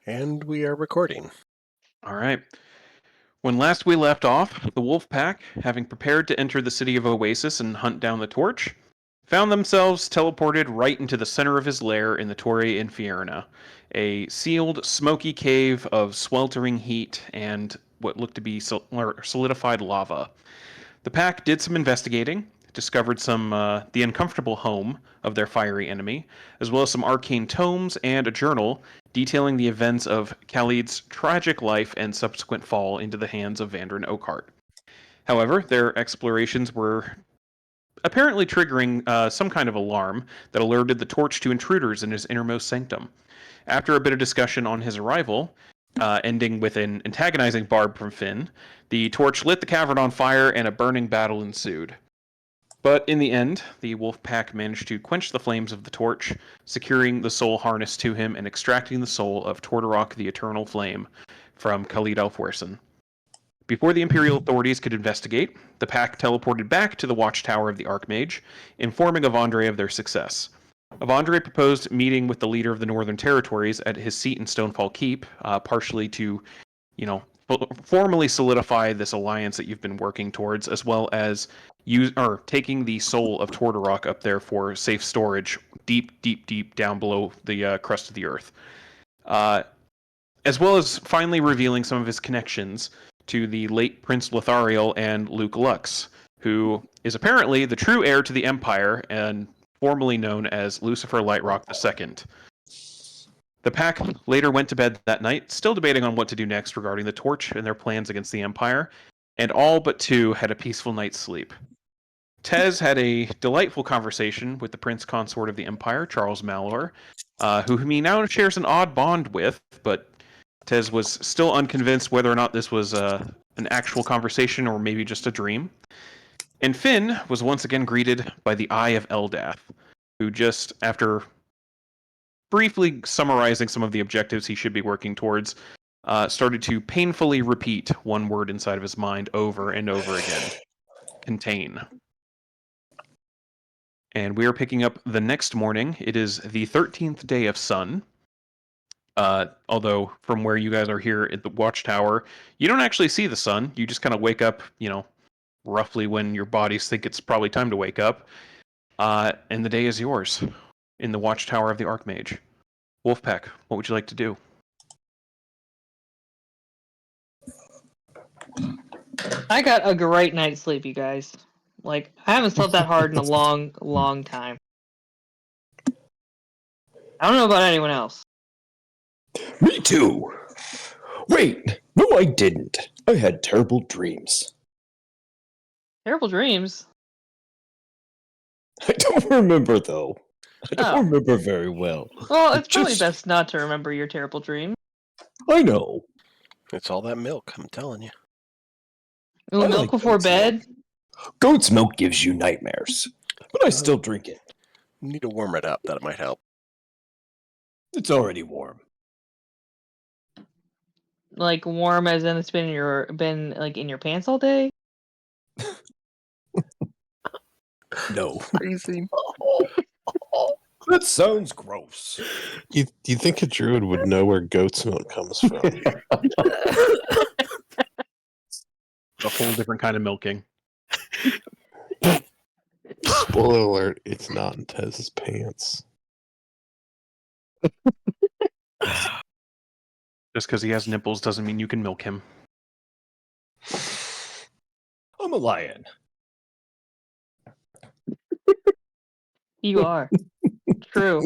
And we are recording. All right. When last we left off, the wolf pack, having prepared to enter the city of Oasis and hunt down the torch, found themselves teleported right into the center of his lair in the Torre Infierna, a sealed, smoky cave of sweltering heat and what looked to be solidified lava. The pack did some investigating, discovered the uncomfortable home of their fiery enemy, as well as some arcane tomes and a journal detailing the events of Khalid's tragic life and subsequent fall into the hands of Vandrin Oakhart. However, their explorations were apparently triggering some kind of alarm that alerted the torch to intruders in his innermost sanctum. After a bit of discussion on his arrival, ending with an antagonizing barb from Finn, the torch lit the cavern on fire and a burning battle ensued. But in the end, the wolf pack managed to quench the flames of the torch, securing the soul harness to him and extracting the soul of Tortorok the Eternal Flame from Khalid Alfuerson. Before the Imperial authorities could investigate, the pack teleported back to the watchtower of the Archmage, informing Avandre of their success. Avandre proposed meeting with the leader of the Northern Territories at his seat in Stonefall Keep, partially to, formally solidify this alliance that you've been working towards, as well as taking the soul of Tortorok up there for safe storage, deep down below the crust of the earth, as well as finally revealing some of his connections to the late Prince Lothariel and Luke Lux, who is apparently the true heir to the Empire and formerly known as Lucifer Lightrock II. The pack later went to bed that night, still debating on what to do next regarding the torch and their plans against the Empire, and all but two had a peaceful night's sleep. Tez had a delightful conversation with the Prince Consort of the Empire, Charles Malor, whom he now shares an odd bond with, but Tez was still unconvinced whether or not this was an actual conversation or maybe just a dream. And Finn was once again greeted by the Eye of Eldath, who just, after briefly summarizing some of the objectives he should be working towards, started to painfully repeat one word inside of his mind over and over again: contain. And we are picking up the next morning. It is the 13th day of sun. Although from where you guys are here at the watchtower, you don't actually see the sun. You just kind of wake up, roughly when your bodies think it's probably time to wake up. And the day is yours in the watchtower of the Archmage. Wolfpack, what would you like to do? I got a great night's sleep, you guys. I haven't slept that hard in a long time. I don't know about anyone else. Me too. Wait, no I didn't. I had terrible dreams. Terrible dreams? I don't remember, though. I don't remember very well. Well, it's probably best not to remember your terrible dreams. I know. It's all that milk, I'm telling you. Ooh, milk before bed? Goat's milk gives you nightmares, but I still drink it. You need to warm it up, that might help. It's already warm. Like warm as in it's been in your pants all day? No. Crazy. That sounds gross. You think a druid would know where goat's milk comes from? A whole different kind of milking. Spoiler alert, it's not in Tez's pants. Just because he has nipples doesn't mean you can milk him. I'm a lion. You are. True.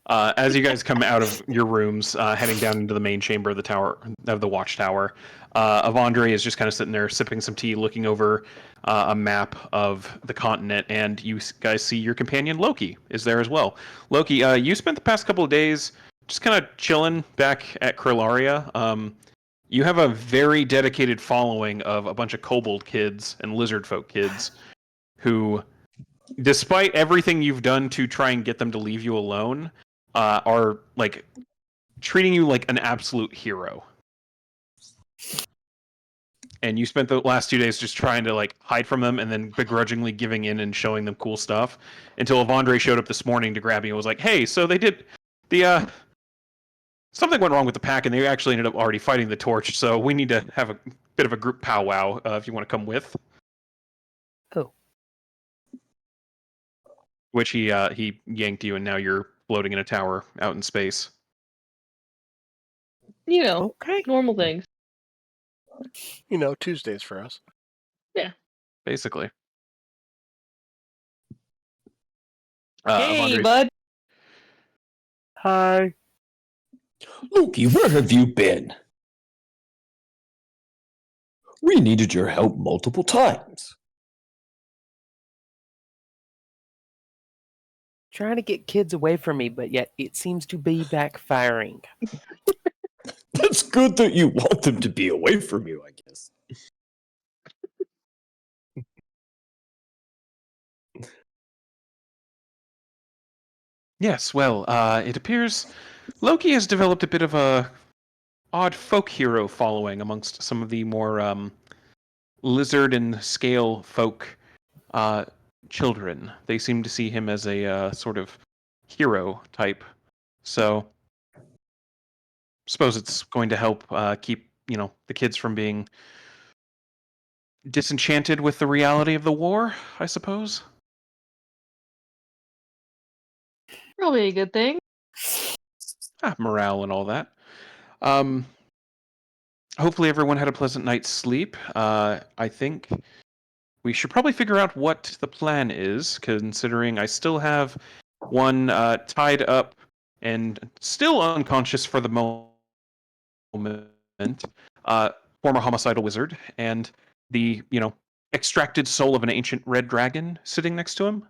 As you guys come out of your rooms, heading down into the main chamber of the tower, of the watchtower, Avandre is just kind of sitting there sipping some tea, looking over a map of the continent, and you guys see your companion Loki is there as well. Loki, you spent the past couple of days just kind of chilling back at Krillaria. You have a very dedicated following of a bunch of kobold kids and lizard folk kids who, despite everything you've done to try and get them to leave you alone, are treating you like an absolute hero. And you spent the last 2 days just trying to hide from them and then begrudgingly giving in and showing them cool stuff until Avandre showed up this morning to grab you and was like, hey, so they did The something went wrong with the pack, and they actually ended up already fighting the torch. So we need to have a bit of a group powwow if you want to come with. Oh. Which he yanked you, and now you're floating in a tower out in space. You know, Okay. normal things. Tuesdays for us. Basically. Hey, Avandre's- bud. Hi. Loki, where have you been? We needed your help multiple times. Trying to get kids away from me, but yet it seems to be backfiring. That's good that you want them to be away from you, I guess. Yes, well, it appears Loki has developed a bit of a odd folk hero following amongst some of the more lizard and scale folk children. They seem to see him as a sort of hero type. So, suppose it's going to help keep the kids from being disenchanted with the reality of the war, I suppose. Probably a good thing. Morale and all that. Hopefully everyone had a pleasant night's sleep. I think we should probably figure out what the plan is, considering I still have one tied up and still unconscious for the moment, former homicidal wizard, and the, extracted soul of an ancient red dragon sitting next to him.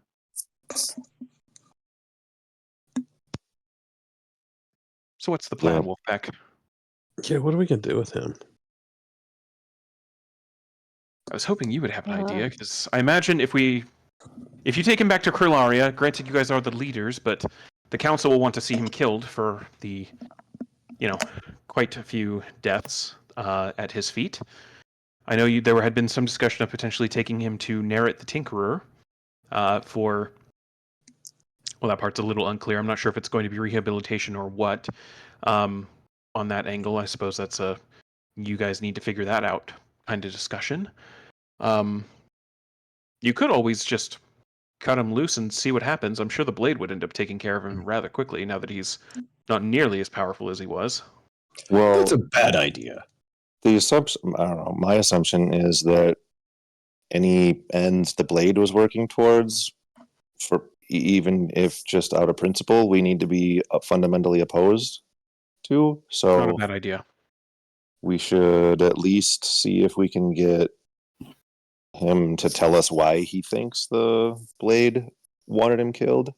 So what's the plan, Wolfpack? Yeah, what are we gonna do with him? I was hoping you would have an idea, because I imagine if you take him back to Krillaria, granted you guys are the leaders, but the council will want to see him killed for the, quite a few deaths at his feet. I know there had been some discussion of potentially taking him to Nerit the Tinkerer for... Well, that part's a little unclear. I'm not sure if it's going to be rehabilitation or what. On that angle, I suppose that's you guys need to figure that out kind of discussion. You could always just cut him loose and see what happens. I'm sure the blade would end up taking care of him rather quickly now that he's not nearly as powerful as he was. Well, That's a bad idea. the assumption, I don't know, my assumption is that any ends the blade was working towards, even if just out of principle, we need to be fundamentally opposed to. Not a So bad idea. we should at least see if we can get him to tell us why he thinks the blade wanted him killed.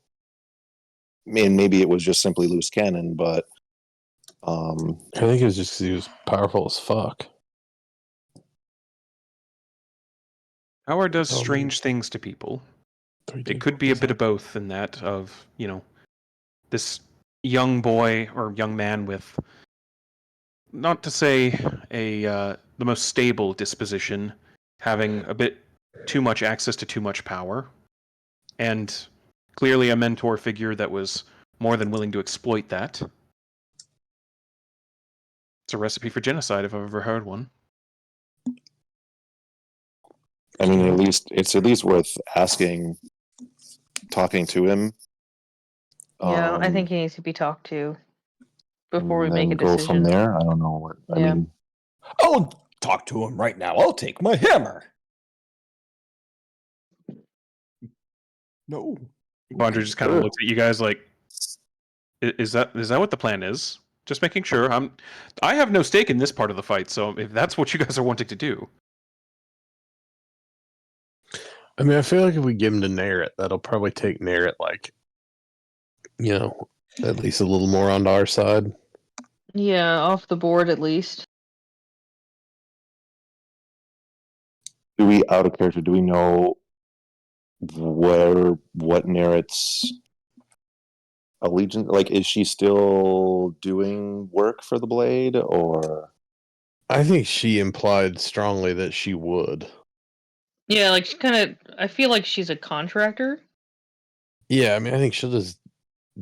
I mean, maybe it was just simply loose cannon, but I think it was just 'cause he was powerful as fuck. Power does Oh, man. strange things to people. 3D. It could be a bit of both in that of, this young boy or young man with, not to say the most stable disposition, having a bit too much access to too much power, and clearly a mentor figure that was more than willing to exploit that. It's a recipe for genocide if I've ever heard one. I mean, it's at least worth asking, talking to him. Yeah, I think he needs to be talked to before we and make then a go from decision. there. I don't know what. I Yeah. mean, I'll talk to him right now. I'll take my hammer. No. Bondra just kind of looks at you guys like, is that what the plan is? Just making sure. I have no stake in this part of the fight, so if that's what you guys are wanting to do. I mean, I feel like if we give him to Nerit, that'll probably take Nerit, at least a little more onto our side. Yeah, off the board at least. do we out of character? Do we know what Nerit's allegiance? Like, is she still doing work for the Blade, or I think she implied strongly that she would. Yeah, like she kind of. I feel like she's a contractor. Yeah, I mean, I think she'll just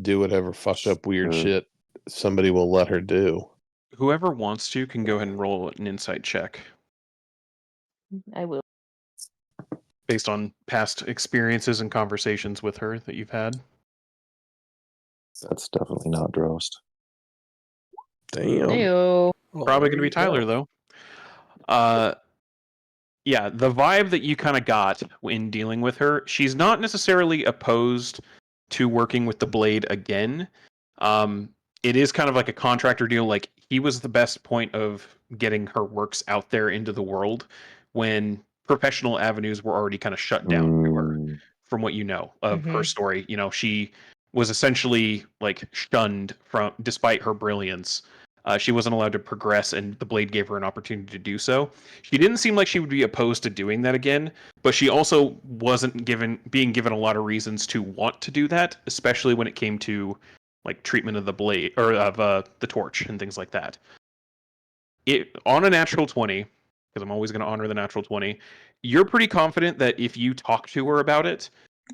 do whatever fucked up weird Sure. shit somebody will let her do. Whoever wants to can go ahead and roll an insight check I will. based on past experiences and conversations with her that you've had. That's definitely not Drost. Damn. Heyo. Well, Probably there going to be you Tyler, go. though. Yeah, the vibe that you kind of got in dealing with her, she's not necessarily opposed to working with the Blade again. It is kind of like a contractor deal. Like, he was the best point of getting her works out there into the world when professional avenues were already kind of shut down to her, Mm, from what you know of her Mhm. story. You know, she was essentially like shunned from, despite her brilliance. She wasn't allowed to progress, and the Blade gave her an opportunity to do so. She didn't seem like she would be opposed to doing that again, but she also wasn't being given a lot of reasons to want to do that, especially when it came to like treatment of the blade or of the torch and things like that. It on a natural 20, because I'm always going to honor the natural 20. You're pretty confident that if you talk to her about it,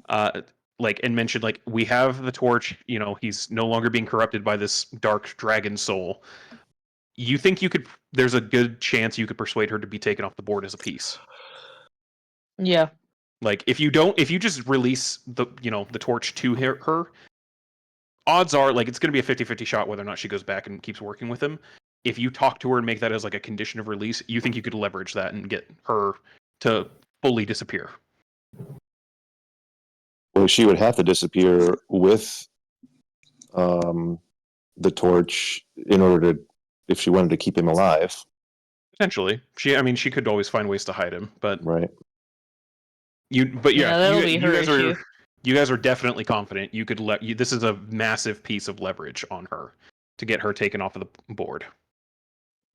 uh, like, and mentioned like, we have the torch, you know, he's no longer being corrupted by this dark dragon soul. You think you could? There's a good chance you could persuade her to be taken off the board as a piece. Yeah. Like, if you just release the torch to her, odds are like it's going to be a 50-50 shot whether or not she goes back and keeps working with him. If you talk to her and make that as like a condition of release, you think you could leverage that and get her to fully disappear. well, she would have to disappear with the torch in order to, if she wanted to keep him alive, Potentially, she could always find ways to hide him, but right? Yeah, that'll be you her guys issue. are definitely confident you could this is a massive piece of leverage on her to get her taken off of the board.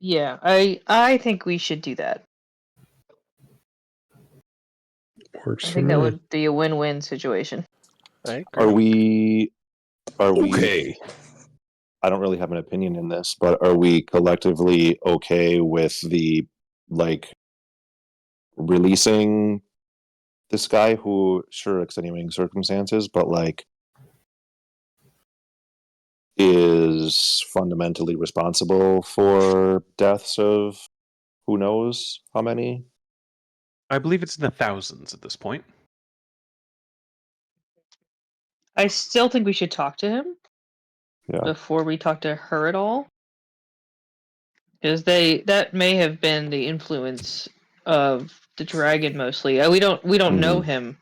Yeah, I think we should do that. Works I for think me. that would be a win-win situation. I Are agree. we Okay. I don't really have an opinion in this, but are we collectively okay with the like releasing this guy who, sure, extenuating circumstances, but like is fundamentally responsible for deaths of who knows how many? I believe it's in the thousands at this point. I still think we should talk to him Yeah. before we talk to her at all, because that may have been the influence of the dragon mostly. We don't know Mhm. him.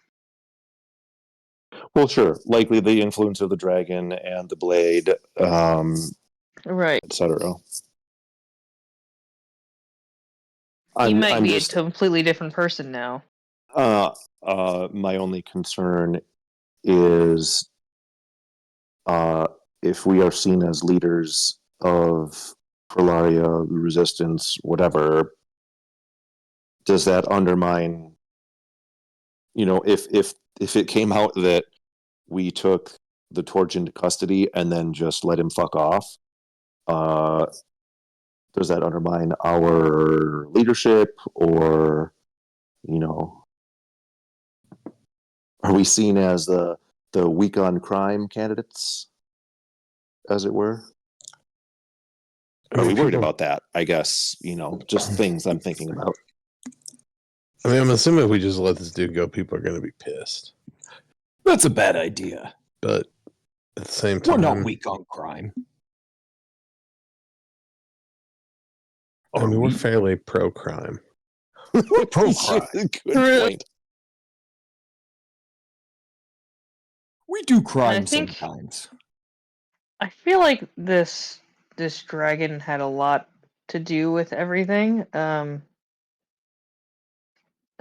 Well, sure. Likely the influence of the dragon and the blade, Right. etc. He might I'm be a just completely different person now. my only concern is if we are seen as leaders of Prolaria, resistance, whatever, does that undermine? You know, if it came out that we took the torch into custody and then just let him fuck off, does that undermine our leadership, or you know, are we seen as the weak on crime candidates, as it were? Are we worried about that? I guess, you know, just things I'm thinking about. I mean, I'm assuming if we just let this dude go, people are going to be pissed. That's a bad idea. But at the same We're time, not weak on crime. I Are mean, we're we? fairly pro-crime. We're pro-crime. Good point. We do And crime I think sometimes. I feel like this dragon had a lot to do with everything. I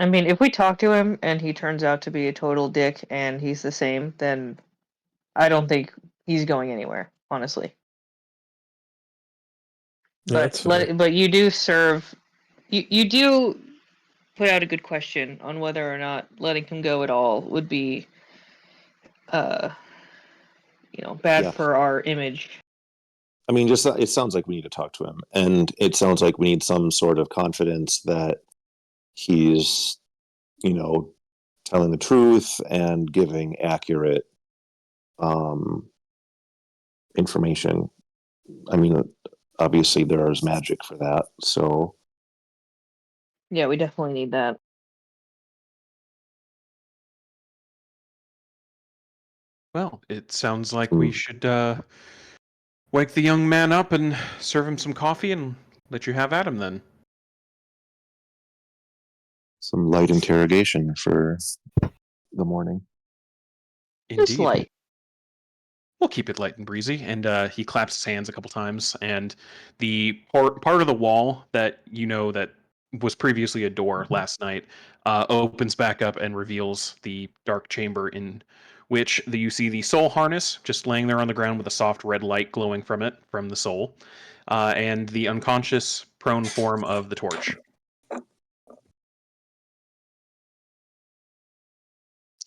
mean, if we talk to him and he turns out to be a total dick and he's the same, then I don't think he's going anywhere, honestly. Yeah, that's fair. But you do serve you do put out a good question on whether or not letting him go at all would be uh bad Yeah. for our image. I mean, just it sounds like we need to talk to him, and it sounds like we need some sort of confidence that he's, you know, telling the truth and giving accurate information. I mean, obviously there is magic for that, so Yeah, we definitely need that. Well, it sounds like we should wake the young man up and serve him some coffee and let you have at him then. some light interrogation for the morning. Just Indeed. light. We'll keep it light and breezy. And he claps his hands a couple times, and the part of the wall that you know that was previously a door last night opens back up and reveals the dark chamber in which you see the soul harness just laying there on the ground with a soft red light glowing from it, from the soul, and the unconscious prone form of the torch.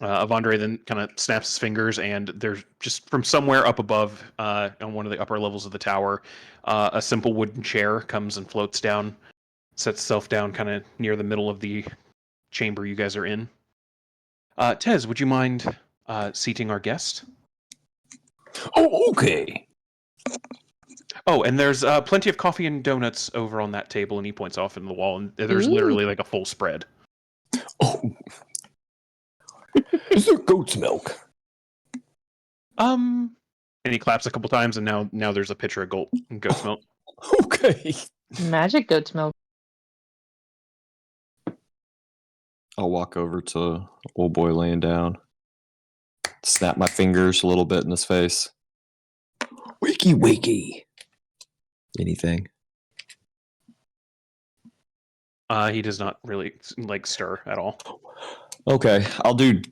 Avandre then kind of snaps his fingers, and there's just from somewhere up above, on one of the upper levels of the tower, a simple wooden chair comes and floats down, sets itself down kind of near the middle of the chamber you guys are in. Tez, would you mind seating our guest? Oh, okay. Oh, and there's plenty of coffee and donuts over on that table, and he points off in the wall, and there's Ooh. literally like a full spread. Oh. Is there goat's milk? And he claps a couple times, and now there's a pitcher of goat's milk. Okay. Magic goat's milk. I'll walk over to old boy laying down, snap my fingers a little bit in his face. Wakey, wakey. Anything? He does not really like stir at all. Okay, I'll do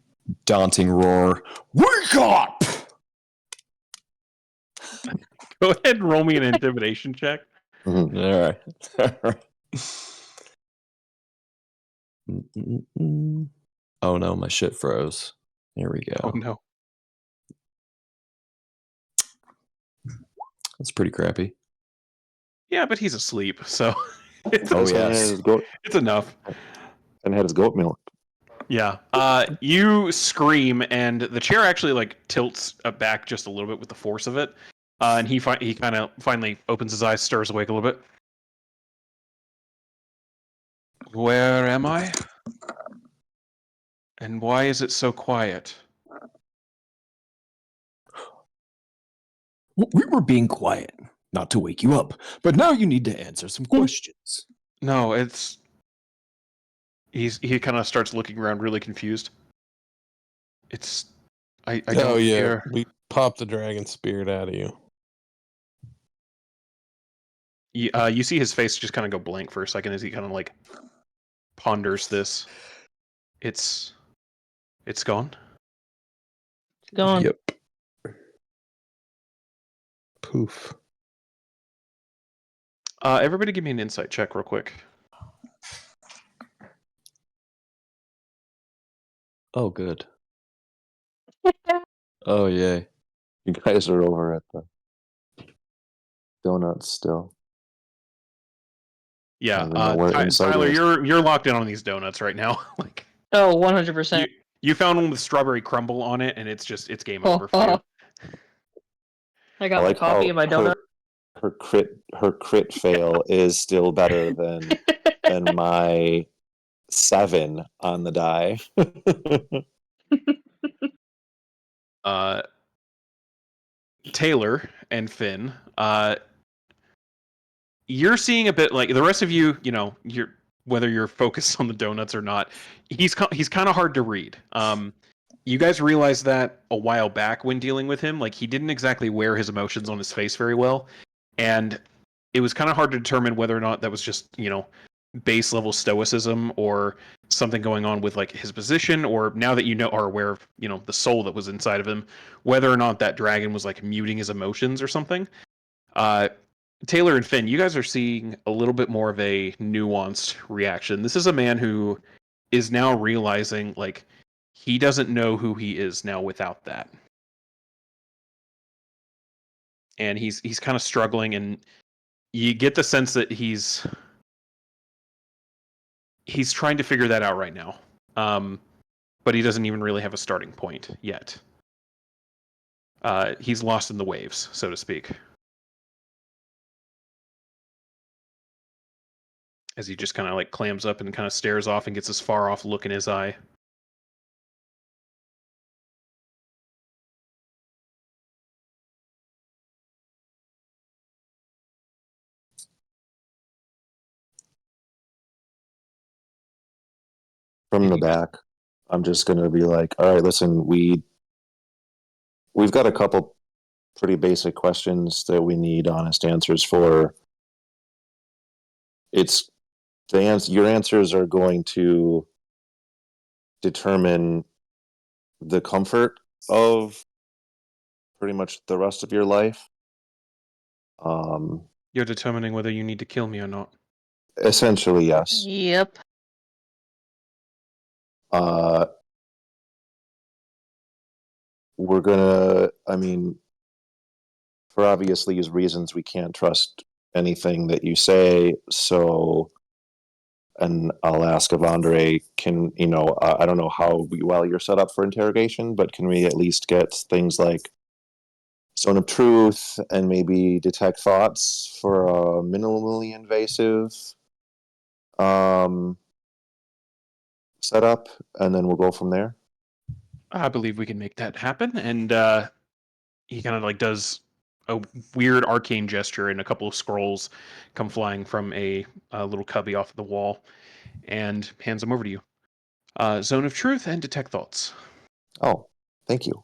daunting roar. Wake up! Go ahead and roll me an intimidation check. All right. All right. Oh no, my shit froze. Here we Oh go. no. That's pretty crappy. Yeah, but he's asleep, so it's, Oh, And had yes. his goat, it's enough. and had his goat milk. Yeah. You scream, and the chair actually like tilts back just a little bit with the force of it. And he kind of finally opens his eyes, stirs awake a little bit. Where am I? And why is it so quiet? We were being quiet, not to wake you up, but now you need to answer some questions. No, it's he kind of starts looking around, really confused. It's I Oh don't yeah, hear. we popped the dragon spirit out of you. You see his face just kind of go blank for a second as he kind of like ponders this. It's gone. It's gone. Yep. Poof. Everybody give me an insight check real quick. Oh, good. Oh, yay. You guys are over at the donuts still. Yeah, I don't even know where inside Tyler, is. you're locked in on these donuts right now. Like Oh, 100%. you found one with strawberry crumble on it, and it's game over for you. I got I my like coffee how and my donut. her crit fail is still better than my 7 on the die. Taylor and Finn, you're seeing a bit like the rest of you. You know, you're whether you're focused on the donuts or not. He's kind of hard to read. You guys realized that a while back when dealing with him. Like he didn't exactly wear his emotions on his face very well, and it was kind of hard to determine whether or not that was just base level stoicism or something going on with like his position, or now that are aware of the soul that was inside of him, whether or not that dragon was like muting his emotions or something. Taylor and Finn, you guys are seeing a little bit more of a nuanced reaction. This is a man who is now realizing like he doesn't know who he is now without that, and he's kind of struggling, and you get the sense that he's trying to figure that out right now. But he doesn't even really have a starting point yet. He's lost in the waves, so to speak. As he just kind of like clams up and kind of stares off and gets this far off look in his eye. From the back, I'm just gonna be like, all right, listen, we've got a couple pretty basic questions that we need honest answers for. It's your answers are going to determine the comfort of pretty much the rest of your life. You're determining whether you need to kill me or not. Essentially, yes. Yep. We're gonna, I mean, for obviously reasons, we can't trust anything that you say. So, and I'll ask Avandre, I don't know how well you're set up for interrogation, but can we at least get things like zone of truth and maybe detect thoughts for a minimally invasive setup, and then we'll go from there. I believe we can make that happen. And he kind of like does a weird arcane gesture, and a couple of scrolls come flying from a little cubby off the wall, and hands them over to you. Zone of truth and detect thoughts. Oh, thank you.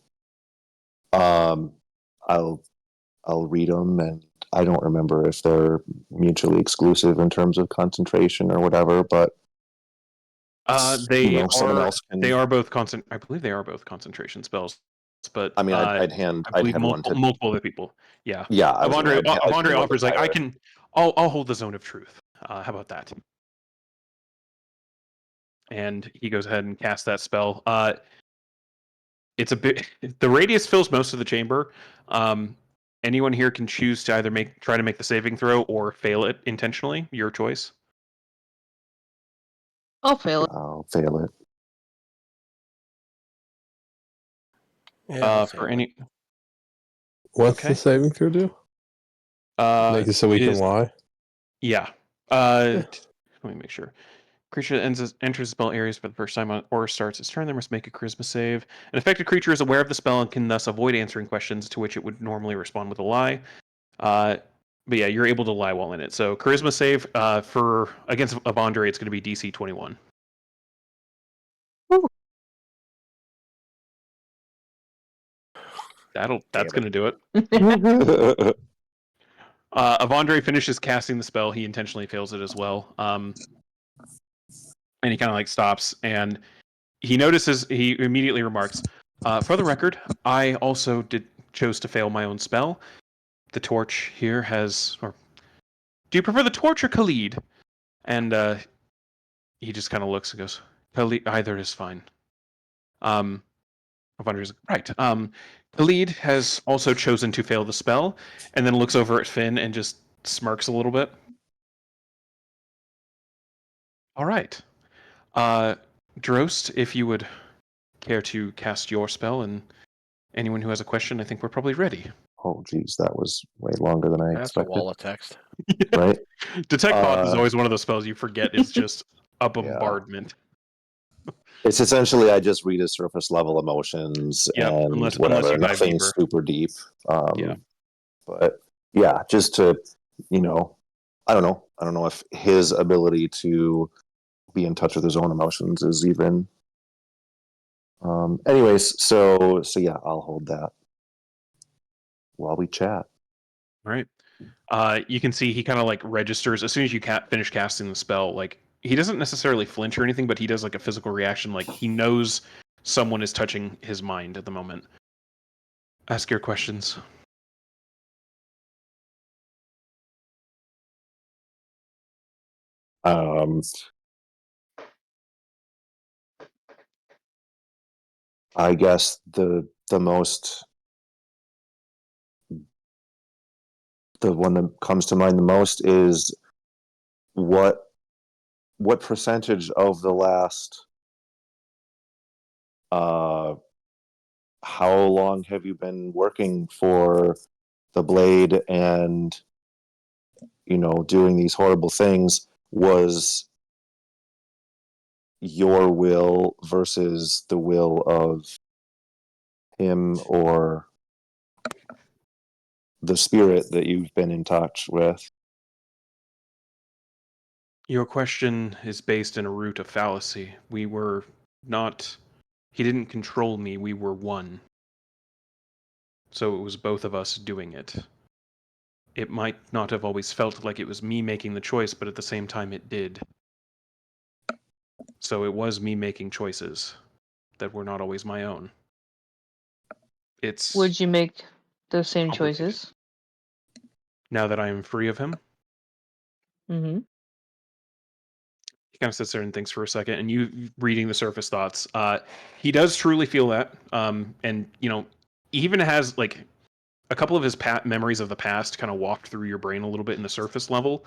I'll read them, and I don't remember if they're mutually exclusive in terms of concentration or whatever, but someone else can. They are both constant. I believe they are both concentration spells. But I mean, I'd I believe hand one to. multiple other people. Yeah. Yeah, I was Avandre, I'd hand one offers to like, Tyler. I'll hold the zone of truth. How about that? And he goes ahead and casts that spell. It's a bit. The radius fills most of the chamber. Anyone here can choose to either try to make the saving throw or fail it intentionally. Your choice. I'll fail it. I'll fail it. Yeah, I'll For fail it. any. What's Okay. the saving throw do? Make it so we can lie? Yeah. Let me make sure. Creature that enters spell areas for the first time or starts its turn, they must make a charisma save. An affected creature is aware of the spell and can thus avoid answering questions to which it would normally respond with a lie. But yeah, you're able to lie while in it. So charisma save for against Avandre, it's going to be DC 21. That's going to do it. Avandre finishes casting the spell. He intentionally fails it as well. And he kind of like stops, and he notices. He immediately remarks, "For the record, I also chose to fail my own spell. The torch here has, or do you prefer the torch or Khalid?" And he just kind of looks and goes, "Khalid, either is fine." Avandre's right. Khalid has also chosen to fail the spell, and then looks over at Finn and just smirks a little bit. All right. Drost, if you would care to cast your spell, and anyone who has a question, I think we're probably ready. Oh, geez, that was way longer than I That's a expected. wall of text. Right? Detect thoughts is always one of those spells you forget is just a bombardment. It's essentially I just read his surface level emotions and unless whatever. you dive Nothing deeper. super deep. Yeah. But yeah, just to I don't know. I don't know if his ability to be in touch with his own emotions is even. Anyways, so yeah, I'll hold that while we chat. All right. You can see he kind of like registers as soon as you finish casting the spell. Like he doesn't necessarily flinch or anything, but he does like a physical reaction. Like he knows someone is touching his mind at the moment. Ask your questions. I guess the one that comes to mind the most is what percentage of the last how long have you been working for the Blade and, doing these horrible things? Was your will versus the will of him or the spirit that you've been in touch with? Your question is based in a root of fallacy. We were not. He didn't control me, we were one. So it was both of us doing it. It might not have always felt like it was me making the choice, but at the same time it did. So it was me making choices that were not always my own. It's Would you make those same complicated. choices? Now that I am free of him, Mm-hmm. he kind of sits there and thinks for a second, and you reading the surface thoughts, he does truly feel that, and he even has like a couple of his memories of the past kind of walked through your brain a little bit in the surface level.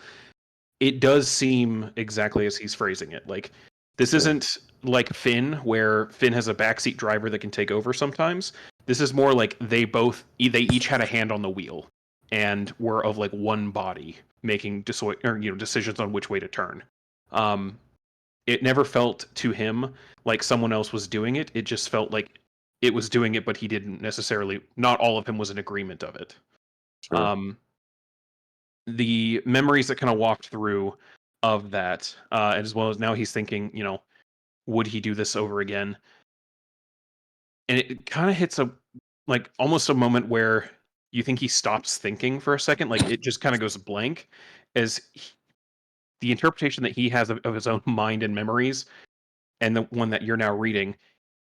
It does seem exactly as he's phrasing it. Like, this isn't like Finn, where Finn has a backseat driver that can take over sometimes. This is more like they each had a hand on the wheel and were of like one body making decisions on which way to turn. It never felt to him like someone else was doing it. It just felt like it was doing it, but he didn't necessarily. Not all of him was in agreement of it. Sure. The memories that kind of walked through of that, as well as now he's thinking, would he do this over again? And it kind of hits almost a moment where you think he stops thinking for a second, like it just kind of goes blank, as the interpretation that he has of his own mind and memories, and the one that you're now reading,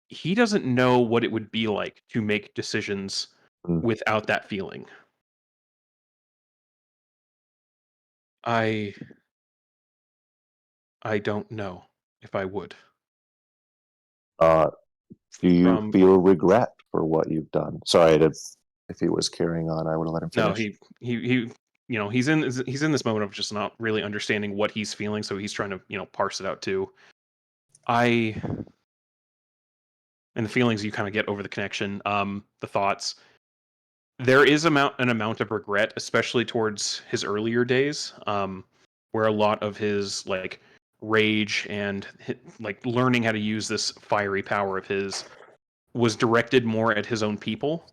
he doesn't know what it would be like to make decisions Mm. without that feeling. I don't know if I would. Do you From feel regret for what you've done? Sorry, if he was carrying on, I would have let him No, finish. he's in this moment of just not really understanding what he's feeling, so he's trying to parse it out too. And the feelings you kind of get over the connection, the thoughts. There is an amount of regret, especially towards his earlier days, where a lot of his like rage and like learning how to use this fiery power of his was directed more at his own people,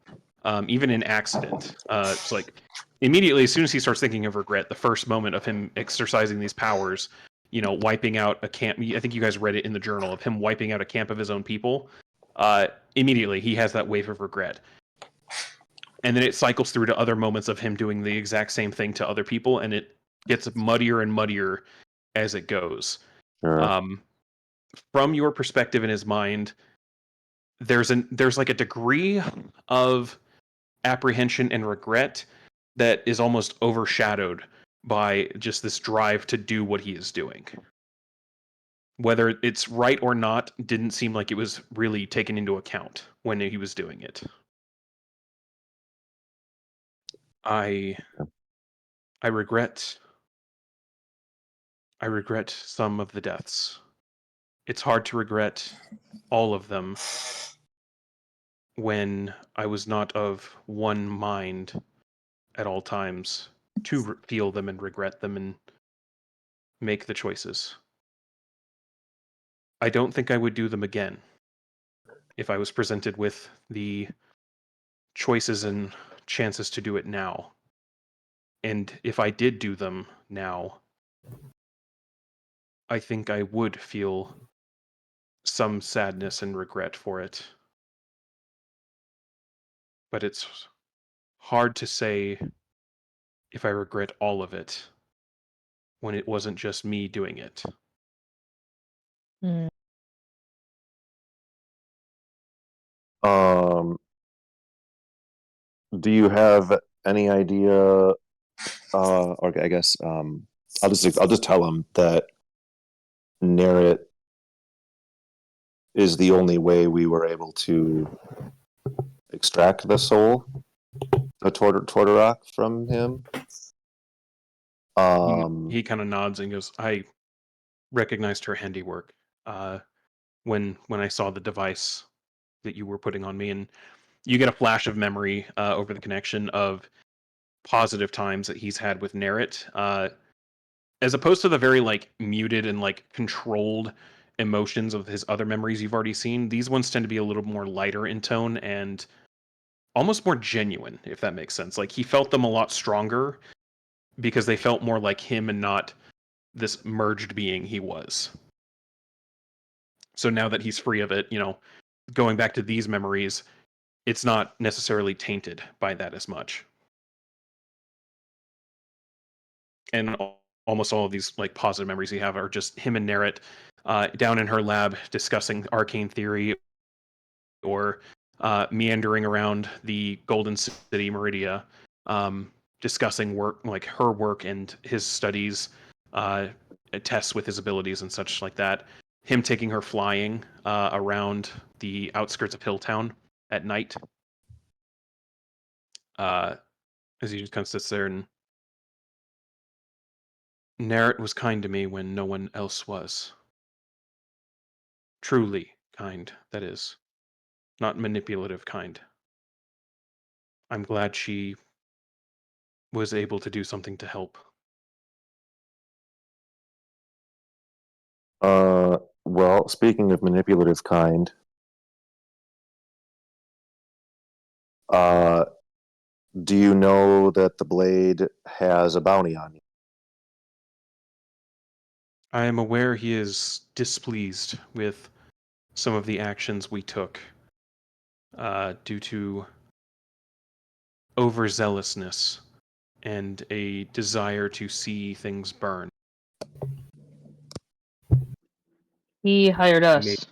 even in accident. It's like immediately, as soon as he starts thinking of regret, the first moment of him exercising these powers, wiping out a camp. I think you guys read it in the journal of him wiping out a camp of his own people. Immediately, he has that wave of regret. And then it cycles through to other moments of him doing the exact same thing to other people, and it gets muddier and muddier as it goes. Sure. From your perspective in his mind, there's like a degree of apprehension and regret that is almost overshadowed by just this drive to do what he is doing. Whether it's right or not didn't seem like it was really taken into account when he was doing it. I regret some of the deaths. It's hard to regret all of them when I was not of one mind at all times to feel them and regret them and make the choices. I don't think I would do them again if I was presented with the choices and chances to do it now. And if I did do them now, I think I would feel some sadness and regret for it. But it's hard to say if I regret all of it when it wasn't just me doing it. Mm. Do you have any idea? Okay, I guess I'll just tell him that Narret is the only way we were able to extract the soul, the Tortorok from him. He kind of nods and goes, "I recognized her handiwork when I saw the device that you were putting on me, and you get a flash of memory over the connection of positive times that he's had with Nerrit, as opposed to the very like muted and like controlled emotions of his other memories you've already seen. These ones tend to be a little more lighter in tone and almost more genuine, if that makes sense. Like he felt them a lot stronger because they felt more like him and not this merged being he was. So now that he's free of it, going back to these memories, it's not necessarily tainted by that as much. And almost all of these like positive memories you have are just him and Nerrit down in her lab discussing arcane theory or meandering around the Golden City, Meridia, discussing work like her work and his studies, tests with his abilities and such like that. Him taking her flying around the outskirts of Hilltown at night, as he just kind of sits there and Nerrit was kind to me when no one else was. Truly kind, that is. Not manipulative kind. I'm glad she was able to do something to help. Well, speaking of manipulative kind, do you know that the blade has a bounty on you? I am aware he is displeased with some of the actions we took due to overzealousness and a desire to see things burn. He hired He us.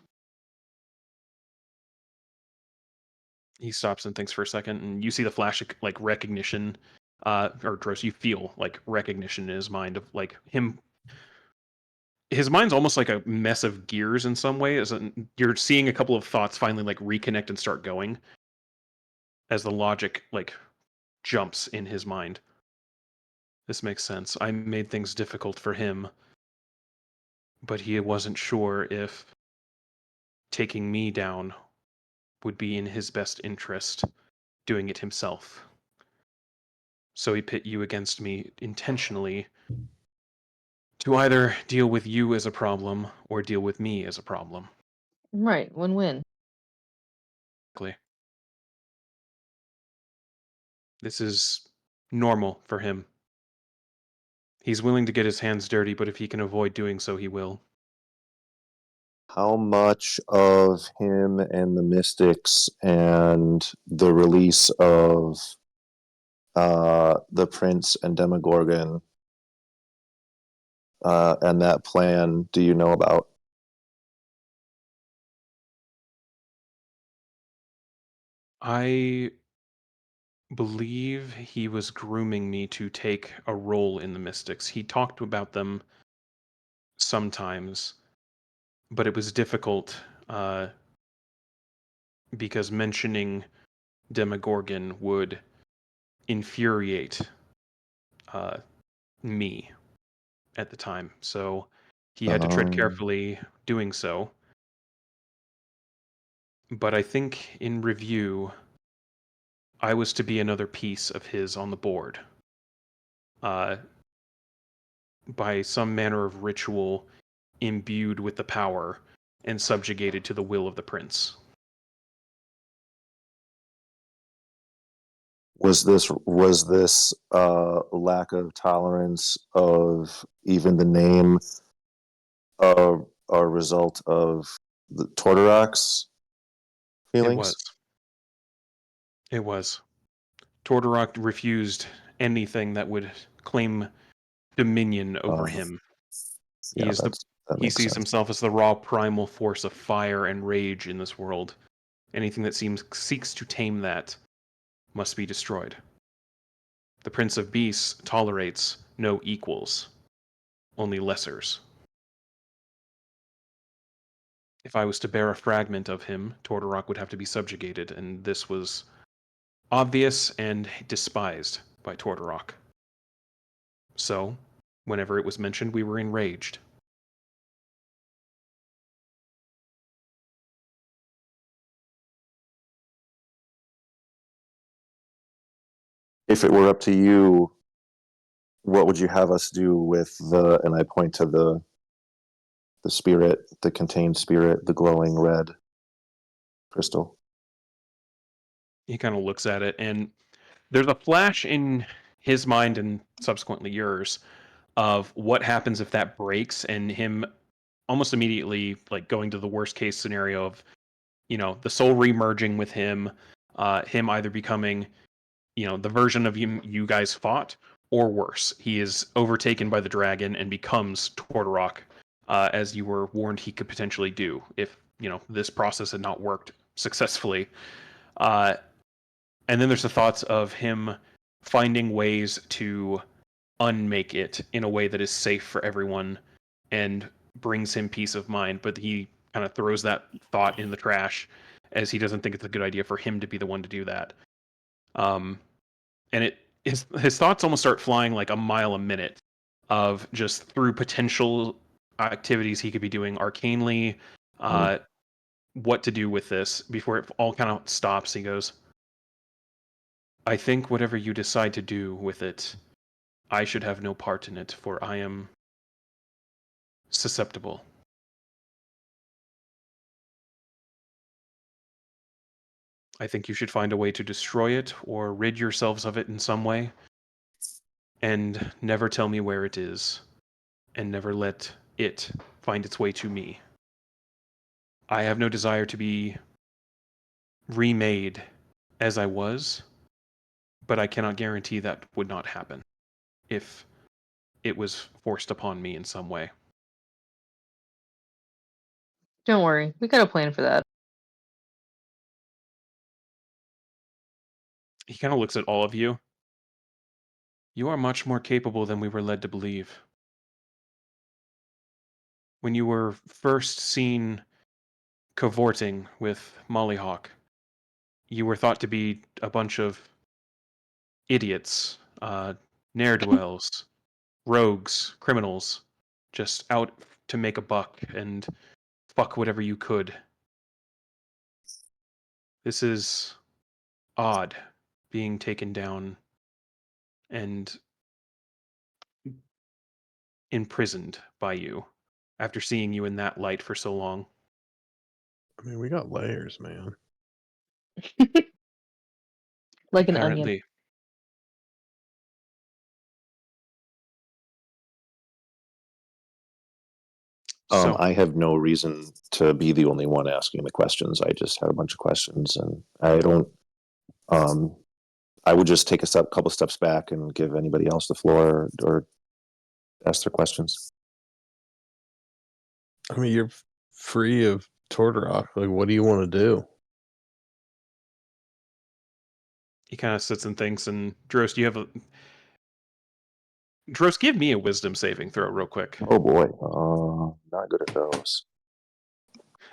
He stops and thinks for a second, and you see the flash of like recognition, or Dros, you feel like recognition in his mind of like him. His mind's almost like a mess of gears in some way. As you're seeing a couple of thoughts finally like reconnect and start going, as the logic like jumps in his mind. This makes sense. I made things difficult for him, but he wasn't sure if taking me down would be in his best interest, doing it himself. So he pit you against me intentionally to either deal with you as a problem or deal with me as a problem. Right, win-win. Exactly. This is normal for him. He's willing to get his hands dirty, but if he can avoid doing so, he will. How much of him and the Mystics and the release of the Prince and Demogorgon and that plan do you know about? I believe he was grooming me to take a role in the Mystics. He talked about them sometimes, but it was difficult because mentioning Demogorgon would infuriate me at the time. So he had to tread carefully doing so. But I think in review, I was to be another piece of his on the board. By some manner of ritual imbued with the power and subjugated to the will of the prince. Was this lack of tolerance of even the name a result of the Tortorok's feelings? It was. Tor'dorok refused anything that would claim dominion over him. Yeah, that He makes sees sense. himself as the raw primal force of fire and rage in this world. Anything that seeks to tame that must be destroyed. The Prince of Beasts tolerates no equals, only lessers. If I was to bear a fragment of him, Tor'dorok would have to be subjugated, and this was obvious and despised by Tor'dorok. So, whenever it was mentioned, we were enraged. If it were up to you, what would you have us do with the? And I point to the spirit, the contained spirit, the glowing red crystal. He kind of looks at it, and there's a flash in his mind and subsequently yours of what happens if that breaks, and him almost immediately like going to the worst case scenario of, the soul remerging with him, him either becoming, the version of you guys fought, or worse, he is overtaken by the dragon and becomes Tordarok, as you were warned he could potentially do if, this process had not worked successfully. And then there's the thoughts of him finding ways to unmake it in a way that is safe for everyone and brings him peace of mind. But he kind of throws that thought in the trash, as he doesn't think it's a good idea for him to be the one to do that. And his thoughts almost start flying like a mile a minute of just through potential activities he could be doing arcanely, what to do with this before it all kind of stops. He goes, I think whatever you decide to do with it, I should have no part in it, for I am susceptible. I think you should find a way to destroy it or rid yourselves of it in some way, and never tell me where it is, and never let it find its way to me. I have no desire to be remade as I was, but I cannot guarantee that would not happen if it was forced upon me in some way. Don't worry, we got a plan for that. He kind of looks at all of you. You are much more capable than we were led to believe. When you were first seen cavorting with Mollyhawk, you were thought to be a bunch of idiots, ne'er-do-wells, rogues, criminals, just out to make a buck and fuck whatever you could. This is odd, being taken down and imprisoned by you after seeing you in that light for so long. I mean, we got layers, man. Like an onion. Apparently. So, I have no reason to be the only one asking the questions. I just had a bunch of questions, and I don't. I would just take a couple steps back and give anybody else the floor or ask their questions. I mean, you're free of Tordarok. Like, what do you want to do? he kind of sits and thinks, and Drost, Drost, give me a wisdom saving throw real quick. Oh boy, not good at those.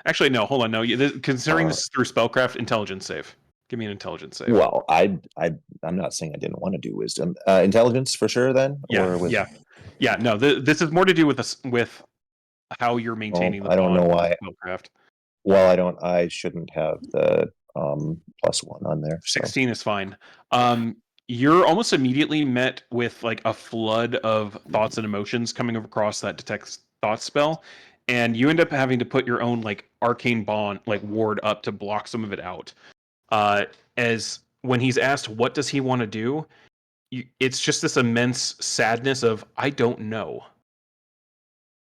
Actually, no, hold on. No, considering this is through spellcraft, intelligence save. Give me an intelligence save. Well, I'm not saying I didn't want to do wisdom. Intelligence for sure. Then, Yeah. No, this is more to do with how you're maintaining the I don't know bond with why. spellcraft. Well, I shouldn't have the +1 on there. So. 16 is fine. You're almost immediately met with like a flood of thoughts and emotions coming across that detect thought spell, and you end up having to put your own like arcane bond like ward up to block some of it out. As when he's asked what does he want to do, it's just this immense sadness of I don't know,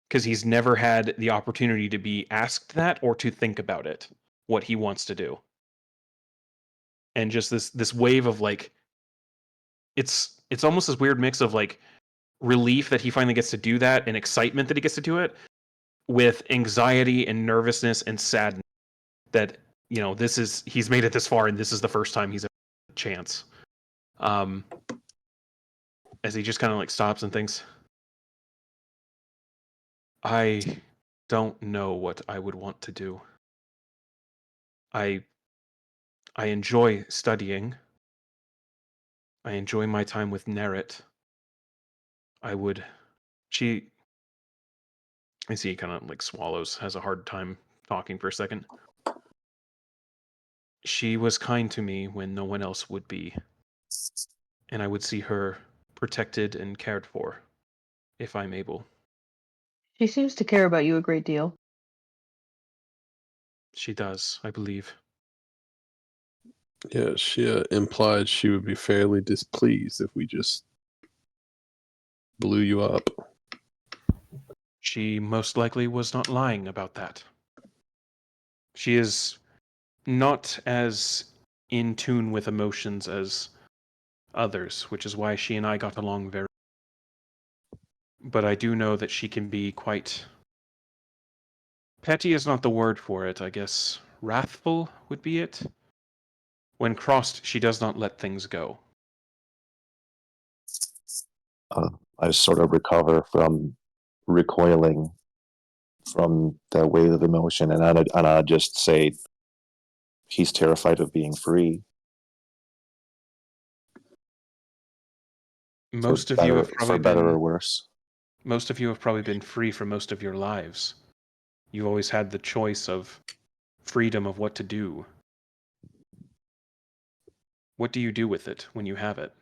because he's never had the opportunity to be asked that or to think about it, what he wants to do, and just this wave of like it's almost this weird mix of like relief that he finally gets to do that and excitement that he gets to do it, with anxiety and nervousness and sadness that he's made it this far and this is the first time he's ever had a chance. As he just kind of like stops and thinks, I don't know what I would want to do. I enjoy studying. I enjoy my time with Nerit. I see he kind of like swallows, has a hard time talking for a second. She was kind to me when no one else would be. and I would see her protected and cared for, if I'm able. She seems to care about you a great deal. She does, I believe. Yeah, she implied she would be fairly displeased if we just blew you up. She most likely was not lying about that. She is not as in tune with emotions as others, which is why she and I got along very. But I do know that she can be quite. Petty is not the word for it, I guess. Wrathful would be it. When crossed, she does not let things go. I sort of recover from recoiling from the wave of emotion, and I'd just say he's terrified of being free. Most of you have probably for better or been. worse. Most of you have probably been free for most of your lives. You've always had the choice of freedom of what to do. What do you do with it when you have it?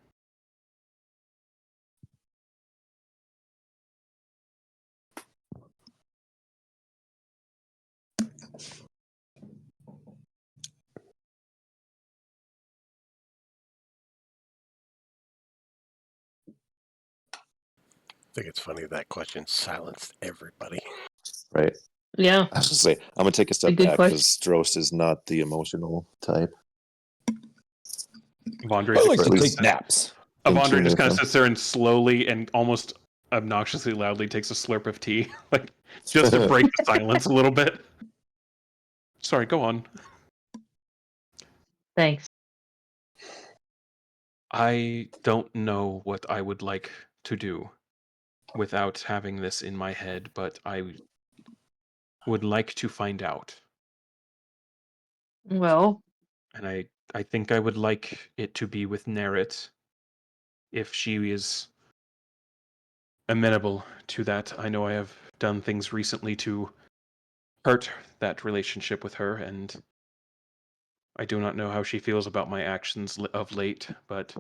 I think it's funny that question silenced everybody. Right. Yeah. I was just say I'm gonna take a step good back question. because Drost is not the emotional type. Vondre I just like to sits take there- naps. Avondra just kind of Him. sits there and slowly and almost obnoxiously loudly takes a slurp of tea, like just to break the silence a little bit. Sorry, go on. Thanks. I don't know what I would like to do without having this in my head, but I would like to find out. Well, And I think I would like it to be with Nerit, if she is amenable to that. I know I have done things recently to hurt that relationship with her, and I do not know how she feels about my actions of late, but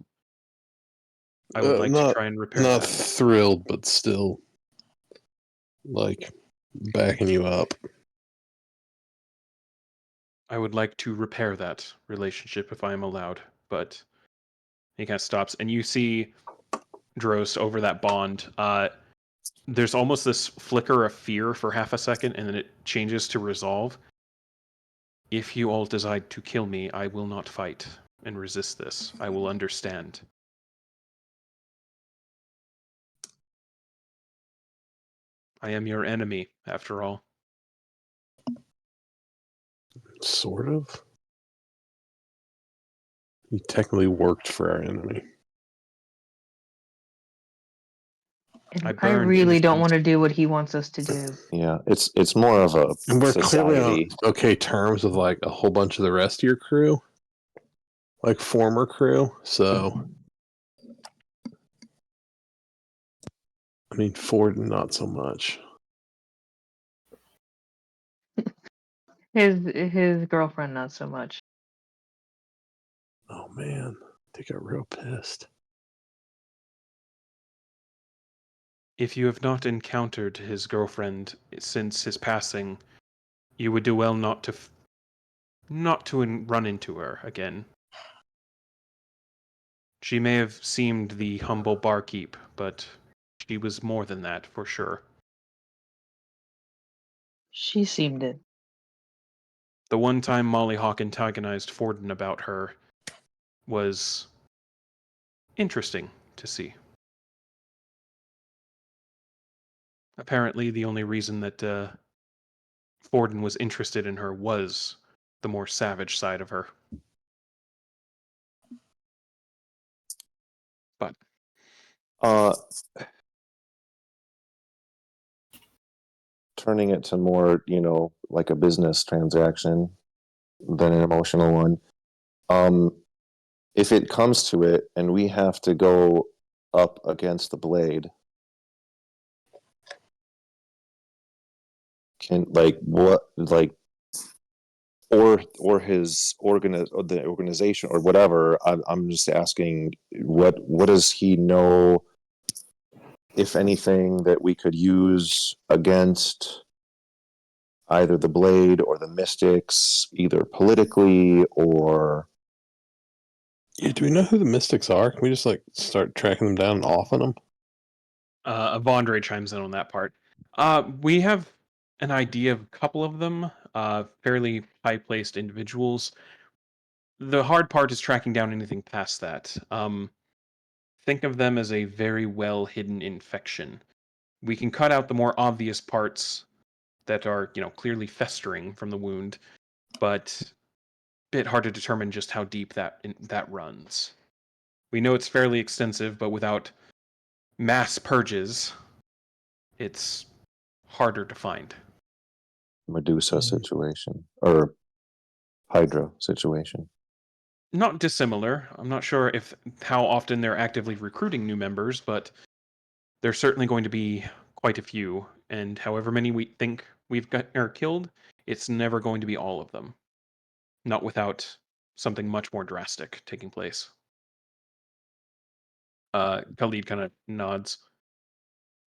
I would like to Not try and repair not that. thrilled, but still like backing you up. I would like to repair that relationship if I am allowed, but he kind of stops, and you see Drost over that bond. There's almost this flicker of fear for half a second, and then it changes to resolve. If you all decide to kill me, I will not fight and resist this. I will understand. I am your enemy, after all. Sort of. You technically worked for our enemy. and I burned really don't innocent. want to do what he wants us to do. Yeah, it's more of a And we're clearly on society. okay terms with like a whole bunch of the rest of your crew. Like former crew. So I mean Ford not so much. His girlfriend, not so much. Oh man. They got real pissed. If you have not encountered his girlfriend since his passing, you would do well not to run into her again. She may have seemed the humble barkeep, but she was more than that, for sure. She seemed it. The one time Molly Hawk antagonized Forden about her was interesting to see. Apparently, the only reason that Forden was interested in her was the more savage side of her. But Turning it to more, like a business transaction than an emotional one. If it comes to it and we have to go up against the blade, can or his or the organization or whatever. I'm just asking, what does he know, if anything, that we could use against either the Blade or the Mystics, either politically or... Yeah, do we know who the Mystics are? Can we just like start tracking them down and offing them? Vondre chimes in on that part. We have an idea of a couple of them, fairly high-placed individuals. The hard part is tracking down anything past that. Think of them as a very well-hidden infection. We can cut out the more obvious parts that are, clearly festering from the wound, but bit hard to determine just how deep that runs. We know it's fairly extensive, but without mass purges, it's harder to find. Medusa situation or Hydra situation. Not dissimilar. I'm not sure how often they're actively recruiting new members, but there's certainly going to be quite a few. And however many we think we've got or killed, it's never going to be all of them. Not without something much more drastic taking place. Khalid kind of nods.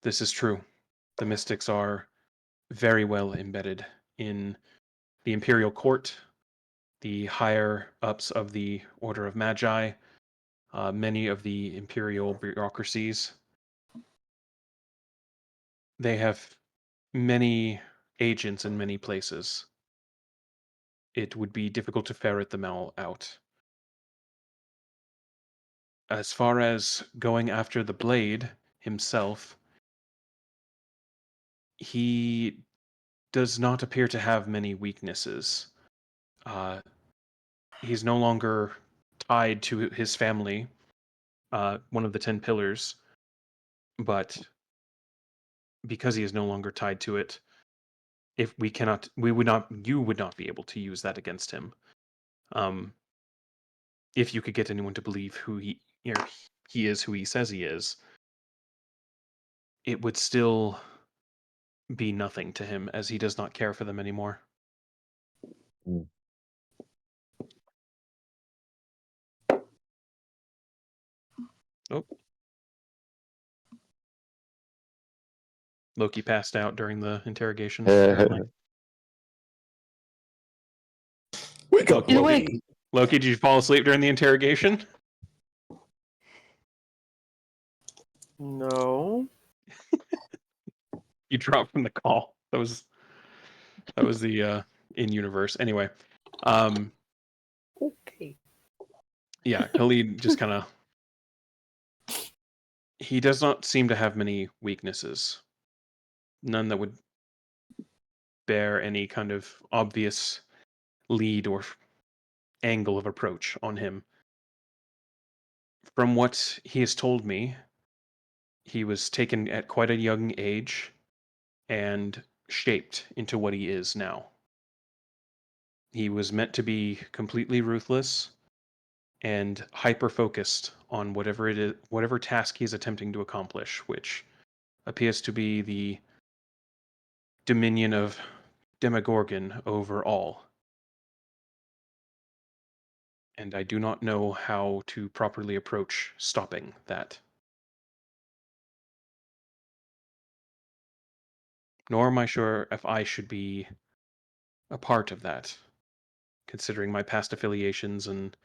This is true. The Mystics are very well embedded in the Imperial Court, the higher ups of the Order of Magi, many of the Imperial bureaucracies. They have many agents in many places. It would be difficult to ferret them all out. As far as going after the Blade himself, he does not appear to have many weaknesses. He's no longer tied to his family, one of the 10 pillars, but because he is no longer tied to it, if you would not be able to use that against him. If you could get anyone to believe he is who he says he is, it would still be nothing to him, as he does not care for them anymore. Mm. Oh. Loki passed out during the interrogation, apparently. Wake up, He's Loki. awake. Loki, did you fall asleep during the interrogation? No. You dropped from the call. That was the in universe. Anyway, Okay. yeah, Khalid just kind of, he does not seem to have many weaknesses. None that would bear any kind of obvious lead or angle of approach on him. From what he has told me, he was taken at quite a young age and shaped into what he is now. He was meant to be completely ruthless and hyper focused on whatever task he's attempting to accomplish, which appears to be the dominion of Demogorgon over all. And I do not know how to properly approach stopping that. Nor am I sure if I should be a part of that, considering my past affiliations and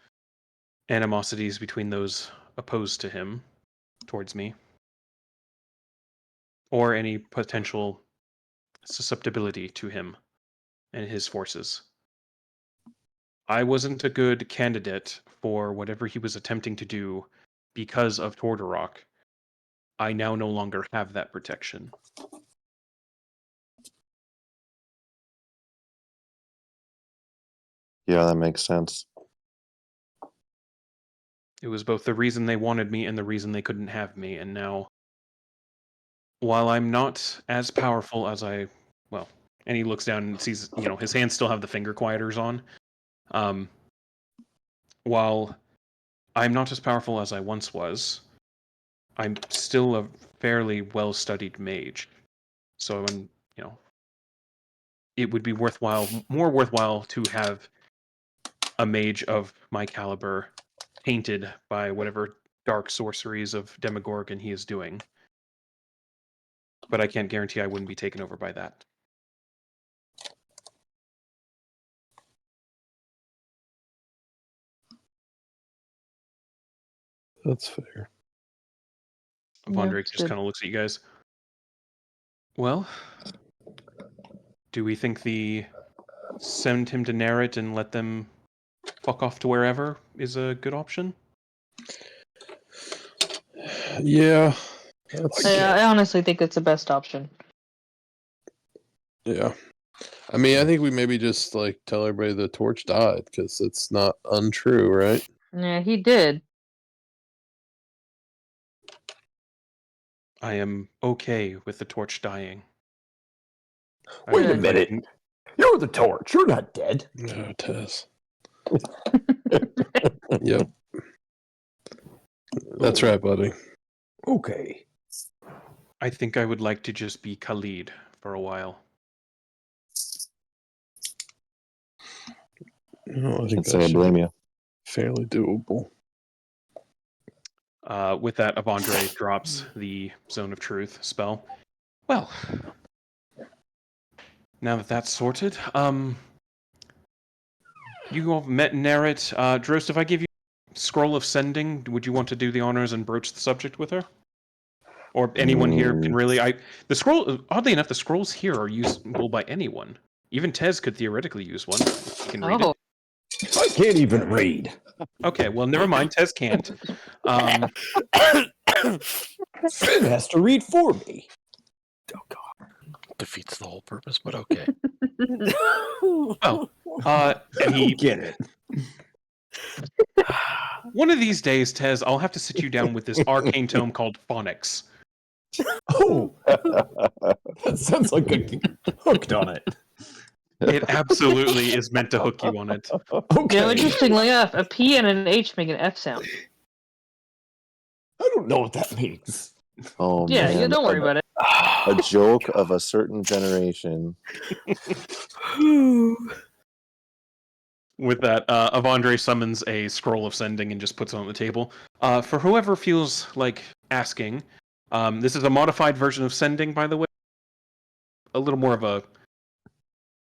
animosities between those opposed to him towards me, or any potential susceptibility to him and his forces. I wasn't a good candidate for whatever he was attempting to do because of Tal'Dorei. I now no longer have that protection. Yeah, that makes sense. It was both the reason they wanted me and the reason they couldn't have me, and now, while I'm not as powerful as and he looks down and sees, his hands still have the finger quieters on. While I'm not as powerful as I once was, I'm still a fairly well-studied mage. So when, it would be more worthwhile to have a mage of my caliber tainted by whatever dark sorceries of Demogorgon he is doing. But I can't guarantee I wouldn't be taken over by that. That's fair. Vondrake it's just good. kind of looks at you guys. Well, do we think the send him to Narret and let them fuck off to wherever is a good option? Yeah. That's, I honestly think it's the best option. yeah. I mean, I think we maybe just like tell everybody the torch died because it's not untrue, right? Yeah, he did. I am okay with the torch dying. I Wait a would like minute. to- You're the torch. You're not dead. No, Tess. Yep. That's right, buddy. Okay. I think I would like to just be Khalid for a while. No, I think Can't say that I should blame be you. fairly doable. With that, Avandre drops the Zone of Truth spell. Well, now that that's sorted, you all met Narret. Drost, if I give you Scroll of Sending, would you want to do the honors and broach the subject with her? Or anyone here can really... The scroll, oddly enough, the scrolls here are usable by anyone. Even Tez could theoretically use one. You can read Oh, it. I can't even read. Okay, well, never mind. Tez can't. Finn has to read for me. Defeats the whole purpose, but okay. Oh, I and he... don't get it. One of these days, Tez, I'll have to sit you down with this arcane tome called Phonics. Oh, that sounds like a hooked on it. It absolutely is meant to hook you on it. Okay. interestingly enough, a P and an H make an F sound. I don't know what that means. Oh Yeah, man, don't worry about it. a joke of a certain generation. With that, Avandre summons a scroll of sending and just puts it on the table. For whoever feels like asking, this is a modified version of sending, by the way. A little more of a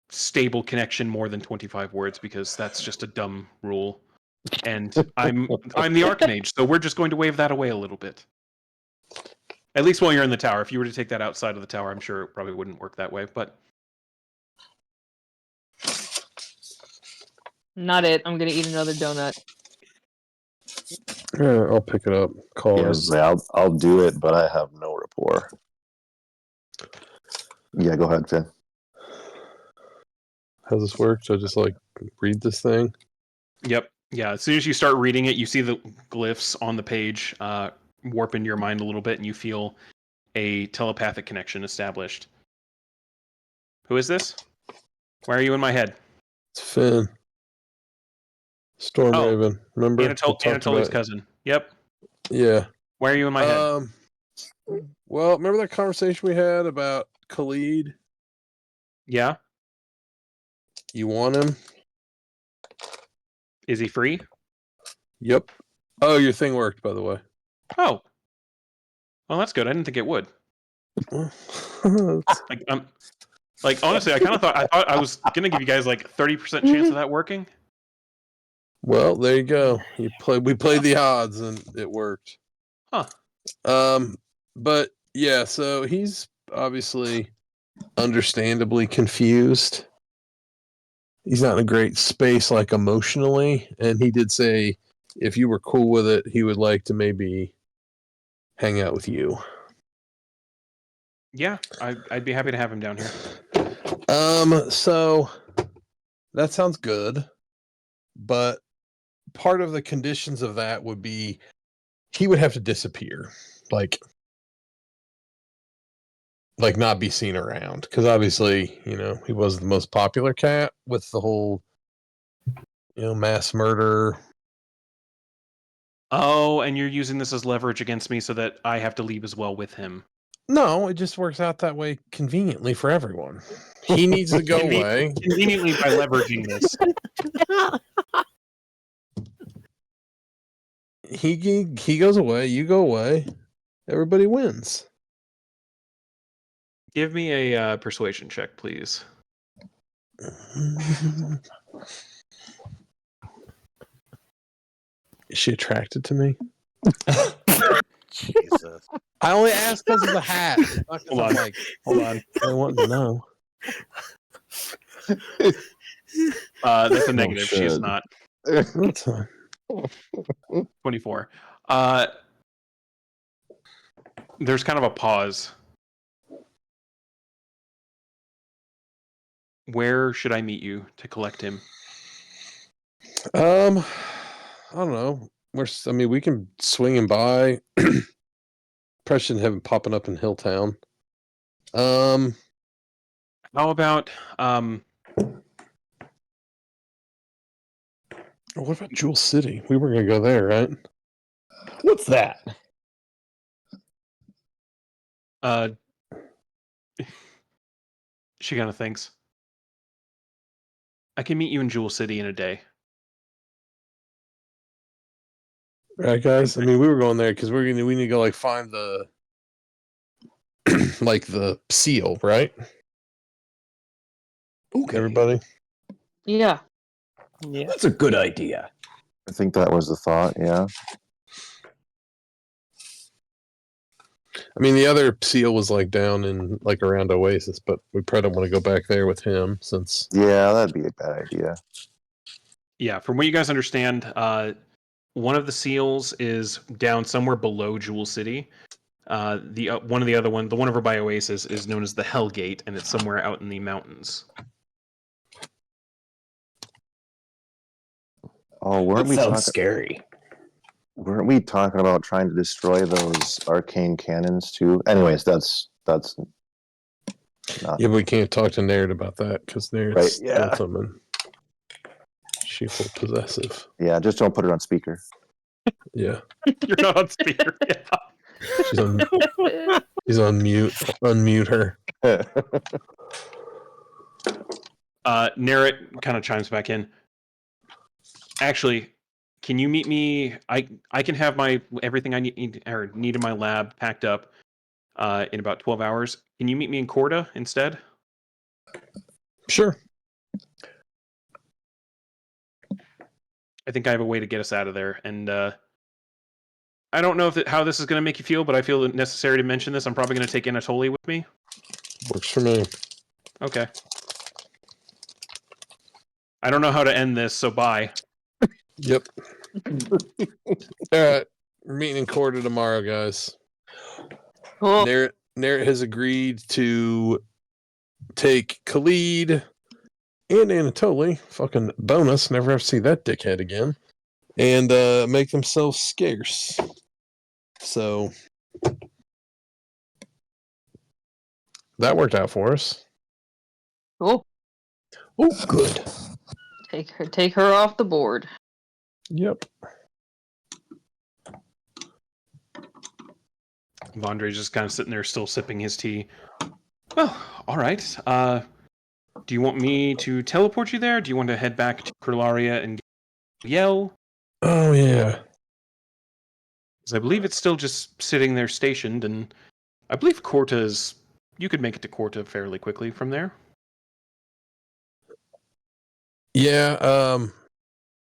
stable connection, more than 25 words, because that's just a dumb rule. And I'm the Archmage, so we're just going to wave that away a little bit. At least while you're in the tower. If you were to take that outside of the tower, I'm sure it probably wouldn't work that way, but... Not it. I'm gonna eat another donut. Yeah, I'll pick it up. Call Yeah, it. I'll do it, but I have no rapport. Yeah, go ahead, Finn. How's this work? Should I just like read this thing? Yep. Yeah, as soon as you start reading it, you see the glyphs on the page warp into your mind a little bit, and you feel a telepathic connection established. Who is this? Why are you in my head? It's Finn. Storm Oh, Raven. Remember? Anatoly's cousin. Yep. Yeah. Why are you in my head? Well, remember that conversation we had about Khalid? Yeah? You want him? Is he free? Yep. Oh, your thing worked, by the way. Oh. Well, that's good. I didn't think it would. It's- Like honestly, I thought I was gonna give you guys like 30% chance of that working. well, there you go. We played the odds and it worked. Huh. But yeah, so he's obviously understandably confused. He's not in a great space like emotionally, and he did say if you were cool with it, he would like to maybe hang out with you. Yeah, I'd be happy to have him down here. So that sounds good, but part of the conditions of that would be he would have to disappear, like not be seen around, because obviously, he was the most popular cat with the whole, mass murder. Oh, and you're using this as leverage against me so that I have to leave as well with him. No, it just works out that way conveniently for everyone. He needs to go away. Conveniently by leveraging this. He goes away. You go away. Everybody wins. Give me a persuasion check, please. Is she attracted to me? Jesus. I only asked because of the hat. Not 'cause Hold I'm on. like, Hold on. I want to know. That's a negative. She is shit. not. That's fine. 24. There's kind of a pause. Where should I meet you to collect him? I don't know. We can swing him by. Probably shouldn't have him popping up in Hilltown. How about What about Jewel City? We were gonna go there, right? What's that? she kind of thinks. I can meet you in Jewel City in a day. Right, guys. I mean, we were going there because we need to go like find the like the seal, right? Okay. Everybody. Yeah. Yeah. That's a good idea. I think that was the thought. Yeah. I mean, the other seal was like down in like around Oasis, but we probably don't want to go back there with him since. Yeah, that'd be a bad idea. Yeah, from what you guys understand, one of the seals is down somewhere below Jewel City. The one over by Oasis, is known as the Hell Gate, and it's somewhere out in the mountains. Oh, weren't That we sounds talking? scary. Weren't we talking about trying to destroy those arcane cannons too? Anyways, that's not Yeah, but we can't talk to Nerd about that because Nerd's Right, yeah. lonesome and she's full possessive. yeah. Just don't put it on speaker. Yeah, You're not on speaker. she's on mute. Unmute her. Narrett kind of chimes back in. Actually, can you meet me? I can have my everything I need in my lab packed up in about 12 hours. Can you meet me in Corda instead? Sure. I think I have a way to get us out of there. And I don't know how this is going to make you feel, but I feel it necessary to mention this. I'm probably going to take Anatoly with me. Works for me. Okay. I don't know how to end this, so bye. Yep. All right. We're meeting in Corda tomorrow, guys. Cool. Narrett has agreed to take Khalid and Anatoly, fucking bonus, never have to see that dickhead again, and make themselves scarce. So that worked out for us. Cool. Oh, good. Take her off the board. Yep. Vondre's just kind of sitting there still sipping his tea. Well, all right. Do you want me to teleport you there? Do you want to head back to Kurlaria and yell? Oh, yeah. Because I believe it's still just sitting there stationed, and I believe Corta's... You could make it to Corta fairly quickly from there. Yeah,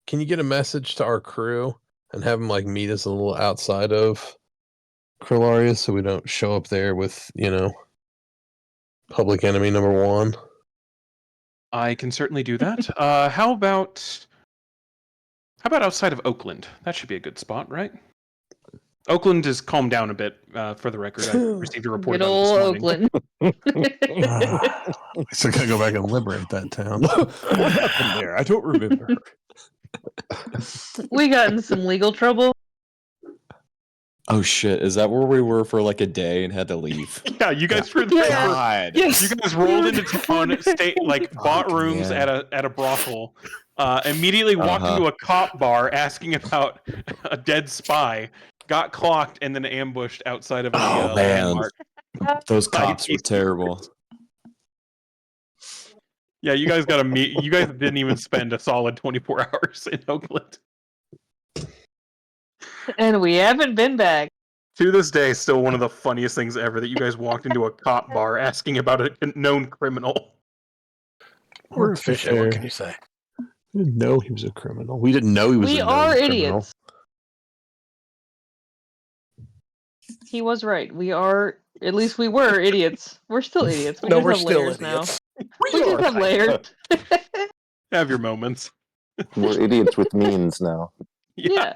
can you get a message to our crew and have them like meet us a little outside of Kurlaria so we don't show up there with, public enemy number one? I can certainly do that. How about outside of Oakland? That should be a good spot, right? Oakland has calmed down a bit, for the record. I received a report Good about it this old morning. Oakland. So I gotta go back and liberate that town. What happened there? I don't remember. We got in some legal trouble. Oh shit! Is that where we were for like a day and had to leave? Yeah, you guys were there. God. You guys rolled into town, bought Fuck, rooms man. at a brothel, immediately walked into a cop bar asking about a dead spy, got clocked, and then ambushed outside of a Oh, man. landmark. Those cops were terrible. Yeah, you guys got to meet. You guys didn't even spend a solid 24 hours in Oakland. And we haven't been back. To this day, still one of the funniest things ever that you guys walked into a cop bar asking about a known criminal. We're Let's be efficient. What fair. can you say? We didn't know he was a criminal. We didn't know he was We a known are criminal. idiots. He was right. We are, at least we were idiots. We're still idiots. We No, just we're have still layers idiots. now. We just have layers. Have your moments. We're idiots with means now. Yeah.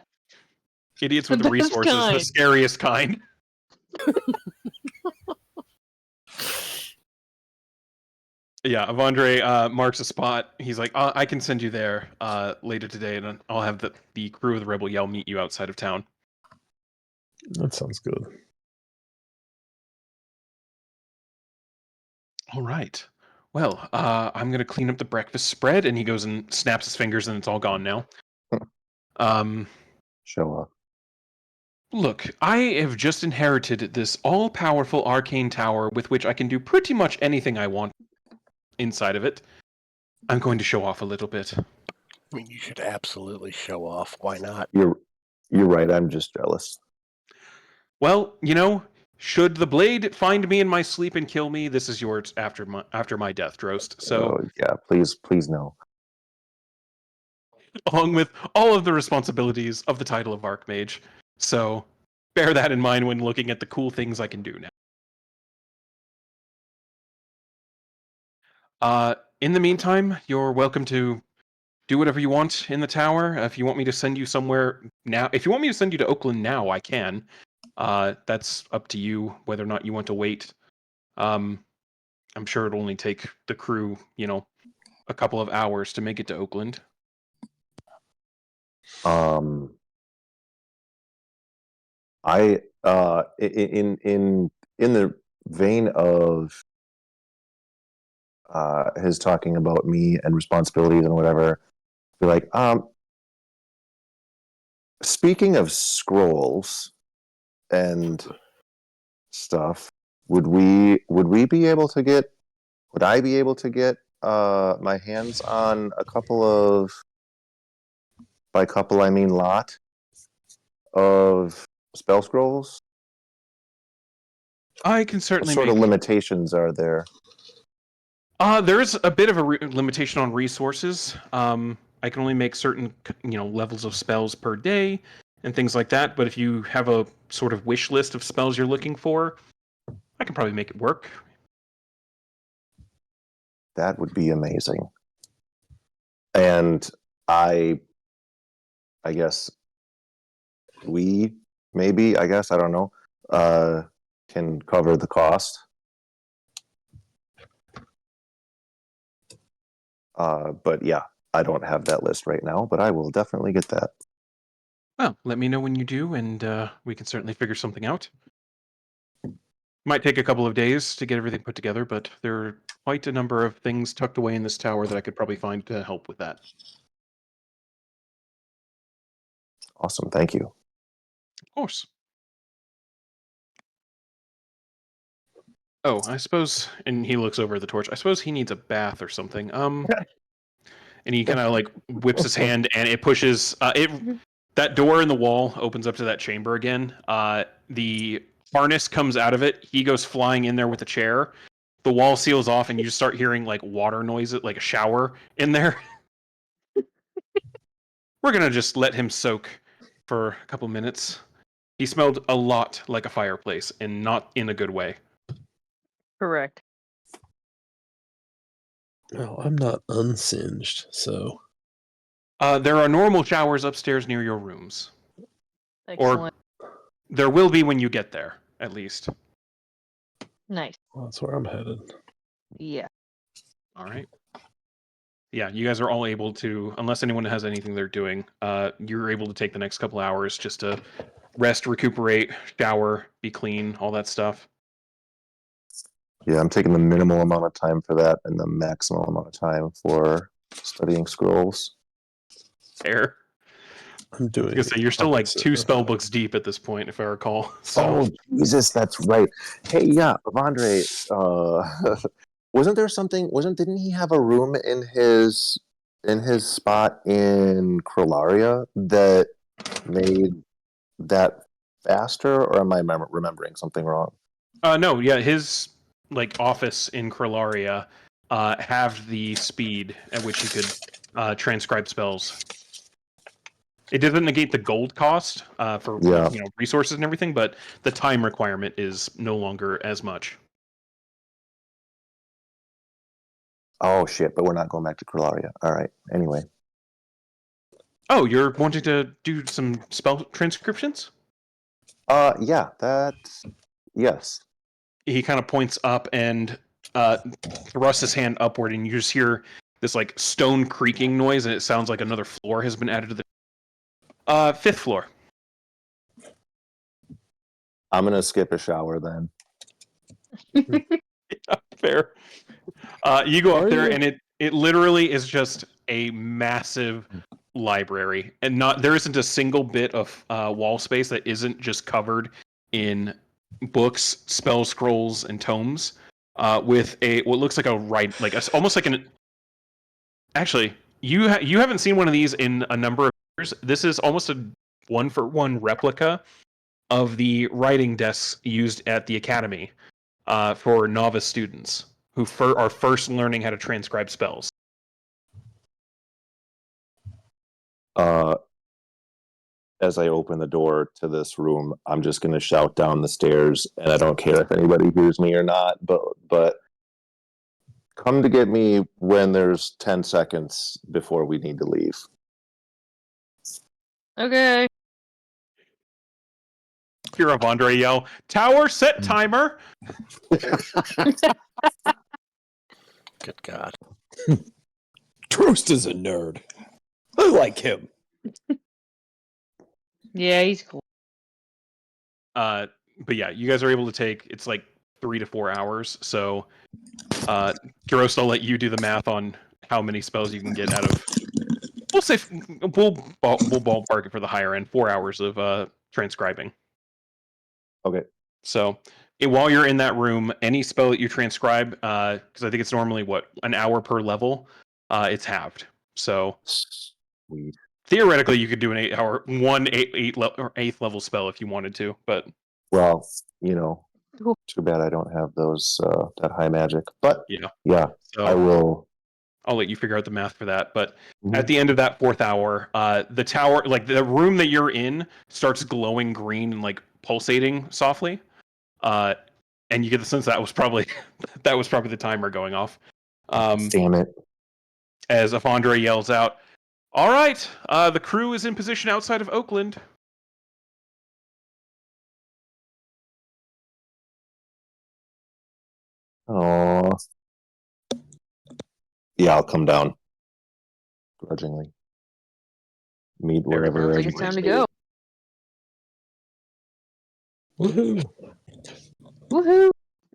Idiots The with best resources, the kind. scariest kind. Yeah, Avandre marks a spot. He's like, I can send you there later today, and then I'll have the crew of the Rebel Yell meet you outside of town. That sounds good. All right. Well, I'm going to clean up the breakfast spread, and he goes and snaps his fingers, and it's all gone now. Show up. Look, I have just inherited this all-powerful arcane tower with which I can do pretty much anything I want inside of it. I'm going to show off a little bit. I mean, you should absolutely show off. Why not? You're right. I'm just jealous. Well, should the blade find me in my sleep and kill me, this is yours after my death, Drost. So, yeah, please no. along with all of the responsibilities of the title of Archmage. So, bear that in mind when looking at the cool things I can do now. In the meantime, you're welcome to do whatever you want in the tower. If you want me to send you somewhere now, if you want me to send you to Oakland now, I can. That's up to you whether or not you want to wait. I'm sure it'll only take the crew, a couple of hours to make it to Oakland. I in the vein of his talking about me and responsibilities and whatever, be like, speaking of scrolls and stuff, would I be able to get my hands on a couple of, by couple I mean lot of spell scrolls? I can certainly What sort of limitations are there? There's a bit of a limitation on resources. I can only make certain, levels of spells per day and things like that. But if you have a sort of wish list of spells you're looking for, I can probably make it work. That would be amazing. And I guess I don't know, can cover the cost. But yeah, I don't have that list right now, but I will definitely get that. Well, let me know when you do, and we can certainly figure something out. Might take a couple of days to get everything put together, but there are quite a number of things tucked away in this tower that I could probably find to help with that. Awesome, thank you. Of course. Oh, I suppose, and he looks over at the torch. I suppose he needs a bath or something. And he kind of like whips his hand, and it pushes that door in the wall opens up to that chamber again. The harness comes out of it. He goes flying in there with a chair. The wall seals off, and you just start hearing like water noises, like a shower in there. We're gonna just let him soak for a couple minutes. He smelled a lot like a fireplace, and not in a good way. Correct. No, I'm not unsinged, so. There are normal showers upstairs near your rooms. Excellent. Or there will be when you get there, at least. Nice. Well, that's where I'm headed. Yeah. All right. Yeah, you guys are all able to, unless anyone has anything they're doing, you're able to take the next couple hours just to rest, recuperate, shower, be clean, all that stuff. Yeah, I'm taking the minimal amount of time for that and the maximum amount of time for studying scrolls. Fair. I'm doing. I was gonna say you're still like 2 spell books deep at this point, if I recall. So Oh Jesus, that's right. Hey, yeah, Avandre, wasn't there something? Didn't he have a room in his spot in Krolaria that made that faster, or am I remembering something wrong? no, yeah, his like office in Krolaria have the speed at which he could transcribe spells. It doesn't negate the gold cost for Yeah. resources and everything, but the time requirement is no longer as much. Oh shit! But we're not going back to Krolaria. All right. Anyway. Oh, you're wanting to do some spell transcriptions? Yeah. Yes. He kind of points up and thrusts his hand upward, and you just hear this like stone creaking noise, and it sounds like another floor has been added to the 5th floor. I'm gonna skip a shower then. Fair. You go up there, and it literally is just a massive library, and there isn't a single bit of wall space that isn't just covered in books, spell scrolls, and tomes. With what looks like almost like an. Actually, you haven't seen one of these in a number of years. This is almost a 1-for-1 replica of the writing desks used at the academy for novice students who are first learning how to transcribe spells. As I open the door to this room, I'm just gonna shout down the stairs, and I don't care if anybody hears me or not. But come to get me when there's 10 seconds before we need to leave. Okay. Hear Avandre yell, "Tower set timer!" Good God. Troost is a nerd. I like him. Yeah, he's cool. But yeah, you guys are able to take it's like 3 to 4 hours. So, Kiros, I'll let you do the math on how many spells you can get out of. We'll say we'll ballpark it for the higher end. 4 hours of transcribing. Okay. So, while you're in that room, any spell that you transcribe, because I think it's normally an hour per level, it's halved. So, Sweet. theoretically, you could do an 8-hour, 8th level spell if you wanted to, but Well, Cool. too bad I don't have those that high magic. But yeah. So I will. I'll let you figure out the math for that. But Mhm. at the end of that 4th hour, the tower, like the room that you're in, starts glowing green and like pulsating softly. And you get the sense that was probably the timer going off. Damn it! As Avandre yells out, "All right, the crew is in position outside of Oakland." Oh. Yeah, I'll come down. Grudgingly. Meet wherever. Sounds like it's time to go. Woohoo! Woohoo!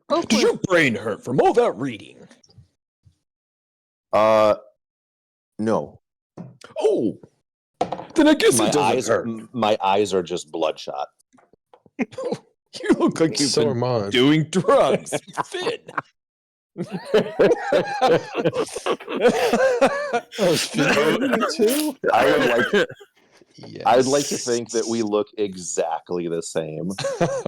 Does Oakland. your brain hurt from all that reading? No. Oh, then I guess it doesn't hurt. My eyes are just bloodshot. You look like you've So are been mine. doing drugs, Finn. Too? I'd like to think that we look exactly the same.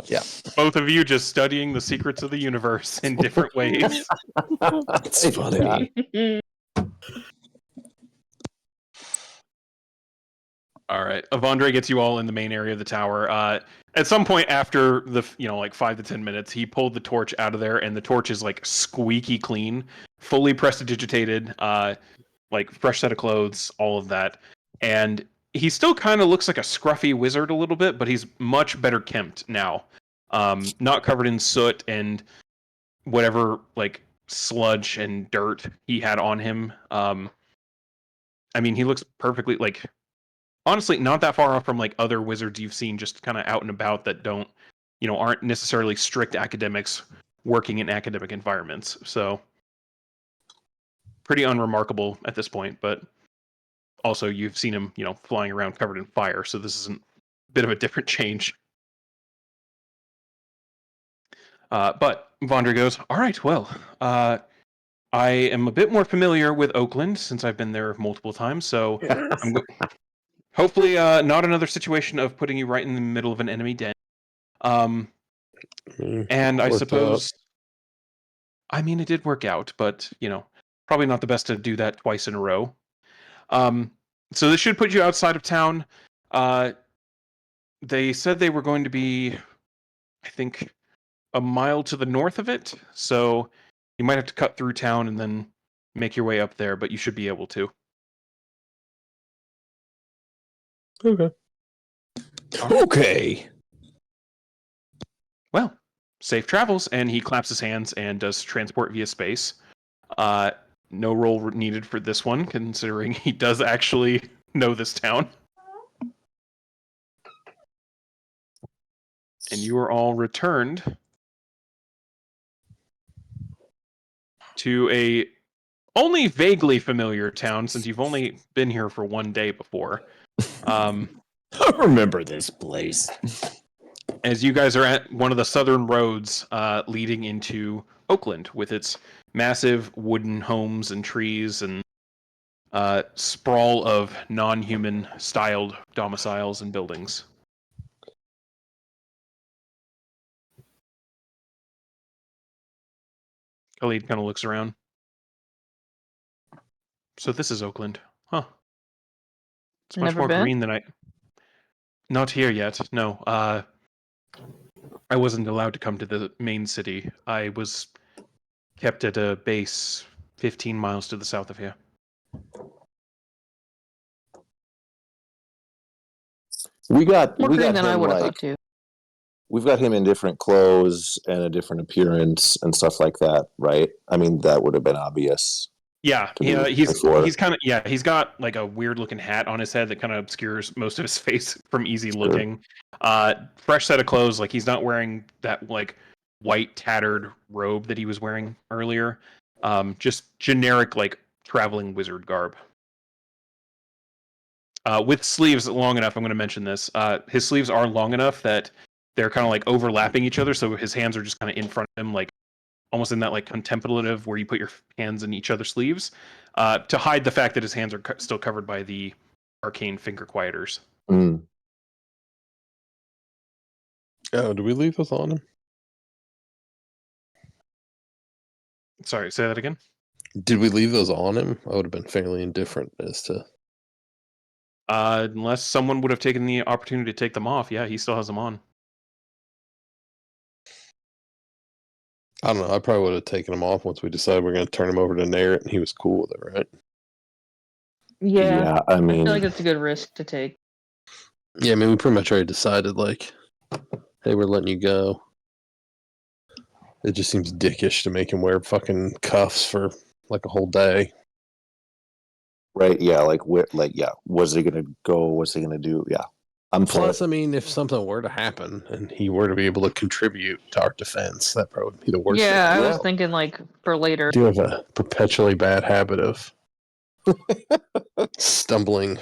Yeah. Both of you just studying the secrets of the universe in different ways. It's funny. All right. Avandre gets you all in the main area of the tower. At some point after the, like 5 to 10 minutes, he pulled the torch out of there, and the torch is like squeaky clean, fully prestidigitated, like fresh set of clothes, all of that. And he still kind of looks like a scruffy wizard a little bit, but he's much better kempt now. Not covered in soot and whatever like sludge and dirt he had on him. I mean, he looks perfectly like. Honestly, not that far off from like other wizards you've seen just kind of out and about that aren't necessarily strict academics working in academic environments. So pretty unremarkable at this point, but also you've seen him, flying around covered in fire, so this is a bit of a different change. But Vondra goes, all right, well, I am a bit more familiar with Oakland since I've been there multiple times, so hopefully not another situation of putting you right in the middle of an enemy den. And I Worked suppose, I mean, it did work out, but, probably not the best to do that twice in a row. So this should put you outside of town. They said they were going to be, I think, a mile to the north of it, so you might have to cut through town and then make your way up there, but you should be able to. Okay. Okay. Well, safe travels, and he claps his hands and does transport via space. No roll needed for this one, considering he does actually know this town. And you are all returned to a only vaguely familiar town, since you've only been here for one day before. I remember this place. As you guys are at one of the southern roads leading into Oakland, with its massive wooden homes and trees and sprawl of non-human styled domiciles and buildings. Khalid kind of looks around. So this is Oakland, huh? It's much Never more been? green than I. Not here yet. No. I wasn't allowed to come to the main city. I was kept at a base 15 miles to the south of here. We got More we green got than I him would have like thought too. we've got him in different clothes and a different appearance and stuff like that, right? I mean, that would have been obvious. Yeah, To me he's before. kind of he's got like a weird looking hat on his head that kind of obscures most of his face from easy Sure. looking. Fresh set of clothes, like he's not wearing that like white tattered robe that he was wearing earlier. Just generic like traveling wizard garb. With sleeves long enough, I'm going to mention this. His sleeves are long enough that they're kind of like overlapping each other, so his hands are just kind of in front of him, like almost in that like contemplative where you put your hands in each other's sleeves, to hide the fact that his hands are still covered by the arcane finger quieters. Mm. Oh, do we leave those on him? Sorry, say that again. Did we leave those on him? I would have been fairly indifferent as to. Unless someone would have taken the opportunity to take them off, yeah, he still has them on. I don't know. I probably would have taken them off once we decided we're going to turn him over to Narrett, and he was cool with it, right? Yeah, I I mean, feel like it's a good risk to take. Yeah, I mean, we pretty much already decided, like, hey, we're letting you go. It just seems dickish to make him wear fucking cuffs for like a whole day. right? Yeah, was he gonna go? What's he gonna do? Yeah, I'm for Plus, it. I mean, if something were to happen and he were to be able to contribute to our defense, that probably would be the worst Yeah, I thing. was thinking like for later. I do have a perpetually bad habit of stumbling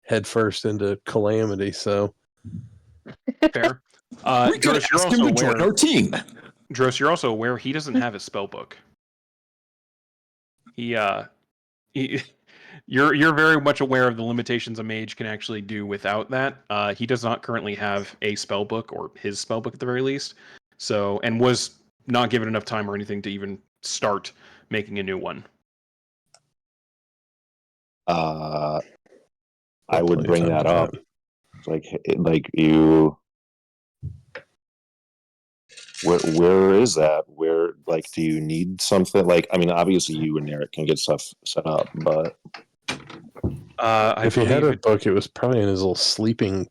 headfirst into calamity, so. Fair. We could Dros, you're ask him also to join aware. our team. Dros, you're also aware he doesn't have his spell book. He you're very much aware of the limitations a mage can actually do without that. He does not currently have a spell book, or his spell book at the very least. So, and was not given enough time or anything to even start making a new one. I Got would plenty of bring time that to do up. Like you. Where is that? Where, like, do you need something? Like, I mean, obviously you and Eric can get stuff set up, but I If he had believe a it. book, it was probably in his little sleeping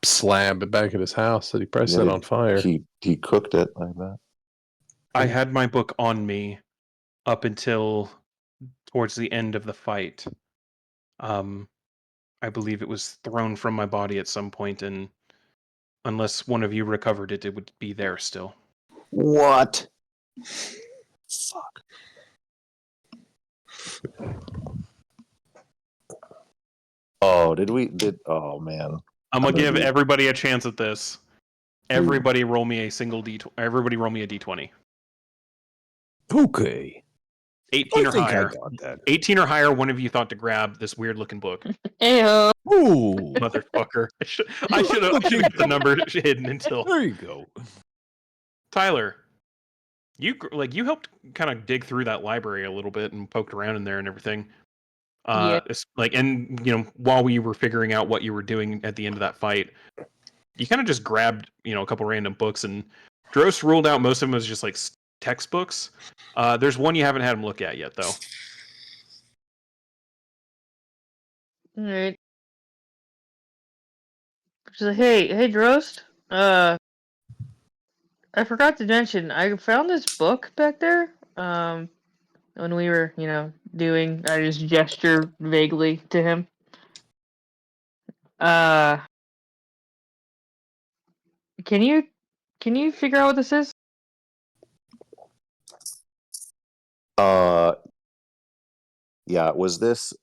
slab back at his house that he probably set on fire. he cooked it like that. I had my book on me up until towards the end of the fight. I believe it was thrown from my body at some point, and unless one of you recovered it, it would be there still. What? Fuck. Oh, did oh man. I'm gonna give be- everybody a chance at this. Everybody roll me a single D. Everybody roll me a D20. Okay. 18 I or think higher. I got that. 18 or higher. One of you thought to grab this weird looking book. Ayo. Ooh. Motherfucker. I should have kept the number hidden until. There you go. Tyler, you helped kind of dig through that library a little bit and poked around in there and everything. Yeah. It's and while we were figuring out what you were doing at the end of that fight, you kind of just grabbed a couple random books, and Drost ruled out most of them as just like textbooks. There's one you haven't had him look at yet, though. All right. So, hey, Drost. I forgot to mention, I found this book back there. When we were, doing, I just gesture vaguely to him. Can you figure out what this is? Yeah, was this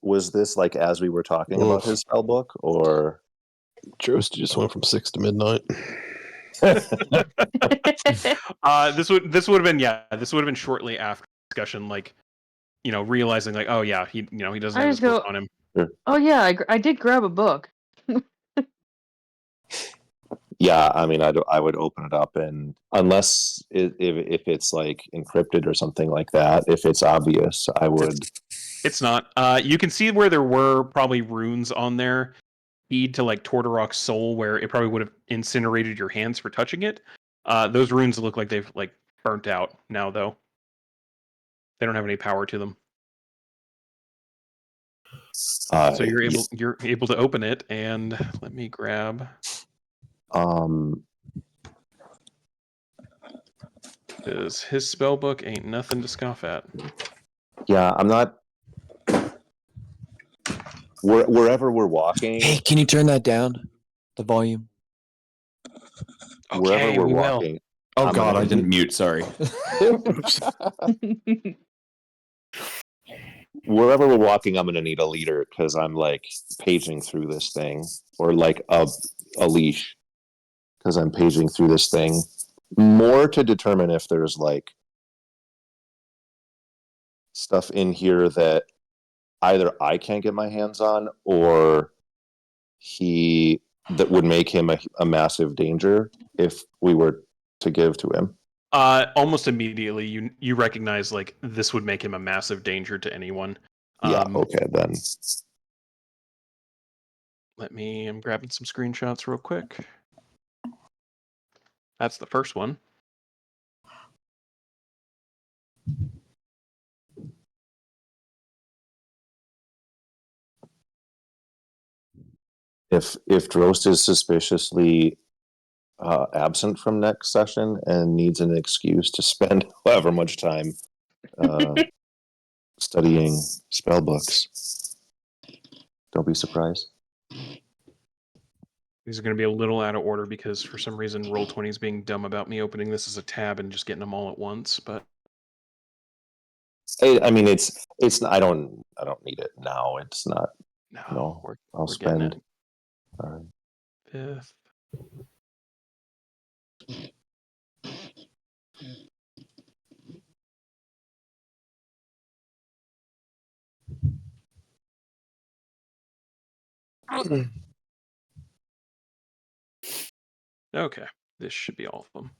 like as we were talking about his spell book, or Jost just went from 6 to midnight. This would have been this would have been shortly after discussion, like realizing like, oh yeah, he doesn't I have just his book go, on him. oh yeah, I did grab a book. yeah, I mean, I would open it up, and unless if it's like encrypted or something like that, if it's obvious, I would. It's not. You can see where there were probably runes on there, feed to like Tortorok's soul, where it probably would have incinerated your hands for touching it. Those runes look like they've like burnt out now, though. They don't have any power to them. So you're able to open it, and let me grab. Because his spell book ain't nothing to scoff at. Yeah, I'm not. Wherever we're walking, Hey, can you turn that down? The volume. wherever we're we will. walking. Oh I'm God, gonna I didn't mute. Sorry. Wherever we're walking, I'm gonna need a leader because I'm like paging through this thing, or like a leash, because I'm paging through this thing more to determine if there's like stuff in here that either I can't get my hands on, or that would make him a massive danger if we were to give to him. Almost immediately, you recognize like this would make him a massive danger to anyone. Yeah. Okay, then. I'm grabbing some screenshots real quick. That's the first one. If Drost is suspiciously absent from next session and needs an excuse to spend however much time studying spell books, don't be surprised. These are going to be a little out of order because for some reason Roll20 is being dumb about me opening this as a tab and just getting them all at once. But I mean, it's I don't need it now. It's not. no, I'll we're getting spend. it. All right. Fifth. Okay, this should be all of them.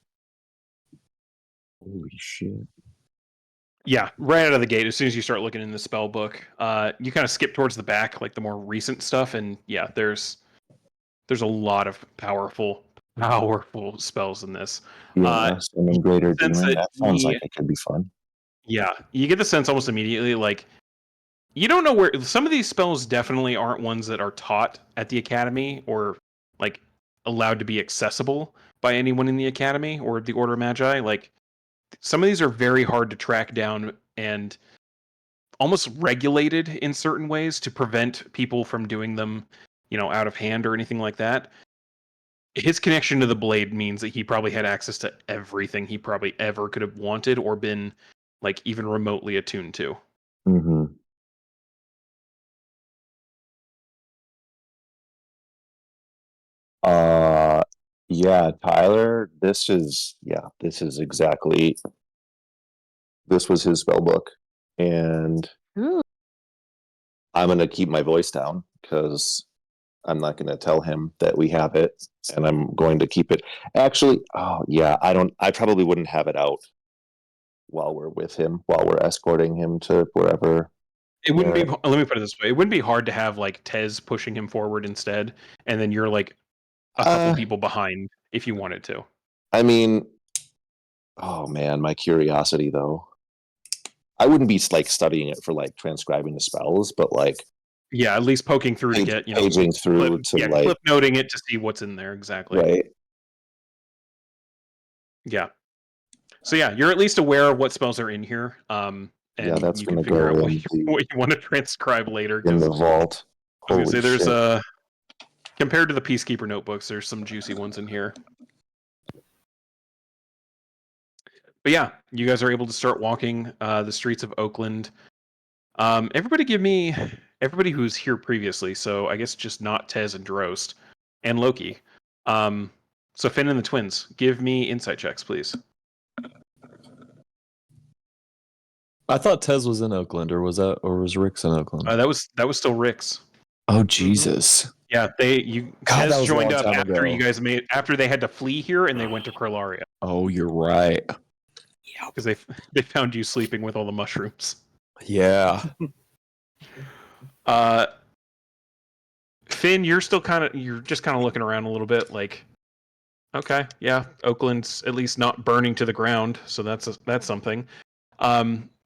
Holy shit. Yeah, right out of the gate, as soon as you start looking in the spell book, you kind of skip towards the back, like the more recent stuff, and yeah, there's a lot of powerful spells in this. Yeah, summon greater sense demon. that That sounds like it could be fun. Yeah, you get the sense almost immediately, like you don't know where some of these spells definitely aren't ones that are taught at the academy or like allowed to be accessible by anyone in the academy or the Order of Magi. Like some of these are very hard to track down and almost regulated in certain ways to prevent people from doing them, out of hand or anything like that. His connection to the blade means that he probably had access to everything he probably ever could have wanted or been like even remotely attuned to. Mm-hmm. yeah, Tyler, this was his spell book. And Ooh. I'm going to keep my voice down because I'm not going to tell him that we have it, and I'm going to keep it. Actually, I probably wouldn't have it out while we're with him, while we're escorting him to wherever. It wouldn't be. Let me put it this way: it wouldn't be hard to have like Tez pushing him forward instead, and then you're like a couple people behind if you wanted to. I mean, oh man, my curiosity though. I wouldn't be like studying it for like transcribing the spells, but like Yeah, at least poking through to get paging through clip noting it to see what's in there exactly. Right. Yeah. So yeah, you're at least aware of what spells are in here. And that's you going can to figure go out what you want to transcribe later. in the vault. I was gonna say Holy there's shit. compared to the Peacekeeper notebooks, there's some juicy ones in here. But yeah, you guys are able to start walking the streets of Oakland. Everybody who's here previously, so I guess just not Tez and Drost and Loki. So Finn and the twins, give me insight checks, please. I thought Tez was in Oakland, or was Rick's in Oakland? That was still Rick's. Oh Jesus. Yeah, God, Tez that was a joined long up time after ago. you guys after they had to flee here and they went to Kralaria. Oh, you're right. Because they found you sleeping with all the mushrooms. Yeah. Finn, you're just kind of looking around a little bit, like, okay, yeah, Oakland's at least not burning to the ground, so that's something.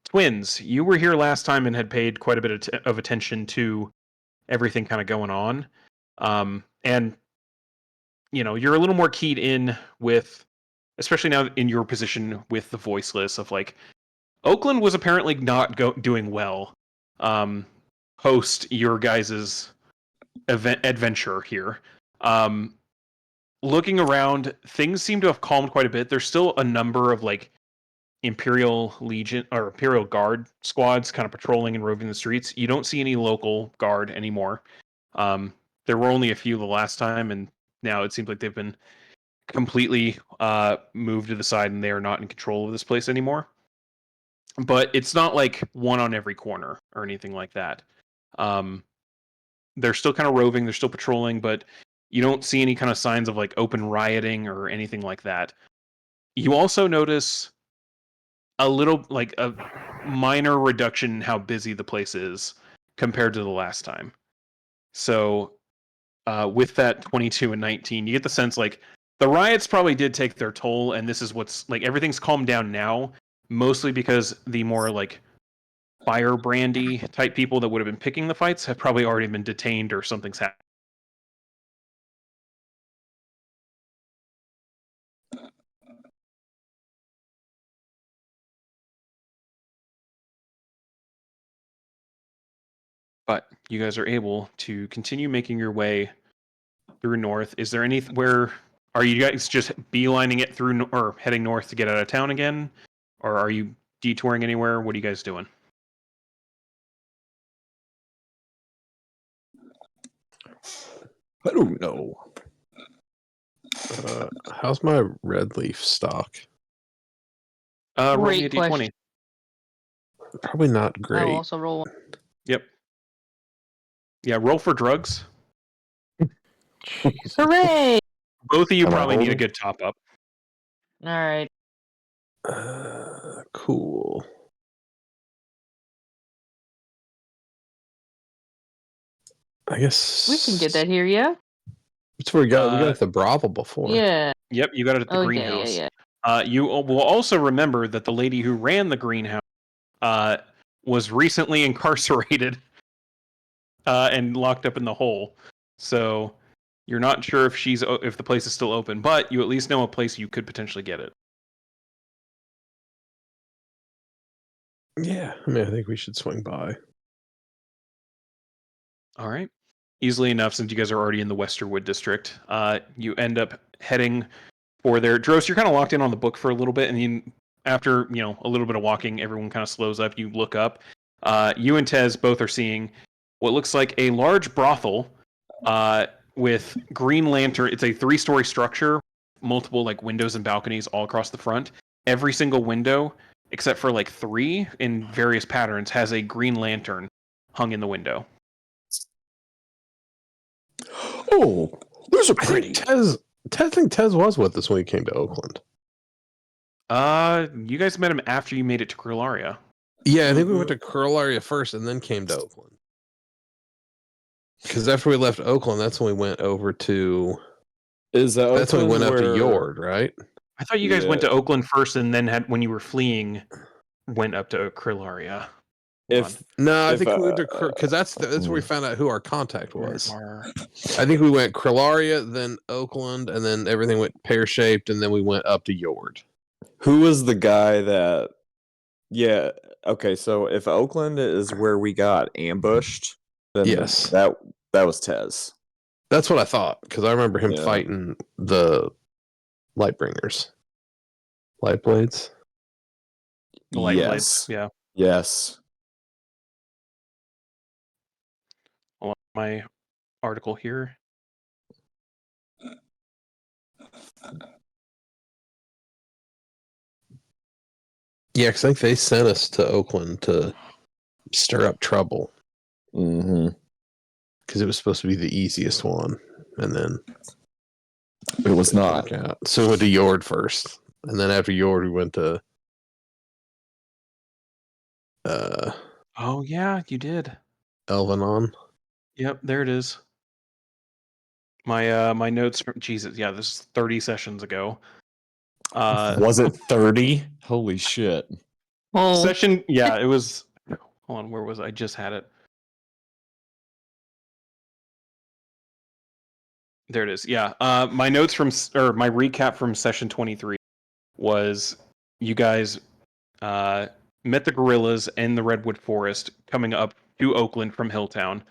Twins, you were here last time and had paid quite a bit of attention to everything kind of going on, and you're a little more keyed in with, especially now in your position with the voiceless, of like, Oakland was apparently not doing well post your guys's adventure here. Looking around, things seem to have calmed quite a bit. There's still a number of like Imperial Legion or Imperial Guard squads kind of patrolling and roving the streets. You don't see any local guard anymore. There were only a few the last time, and now it seems like they've been completely moved to the side and they are not in control of this place anymore. But it's not like one on every corner or anything like that. They're still kind of roving, they're still patrolling, but you don't see any kind of signs of like open rioting or anything like that. You also notice a little, like a minor reduction in how busy the place is compared to the last time. So with that 22 and 19, you get the sense like the riots probably did take their toll, and this is what's like everything's calmed down now, mostly because the more like firebrandy type people that would have been picking the fights have probably already been detained or something's happened. But you guys are able to continue making your way through north. Is there anywhere? Are you guys just beelining it through or heading north to get out of town again? Or are you detouring anywhere? What are you guys doing? I don't know. How's my red leaf stock? Roll me Great a d20. question. Probably not I'll great. also roll one. Yep. Yeah, roll for drugs. Hooray! Both of you Am I probably need a holding? good top up. All right. Cool. I guess We can get that here, yeah? That's where we got it at the brothel before. Yeah. Yep, you got it at the Okay, greenhouse. yeah. You will also remember that the lady who ran the greenhouse was recently incarcerated and locked up in the hole. So you're not sure if the place is still open, but you at least know a place you could potentially get it. Yeah, I mean, I think we should swing by. All right. Easily enough, since you guys are already in the Westerwood district, you end up heading for there. Drost, you're kind of locked in on the book for a little bit, and then after a little bit of walking, everyone kind of slows up. You look up. You and Tez both are seeing what looks like a large brothel with green lantern. It's a 3-story structure multiple like windows and balconies all across the front. Every single window, except for like 3 in various patterns, has a green lantern hung in the window. Oh, those are I pretty. think Tez was with us when we came to Oakland. You guys met him after you made it to Krillaria. Yeah, I think we went to Curlaria first and then came to Oakland. Because after we left Oakland, that's when we went over to. Is that That's when we Oakland went up to where- Yord, right? I thought you guys went to Yeah. Oakland first and then had, when you were fleeing, went up to Krillaria. If No, I If, think we went to because that's where we found out who our contact was. I think we went Krillaria, then Oakland, and then everything went pear shaped, and then we went up to Yord. who was the guy that? Yeah. Okay. So if Oakland is where we got ambushed, then Yes. that was Tez. That's what I thought because I remember him Yeah. fighting the Lightbringers, Lightblades. The light Yes. blades. Yeah. Yes. Hold on, my article here. Yeah, because I think they sent us to Oakland to stir up trouble Mm-hmm. because it was supposed to be the easiest one, and then It was didn't not. work out. So we went to Yord first, and then after Yord, we went to. Oh yeah, you did. Elvenon. Yep, there it is. My notes from Jesus, yeah, this is 30 sessions ago. Was it 30? Holy shit. Oh, Session, yeah, it was. Hold on, where was I? Just had it. There it is. Yeah. My notes from or my recap from session 23 was you guys met the gorillas in the redwood forest coming up to Oakland from Hilltown.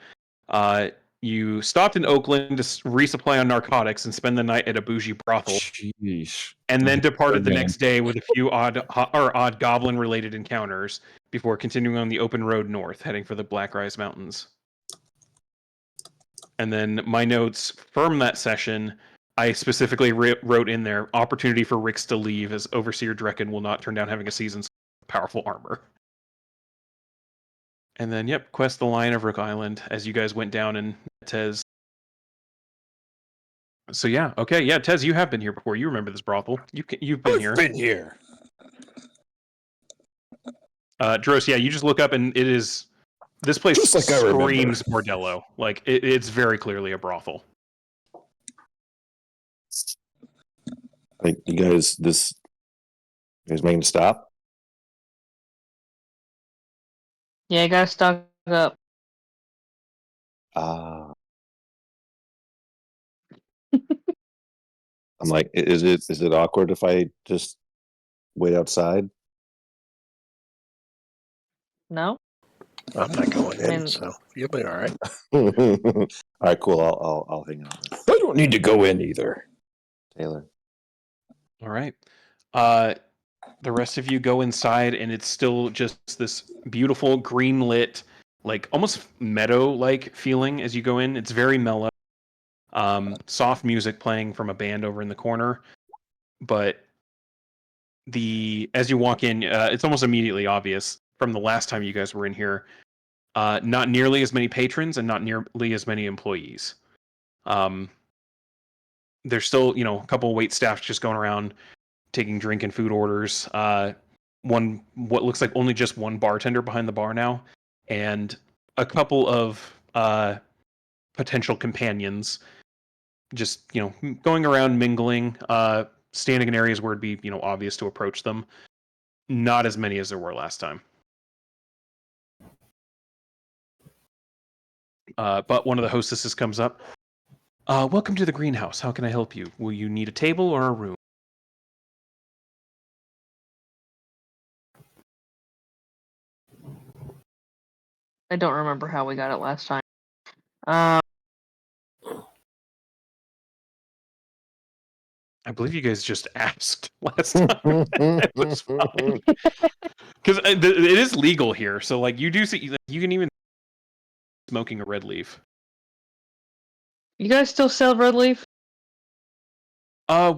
You stopped in Oakland to resupply on narcotics and spend the night at a bougie brothel, Sheesh. and then departed the Okay. next day with a few odd goblin related encounters before continuing on the open road north, heading for the Black Rise Mountains. And then my notes from that session, I specifically wrote in there opportunity for Rix to leave, as Overseer Drekken will not turn down having a season's powerful armor. And then, yep, quest the Lion of Rook Island as you guys went down and Tez. So yeah, okay, yeah, Tez, you have been here before. You remember this brothel. You've been here. Been here. Dros, yeah, you just look up and it is this place Just like I remember. screams bordello. Like it's very clearly a brothel. Like you guys making a stop? yeah, I gotta stock up. I'm like, is it awkward if I just wait outside? No? I'm not going in, And- so you'll be all right. All right, cool. I'll hang out with I don't need to go in either. Taylor. All right. The rest of you go inside, and it's still just this beautiful green lit, like almost meadow like feeling as you go in. It's very mellow. Soft music playing from a band over in the corner, but as you walk in, it's almost immediately obvious from the last time you guys were in here. Not nearly as many patrons and not nearly as many employees. There's still, a couple of wait staff just going around taking drink and food orders. What looks like only just one bartender behind the bar now, and a couple of potential companions just, going around mingling, standing in areas where it'd be, obvious to approach them. Not as many as there were last time. But one of the hostesses comes up. Welcome to the greenhouse. How can I help you? Will you need a table or a room? I don't remember how we got it last time. I believe you guys just asked last time. It was fine. Because it is legal here. So, like, you do see, you can even smoking a red leaf. You guys still sell red leaf?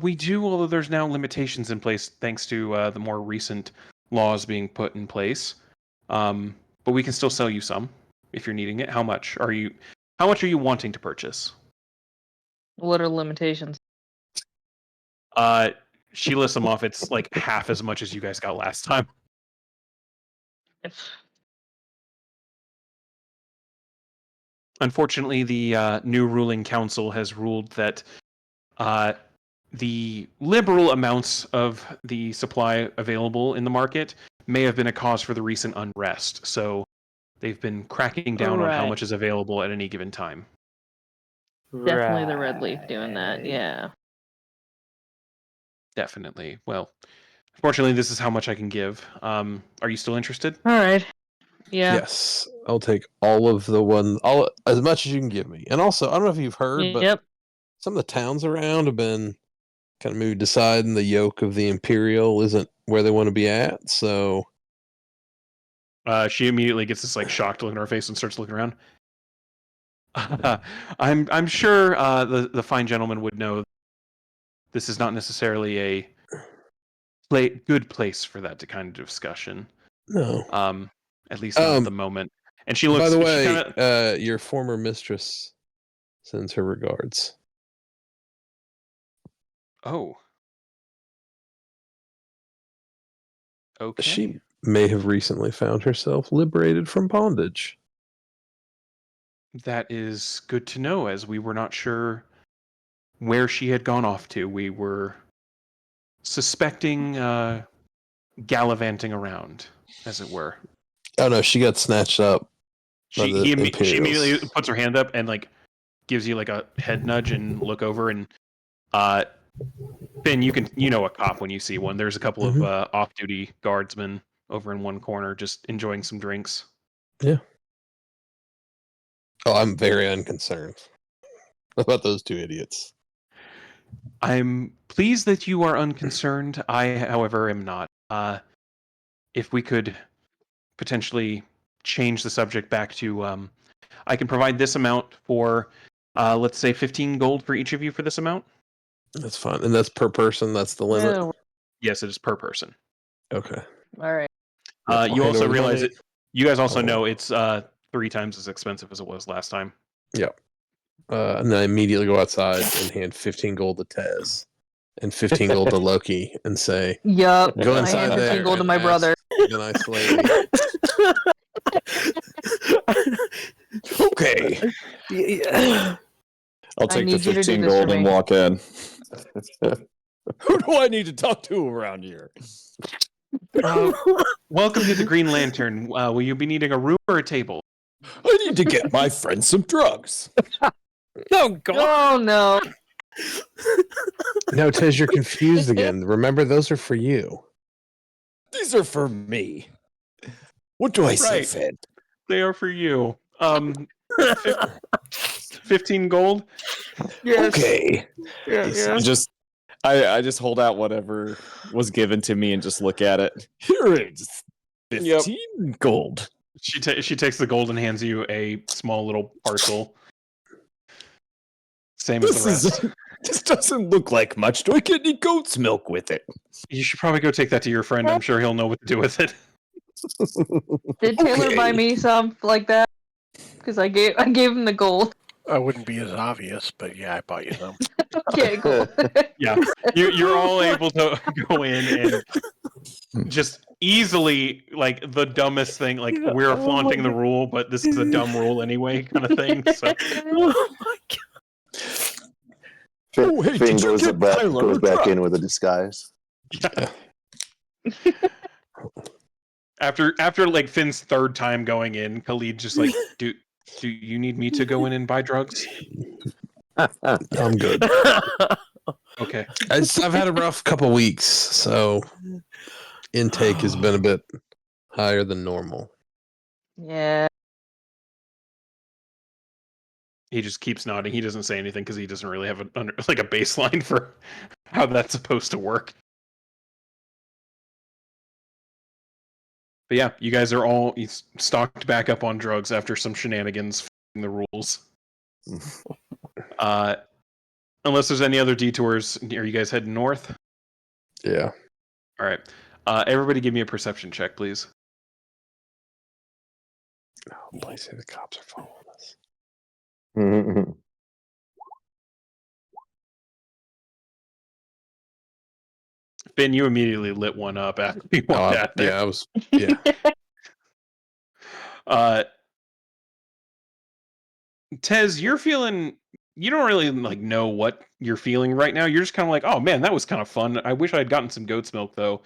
We do, although there's now limitations in place thanks to the more recent laws being put in place. But we can still sell you some if you're needing it. How much are you wanting to purchase? What are limitations? She lists them off. It's like half as much as you guys got last time. Unfortunately, the new ruling council has ruled that the liberal amounts of the supply available in the market may have been a cause for the recent unrest. So they've been cracking down on how Right. much is available at any given time. Definitely the red leaf doing that. Yeah. Definitely. Well, unfortunately, this is how much I can give. Are you still interested? All right. Yeah. Yes, I'll take all as much as you can give me. And also, I don't know if you've heard, but Yep. some of the towns around have been kind of moved aside, and the yoke of the Imperial isn't where they want to be at. So She immediately gets this like shocked look on her face and starts looking around. I'm sure the fine gentleman would know this is not necessarily a good place for that kind of discussion. no. At least not at the moment. And she looks. By the She way, kinda, your former mistress sends her regards. oh. Okay. She may have recently found herself liberated from bondage. That is good to know, as we were not sure where she had gone off to. We were suspecting gallivanting around, as it were. Oh no, she got snatched up by the She Imperials. immediately puts her hand up and like gives you like a head nudge and look over, and Finn, you know a cop when you see one. There's a couple of off-duty guardsmen over in one corner just enjoying some drinks. Yeah. Oh, I'm very unconcerned about those two idiots. I'm pleased that you are unconcerned. I, however, am not. If we could potentially change the subject back to, I can provide this amount for, let's say 15 gold for each of you for this amount. That's fine. And that's per person, that's the limit. Yeah. Yes, it is per person. Okay. All right. I'll You hand also over the realize money. it. You guys also Oh. know it's 3 times as expensive as it was last time. Yep. And then I immediately go outside and hand 15 gold to Tez and 15 gold to Loki and say, Yup. go I inside hand there 15 gold to and my ask brother. the nice lady. Okay. I'll take the need you to do 15 this for gold and me. walk in. Who do I need to talk to around here? Welcome to the Green Lantern. Will you be needing a room or a table? I need to get my friend some drugs. Oh God! Oh no. No, Tez, you're confused again. Remember, those are for you. These are for me. What do I say, Right. Finn? They are for you. 15 gold. Yes. Okay. I just hold out whatever was given to me and just look at it. Here it is. 15 gold. She takes the gold and hands you a small little parcel. Same as the rest. This doesn't look like much. Do I get any goat's milk with it? You should probably go take that to your friend. I'm sure he'll know what to do with it. Did Taylor buy Okay. me some like that? Because I gave him the gold. I wouldn't be as obvious, but yeah, I bought you some. Okay, cool. Yeah, you're all able to go in and just easily, like, the dumbest thing, like, we're flaunting the rule, but this is a dumb rule anyway, kind of thing. So Oh my God! Finn, hey, Finn did you goes get back, Tyler goes a back drug? in with a disguise. after like Finn's third time going in, Khalid just like, do you need me to go in and buy drugs? I'm good. Okay. I've had a rough couple weeks, so intake has been a bit higher than normal. Yeah. He just keeps nodding. He doesn't say anything because he doesn't really have a baseline for how that's supposed to work. But yeah, you guys are all stocked back up on drugs after some shenanigans f***ing the rules. Unless there's any other detours, are you guys heading north? Yeah. All right. Everybody, give me a perception check, please. Oh, please say the cops are following us. Finn, you immediately lit one up after you walked out there. Yeah, I was. Yeah. Tez, you're feeling. You don't really like know what you're feeling right now. You're just kind of like, oh man, that was kind of fun. I wish I had gotten some goat's milk though.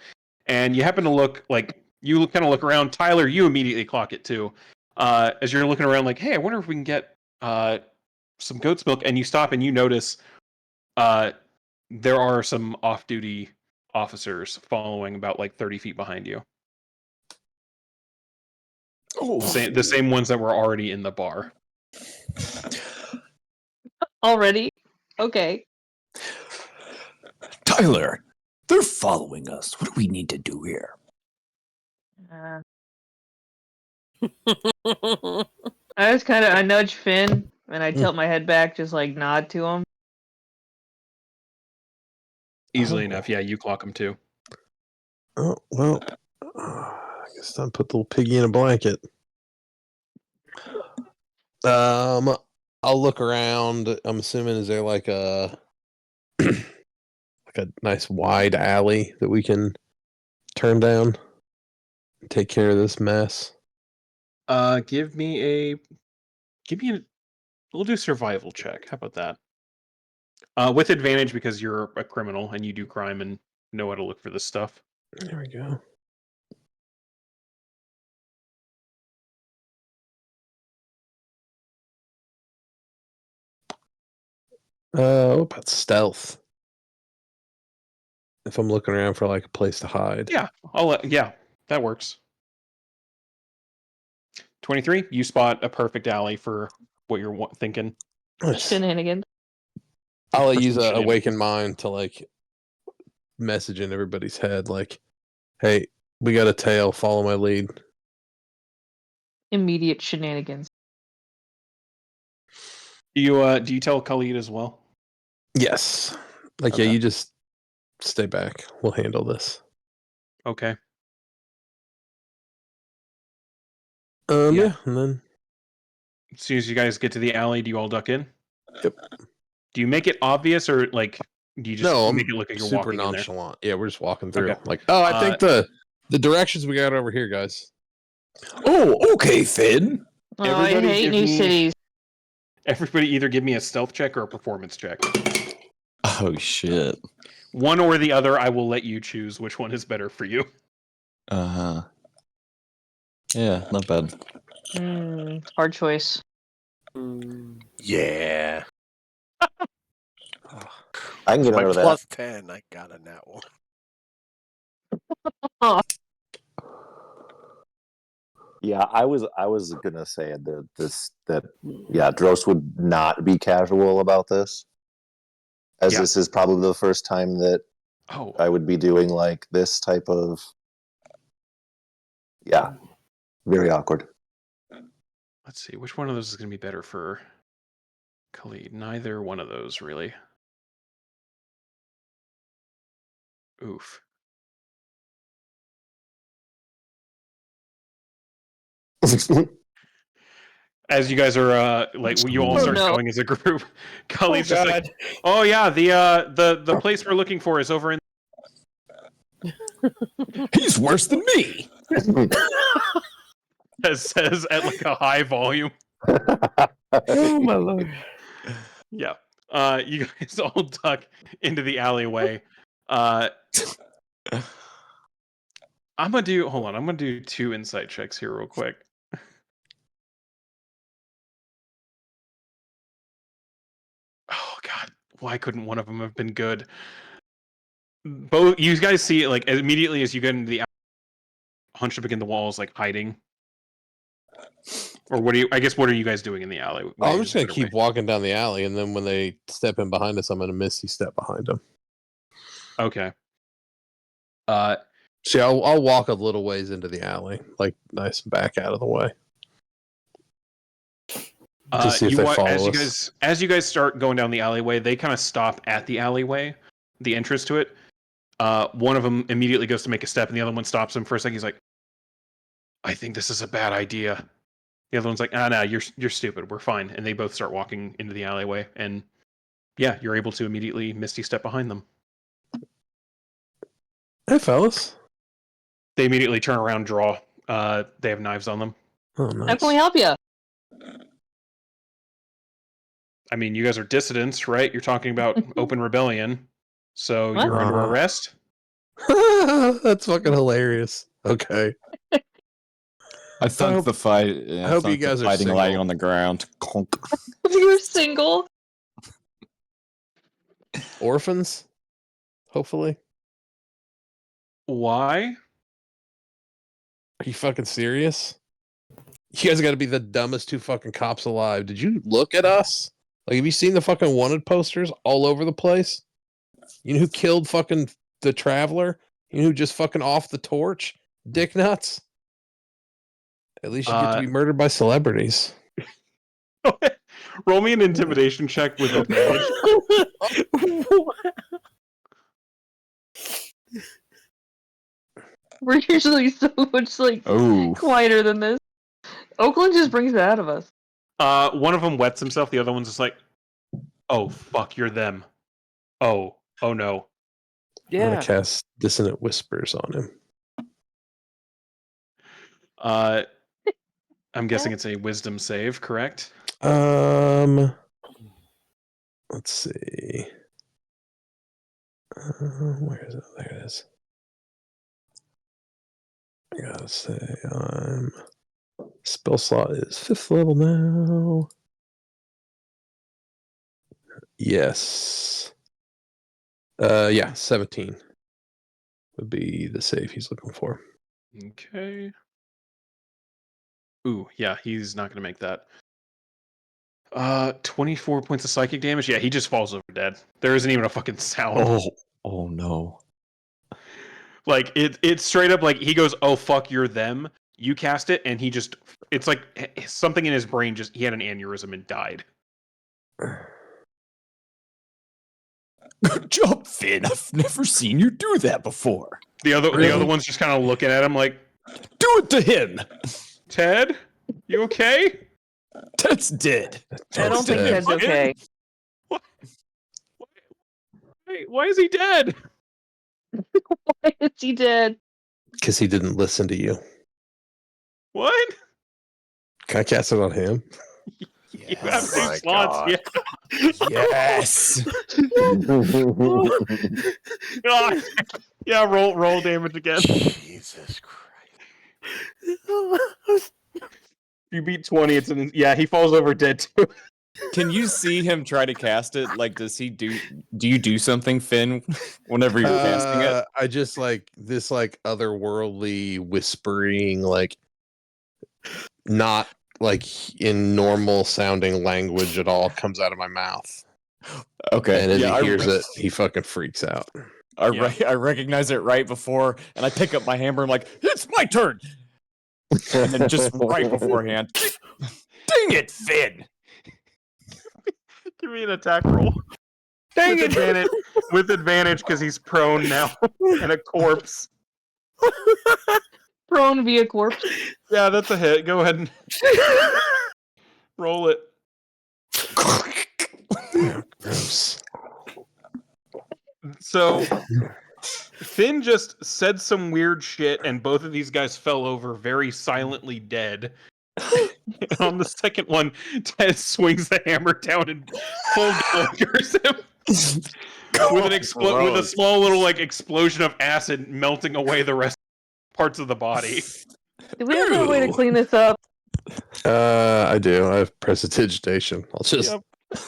And you happen to look like you kind of look around. Tyler, you immediately clock it too. As you're looking around, like, hey, I wonder if we can get some goat's milk. And you stop and you notice there are some off-duty officers following about like 30 feet behind you. Oh, The same ones that were already in the bar. Already? Okay. Tyler, they're following us. What do we need to do here? I just I nudge Finn and I tilt my head back, just like nod to him. Easily enough, yeah, you clock them too. Oh well. I guess time to put the little piggy in a blanket. I'll look around. I'm assuming is there like a like a nice wide alley that we can turn down and take care of this mess? Give me we'll do survival check. How about that? With advantage because you're a criminal and you do crime and know how to look for this stuff. There we go. What about stealth? If I'm looking around for like a place to hide. Yeah, yeah, that works. 23, you spot a perfect alley for what you're thinking. Nice. Shenanigans. I'll use a Shenanigans. awaken mind to like message in everybody's head like, hey, we got a tail, follow my lead. Immediate shenanigans. Do you tell Khalid as well? Yes. Like, Okay. yeah, you just stay back. We'll handle this. Okay. Yeah, and then As soon as you guys get to the alley, do you all duck in? Yep. Do you make it obvious or like do you just no, make I'm it look like you're super walking in there? nonchalant. Yeah, we're just walking through. Okay. Like, oh, I think the directions we got over here, guys. Oh, okay, Finn. Oh, I Everybody hate give new me- cities. Everybody either give me a stealth check or a performance check. Oh shit. One or the other, I will let you choose which one is better for you. Uh-huh. Yeah, not bad. Hard choice. Yeah. I can get My out of that. plus 10, I got on that one. Yeah, I was gonna say that Drost would not be casual about this, as Yeah. this is probably the first time that Oh, I would be doing like this type of. Yeah, very awkward. let's see. Which one of those is going to be better for Khalid? Neither one of those, really. Oof. As you guys are like you all start going as a group, Khalid's just like, "Oh yeah, the place we're looking for is over in." He's worse than me. Says at like a high volume. Oh my lord! Yeah. You guys all duck into the alleyway. I'm gonna do 2 insight checks here real quick. Oh god, why couldn't one of them have been good? Both you guys see it like immediately as you get into the hunched up against the walls, like hiding. Or what are you guys doing in the alley? I'm just gonna keep walking down the alley, and then when they step in behind us, I'm gonna misty step behind them. Okay. See, I'll walk a little ways into the alley, like nice and back out of the way. To see if they follow us. As you guys start going down the alleyway, they kind of stop at the alleyway, the entrance to it. One of them immediately goes to make a step, and the other one stops him for a second. He's like, "I think this is a bad idea." The other one's like, no, you're stupid. We're fine." And they both start walking into the alleyway, and yeah, you're able to immediately misty step behind them. Hey, fellas. They immediately turn around, draw. They have knives on them. Oh, How nice. can we help you? I mean, you guys are dissidents, right? You're talking about open rebellion, so What? you're under arrest. That's fucking hilarious. Okay. I thunk the fight. I hope you guys are fighting single. lying on the ground. Conk. You're single. Orphans? Hopefully. Why? Are you fucking serious? You guys got to be the dumbest two fucking cops alive. Did you look at us? Like, have you seen the fucking wanted posters all over the place? You know who killed fucking the Traveler? You know who just fucking off the torch? Dick nuts. At least you get to be murdered by celebrities. Roll me an intimidation check with advantage. We're usually so much quieter than this. Oakland just brings it out of us. One of them wets himself. The other one's just like, "Oh fuck, you're them. Oh no." I'm gonna cast Dissonant Whispers on him. I'm guessing it's a wisdom save, correct? Let's see. Where is it? There it is. I gotta say, spell slot is 5th level now. Yes. Yeah, 17 would be the save he's looking for. Okay. Ooh, yeah, he's not gonna make that. 24 points of psychic damage. Yeah, he just falls over dead. There isn't even a fucking sound. Oh no. Like it's straight up like he goes, "Oh fuck, you're them." You cast it, and it's like something in his brain he had an aneurysm and died. Good job, Finn. I've never seen you do that before. The other one's just kind of looking at him like, Do it to him. "Ted, you okay?" Ted's dead. I don't think Ted's okay. Why is he dead? Why is he dead? Because he didn't listen to you. What? Can I cast it on him? You have 2 slots. Yeah. Yes. God. Yeah, roll damage again. Jesus Christ. You beat 20. He falls over dead too. Can you see him try to cast it? Like, do you do something, Finn, whenever you're casting it? I just this otherworldly whispering, not in normal sounding language at all comes out of my mouth. Okay. And as he hears it, he fucking freaks out. I recognize it right before, and I pick up my hammer. I'm like, it's my turn. And then just right beforehand, dang it, Finn! Give me an attack roll. Dang With advantage because he's prone now and a corpse. Prone via corpse. Yeah, that's a hit. Go ahead and roll it. Gross. So Finn just said some weird shit, and both of these guys fell over very silently dead. And on the second one, Ted swings the hammer down and full daggers him with a small little explosion of acid melting away the rest parts of the body. Do we have a way to clean this up? I do. I have prestidigitation. I'll just. Yep.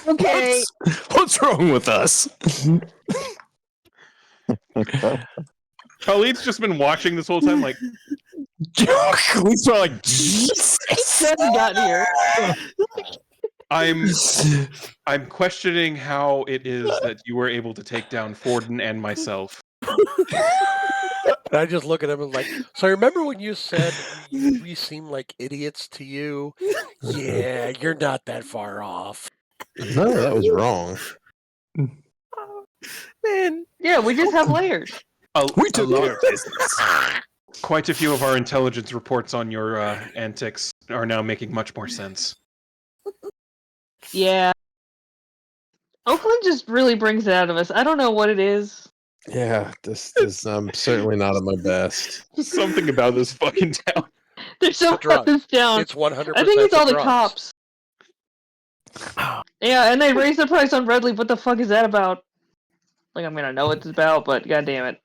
Okay. What's wrong with us? Khalid's just been watching this whole time, like. He's like, Jesus. Hasn't gotten here. I'm questioning how it is that you were able to take down Forden and myself. And I just look at him and so remember when you said we seem like idiots to you? Yeah, you're not that far off. No, that was wrong. Man, Yeah, we just have layers. we took care of business. Quite a few of our intelligence reports on your antics are now making much more sense. Yeah. Oakland just really brings it out of us. I don't know what it is. Yeah, this I'm certainly not at my best. Just something about this fucking town. There's so the drugs. much down. It's 100%. I think it's all the drugs. cops. Yeah, and they raised the price on Red Leaf. What the fuck is that about? Like, I'm gonna know what it's about, but god damn it.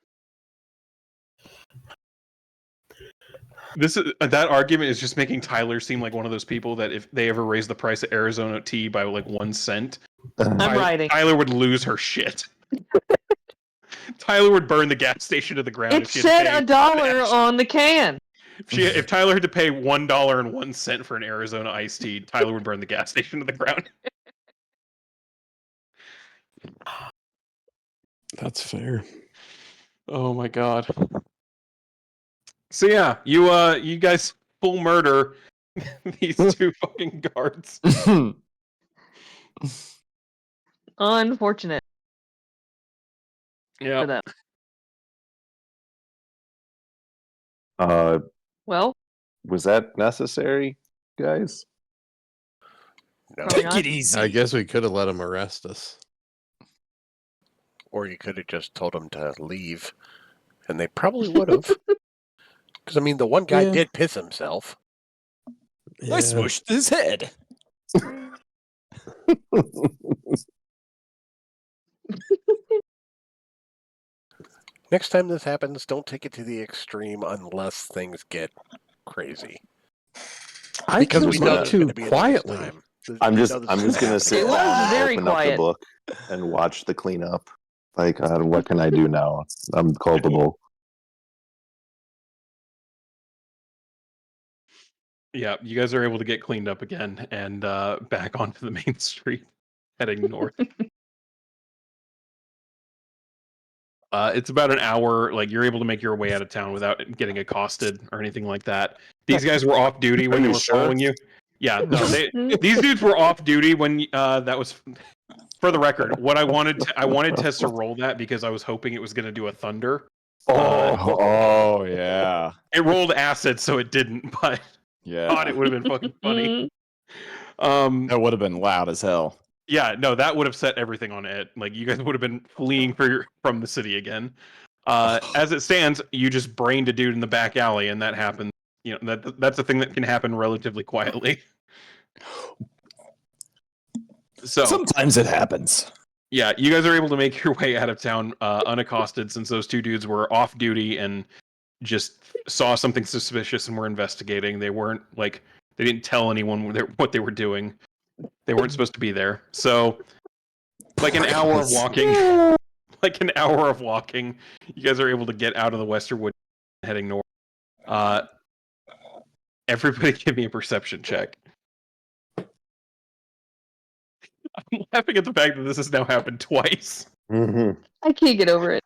This is that argument is just making Tyler seem like one of those people that if they ever raise the price of Arizona tea by like 1 cent, I'm riding. Tyler would lose her shit. Tyler would burn the gas station to the ground. It if she had to said pay $1 on the can. If Tyler had to pay $1.01 for an Arizona iced tea, Tyler would burn the gas station to the ground. That's fair. Oh my god. So yeah, you guys full murder these two fucking guards. Unfortunate for Yeah. them. Well, Was that necessary, guys? No. probably Take not. it easy. I guess we could have let him arrest us. Or you could have just told them to leave, and they probably would have. Because, I mean, the one guy Yeah. did piss himself. I smushed his head. Next time this happens, don't take it to the extreme unless things get crazy. I Because took we it know there's too going to be a quietly. time. I'm We just know this I'm is just gonna happening. sit It was down, very open up quiet. the book, and watch the cleanup. Like, what can I do now? I'm culpable. Yeah, you guys are able to get cleaned up again and back onto the main street, heading north. It's about an hour. Like you're able to make your way out of town without getting accosted or anything like that. These guys were off duty when Are they you were sure? following you. Yeah, no, these dudes were off duty when that was. For the record, what I wanted Tess to roll that because I was hoping it was going to do a thunder. Oh yeah, It rolled acid, so it didn't. But yeah. thought it would have been fucking funny. That would have been loud as hell. Yeah, no, that would have set everything on it. Like you guys would have been fleeing from the city again. As it stands, you just brained a dude in the back alley, and that happened. You know that's a thing that can happen relatively quietly. So Sometimes it happens. yeah, you guys are able to make your way out of town unaccosted since those two dudes were off duty and just saw something suspicious and were investigating. They weren't like they didn't tell anyone what they were doing. They weren't supposed to be there. So like an hour of walking, you guys are able to get out of the Western Wood heading north. Everybody give me a perception check. I'm laughing at the fact that this has now happened twice. Mm-hmm. I can't get over it.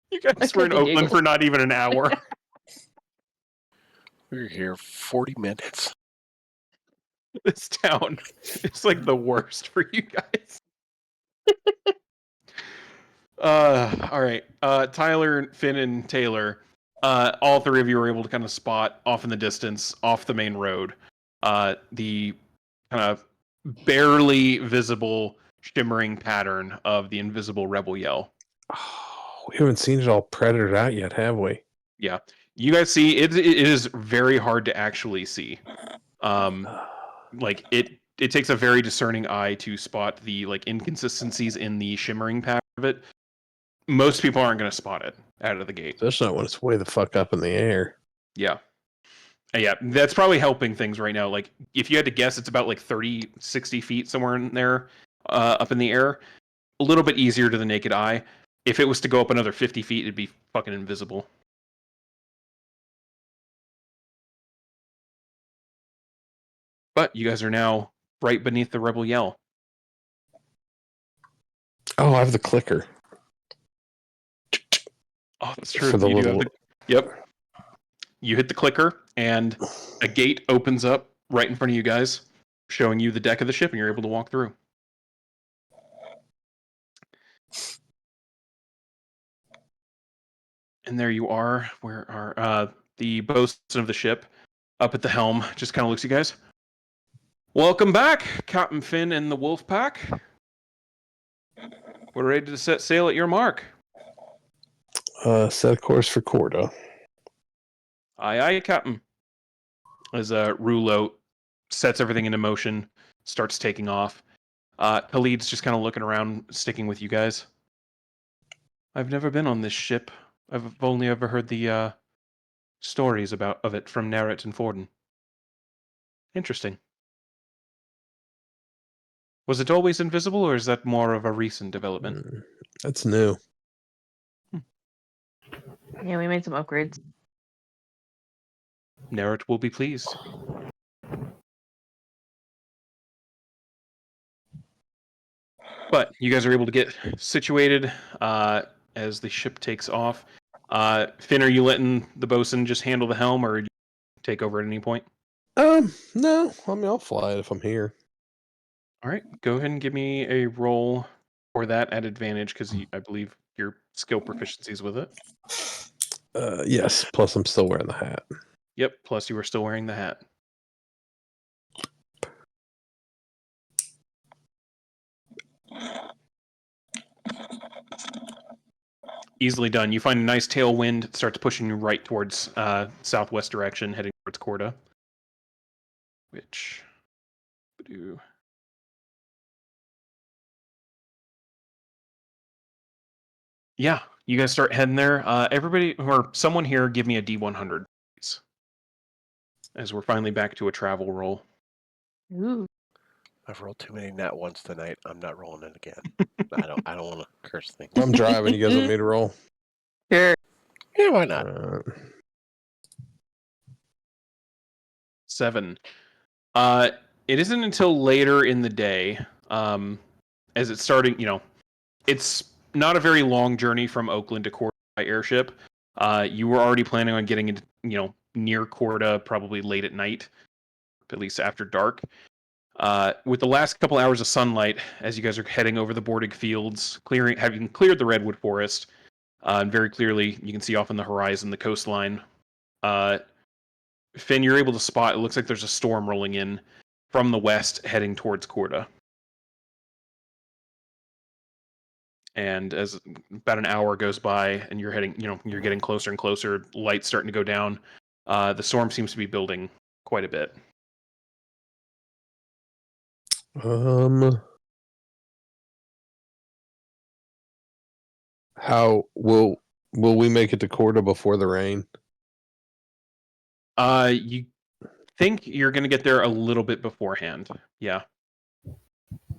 You guys I were in fucking Oakland giggle. for not even an hour. We were here 40 minutes. This town is like the worst for you guys. All right. Tyler, Finn, and Taylor, all three of you were able to kind of spot off in the distance, off the main road, the kind of barely visible shimmering pattern of the invisible rebel yell. Oh, we haven't seen it all predated out yet, have we? Yeah. You guys see it is very hard to actually see. Like it takes a very discerning eye to spot the like inconsistencies in the shimmering pattern of it. Most people aren't going to spot it out of the gate. Especially not when it's way the fuck up in the air. Yeah. Yeah, that's probably helping things right now. Like, if you had to guess, it's about like 30, 60 feet somewhere in there, up in the air. A little bit easier to the naked eye. If it was to go up another 50 feet, it'd be fucking invisible. But you guys are now right beneath the rebel yell. Oh, I have the clicker. Oh, that's true. For the You do have little... Yep. You hit the clicker, and a gate opens up right in front of you guys, showing you the deck of the ship, and you're able to walk through. And there you are. Where are the bosun of the ship up at the helm? Just kind of looks at you guys. Welcome back, Captain Finn and the Wolf Pack. We're ready to set sail at your mark. Set a course for Corda. Aye, aye, Captain. As Rulo sets everything into motion, starts taking off. Khalid's just kind of looking around, sticking with you guys. I've never been on this ship. I've only ever heard the stories of it from Narret and Forden. Interesting. Was it always invisible, or is that more of a recent development? That's new. Yeah, we made some upgrades. Narret will be pleased. But you guys are able to get situated as the ship takes off. Finn, are you letting the bosun just handle the helm, or do you take over at any point? No. I mean, I'll fly it if I'm here. All right, go ahead and give me a roll for that at advantage, because I believe your skill proficiencies with it. Yes. Plus, I'm still wearing the hat. Yep, plus you were still wearing the hat. Easily done. You find a nice tailwind. It starts pushing you right towards southwest direction, heading towards Corda. Which... Yeah, you guys start heading there. Everybody, or someone here, give me a D100, please. As we're finally back to a travel roll. Ooh. I've rolled too many nat ones tonight. I'm not rolling it again. I don't want to curse things. I'm driving. You guys want me to roll? Sure. Yeah, why not? 7. It isn't until later in the day, as it's starting, it's not a very long journey from Oakland to Corda by airship. You were already planning on getting into, near Corda probably late at night, at least after dark. With the last couple hours of sunlight, as you guys are heading over the boarding fields, having cleared the redwood forest, and very clearly you can see off on the horizon the coastline. Finn, you're able to spot, it looks like there's a storm rolling in from the west heading towards Corda. And as about an hour goes by and you're heading, you're getting closer and closer, light's starting to go down, the storm seems to be building quite a bit. How will we make it to Corda before the rain? You think you're going to get there a little bit beforehand. Yeah.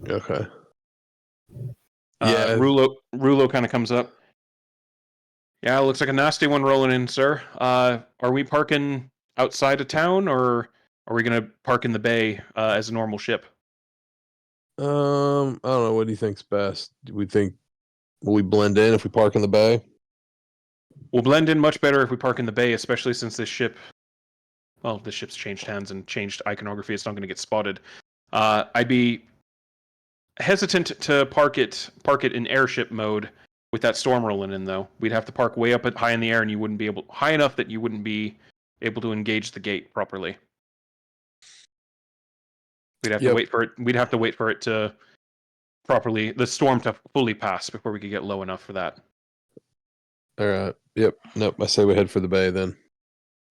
Okay. Yeah. Rulo kind of comes up. Yeah, looks like a nasty one rolling in, sir. Are we parking outside of town, or are we going to park in the bay as a normal ship? I don't know. What do you think's best? Will we blend in if we park in the bay? We'll blend in much better if we park in the bay, especially since this ship's changed hands and changed iconography. It's not going to get spotted. I'd be hesitant to park it in airship mode with that storm rolling in, though. We'd have to park way up high in the air, and you wouldn't be high enough that you wouldn't be able to engage the gate properly. We'd have to wait for it. We'd have to wait for it to the storm to fully pass before we could get low enough for that. All right. Yep. Nope. I say we head for the bay then.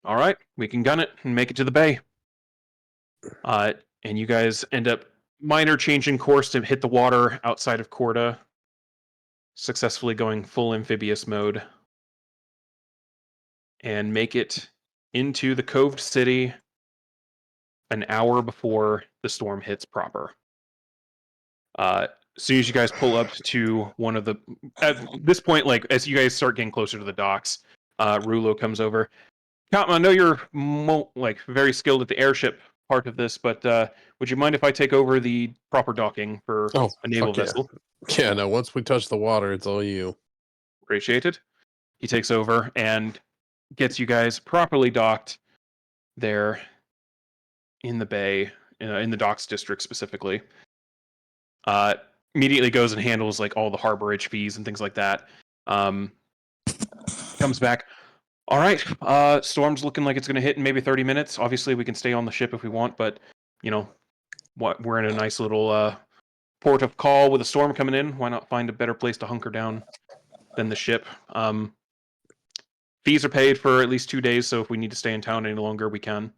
All right, we can gun it and make it to the bay. And you guys end up minor changing course to hit the water outside of Corda, successfully going full amphibious mode, and make it into the coved city an hour before the storm hits proper. As soon as you guys pull up to one of the... At this point, as you guys start getting closer to the docks, Rulo comes over. Captain, I know you're very skilled at the airship part of this, but would you mind if I take over the proper docking for a naval vessel? Yeah, no, once we touch the water, it's all you. Appreciated. He takes over and gets you guys properly docked there. in the bay, in the docks district specifically. Immediately goes and handles like all the harborage fees and things like that. Comes back. All right, storm's looking like it's going to hit in maybe 30 minutes. Obviously, we can stay on the ship if we want, but we're in a nice little port of call with a storm coming in. Why not find a better place to hunker down than the ship? Fees are paid for at least 2 days, so if we need to stay in town any longer, we can.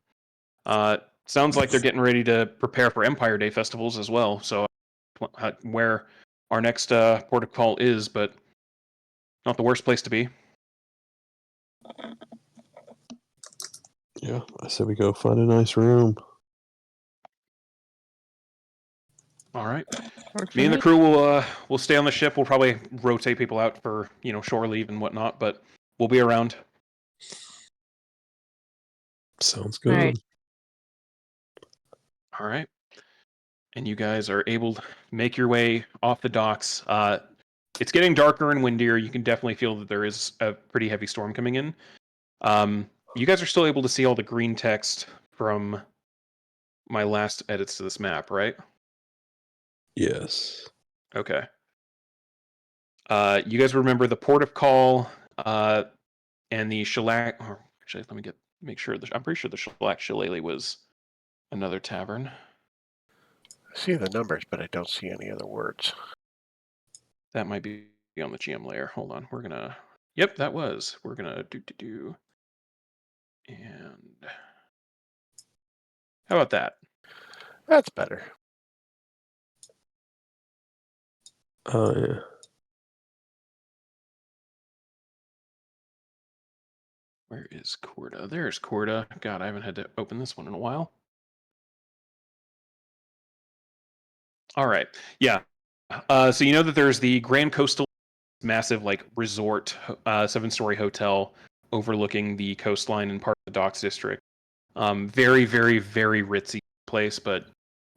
Sounds like they're getting ready to prepare for Empire Day festivals as well. So where our next port of call is, but not the worst place to be. Yeah, I said we go find a nice room. All right. Works Me for and the me. crew will stay on the ship. We'll probably rotate people out for shore leave and whatnot, but we'll be around. Sounds good. Right. All right. And you guys are able to make your way off the docks. It's getting darker and windier. You can definitely feel that there is a pretty heavy storm coming in. You guys are still able to see all the green text from my last edits to this map, right? Yes. Okay. You guys remember the port of call and the shellac. Or actually, let me make sure. I'm pretty sure the shellac shillelagh was another tavern. I see the numbers, but I don't see any other words. That might be on the GM layer. Hold on. We're gonna. Yep, that was. We're gonna do. And how about that? That's better. Oh yeah. Where is Corda? There's Corda. God, I haven't had to open this one in a while. All right. Yeah. So you know that there's the Grand Coastal, massive like resort, 7-story hotel overlooking the coastline and part of the docks district. Very, very, very ritzy place, but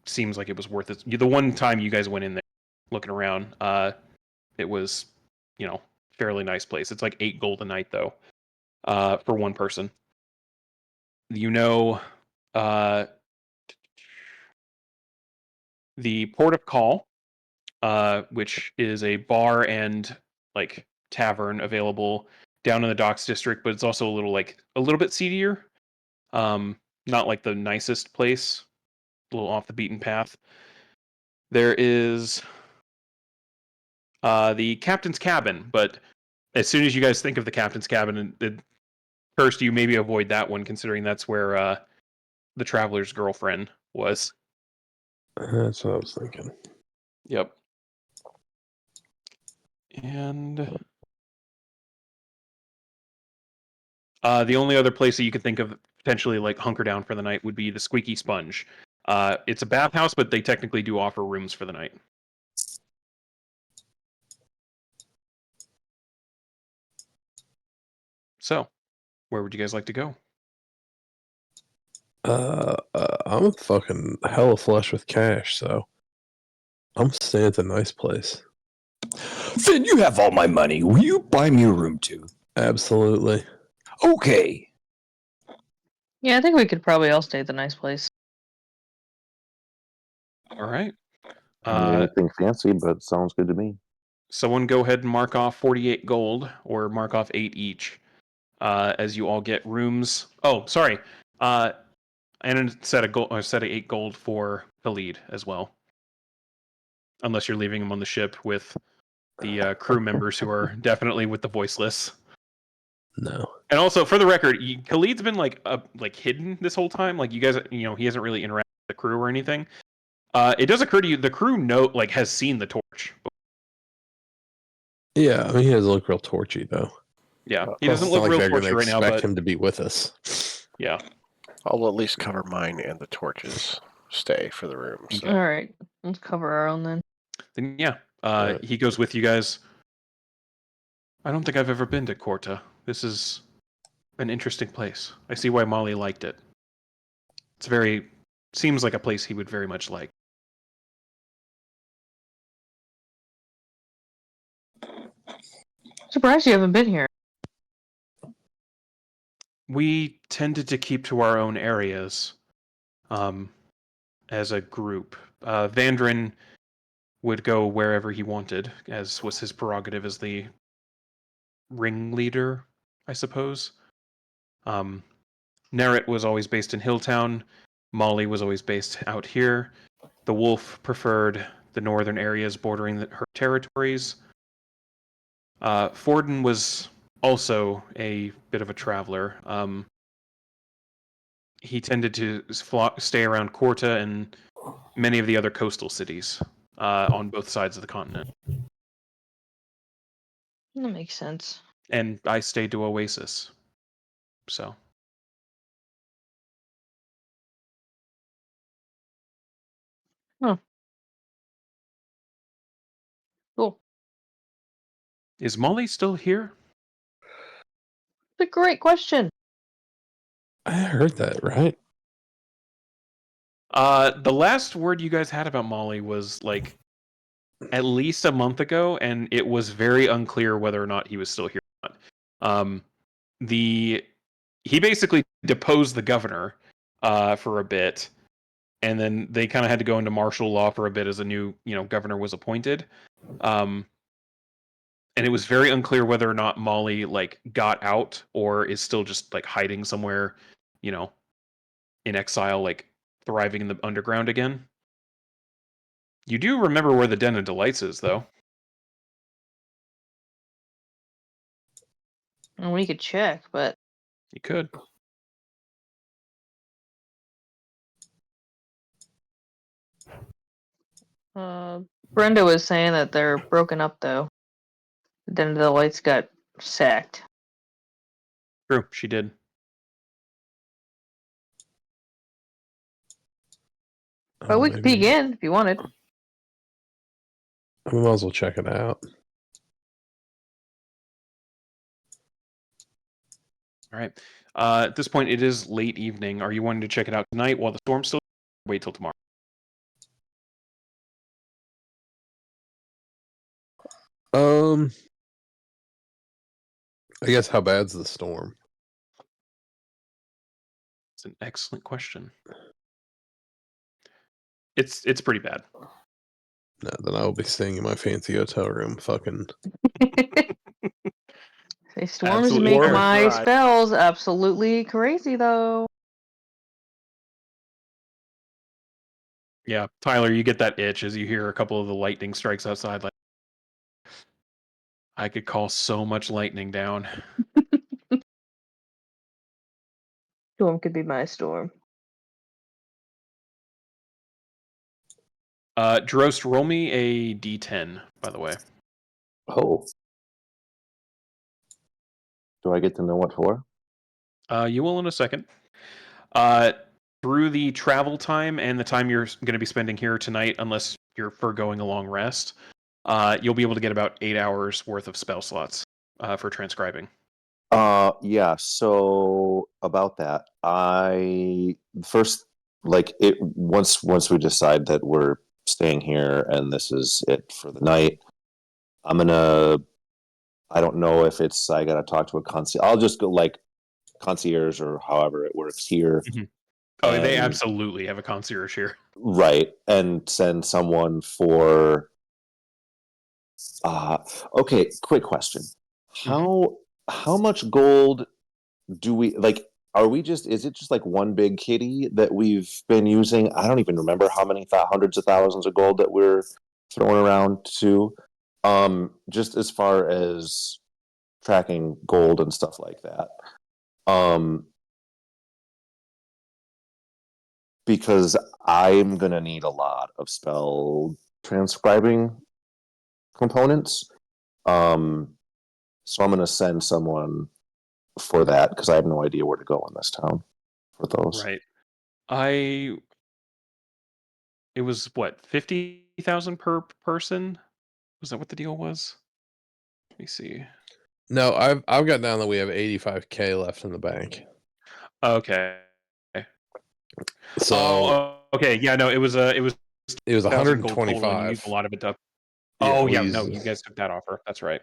seems like it was worth it. The one time you guys went in there looking around, it was, fairly nice place. It's like 8 gold a night though, for one person. Uh, the Port of Call, which is a bar and like tavern available down in the docks district, but it's also a little bit seedier. Not like the nicest place, a little off the beaten path. There is the captain's cabin, but as soon as you guys think of the captain's cabin, first you maybe avoid that one, considering that's where the traveler's girlfriend was. That's what I was thinking. Yep. And the only other place that you could think of potentially like hunker down for the night would be the Squeaky Sponge. It's a bathhouse, but they technically do offer rooms for the night. So, where would you guys like to go? I'm fucking hella flush with cash, so I'm staying at the nice place. Finn, you have all my money. Will you buy me a room too? Absolutely. Okay. Yeah, I think we could probably all stay at the nice place. All right. Anything fancy, but sounds good to me. Someone go ahead and mark off 48 gold, or mark off 8 each, as you all get rooms. Oh, sorry. And a set of 8 gold for the lead as well. Unless you're leaving him on the ship with the crew members who are definitely with the voiceless. No. And also, for the record, Khalid's been like hidden this whole time. Like you guys, he hasn't really interacted with the crew or anything. It does occur to you the crew has seen the torch. Yeah, I mean, he doesn't look real torchy though. Yeah, he doesn't It's look not like real they're torchy gonna right now, expect but him to be with us. yeah. I'll at least cover mine and the torches stay for the room. So. All right, let's cover our own then. Then yeah, Right. he goes with you guys. I don't think I've ever been to Korta. This is an interesting place. I see why Molly liked it. Seems like a place he would very much like. Surprised you haven't been here. We tended to keep to our own areas. as a group. Vandrin would go wherever he wanted, as was his prerogative as the ringleader, I suppose. Nerit was always based in Hilltown. Molly was always based out here. The wolf preferred the northern areas bordering her territories. Forden was also a bit of a traveler. He tended to stay around Korta and many of the other coastal cities on both sides of the continent. That makes sense. And I stayed to Oasis. So. Huh. Cool. Is Molly still here? It's a great question. I heard that, right? The last word you guys had about Molly was like at least a month ago, and it was very unclear whether or not he was still here or not. He basically deposed the governor for a bit, and then they kind of had to go into martial law for a bit as a new governor was appointed. And it was very unclear whether or not Molly like got out or is still just like hiding somewhere, in exile, like thriving in the underground again. You do remember where the Den of Delights is, though. And we could check, but You could. Brenda was saying that they're broken up, though. Then the lights got sacked. True, she did. But we could peek in if you wanted. We might as well check it out. All right. At this point, it is late evening. Are you wanting to check it out tonight while the storm's still? Wait till tomorrow. I guess how bad's the storm? It's an excellent question. It's pretty bad. No, then I'll be staying in my fancy hotel room. Fucking. Say storms Absolutely make fair. my Right. spells absolutely crazy, though. Yeah, Tyler, you get that itch as you hear a couple of the lightning strikes outside. Like, I could call so much lightning down. Storm could be my storm. Drost, roll me a d10, by the way. Oh. Do I get to know what for? You will in a second. Through the travel time and the time you're going to be spending here tonight, unless you're foregoing a long rest, you'll be able to get about 8 hours worth of spell slots for transcribing. Yeah, so about that. I first like it once we decide that we're staying here and this is it for the night, I'm gonna I don't know if it's I gotta talk to a concierge. I'll just go like concierge or however it works here. Mm-hmm. Oh, they and- absolutely have a concierge here. Right. And send someone for okay, quick question. How much gold do we like are we just is it just like one big kitty that we've been using? I don't even remember how many hundreds of thousands of gold that we're throwing around to. Just as far as tracking gold and stuff like that. Because I'm gonna need a lot of spell transcribing components. So I'm gonna send someone for that because I have no idea where to go in this town for those. Right. It was what, 50,000 per person? Was that what the deal was? Let me see. No, I've got down that we have 85K left in the bank. Okay. So okay. Yeah, no, it was 125. gold total, and you used a lot of it up. Yeah, Oh we yeah, used- no, you guys took that offer. That's right.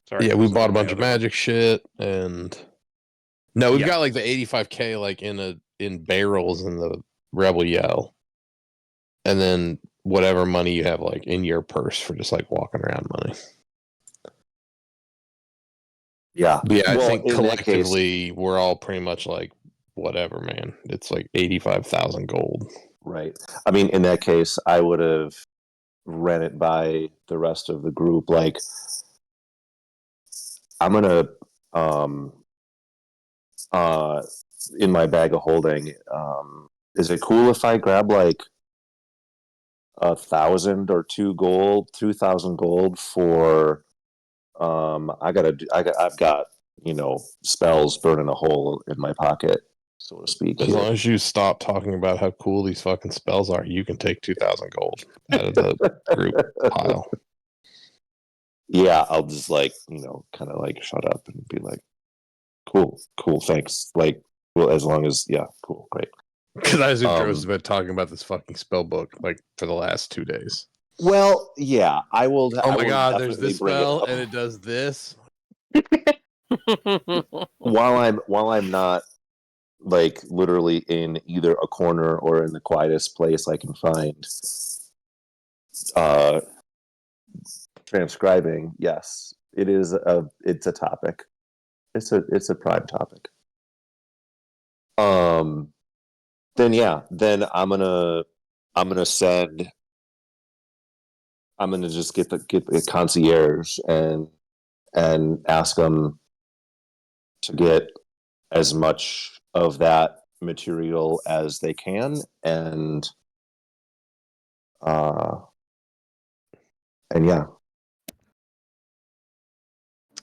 Sorry. Yeah, I we was bought a looking at my bunch of other one. magic shit, and no, we've Yeah. got like the 85K like in barrels in the Rebel Yell, and then whatever money you have like in your purse for just like walking around money. Yeah. But yeah, I Well, think in that case- collectively we're all pretty much like whatever, man. It's like 85,000 gold. Right. I mean, in that case, I would have ran it by the rest of the group. Like, I'm gonna, in my bag of holding, is it cool if I grab like 1,000 or 2,000 gold for? I've got spells burning a hole in my pocket, so to speak. As long as you stop talking about how cool these fucking spells are, you can take 2,000 gold out of the group pile. Yeah, I'll just kind of like shut up and be like, cool, thanks. Like, well, as long as cool, great. Because I assume Joe's been talking about this fucking spell book like for the last 2 days. Well, yeah, I will. Oh I my will god, there's definitely this bring it spell up. and it does this. while I'm not like literally in either a corner or in the quietest place I can find, transcribing. Yes, it's a topic. It's a prime topic. Then I'm gonna send. I'm gonna just get the concierge and ask them to get as much of that material as they can, and yeah,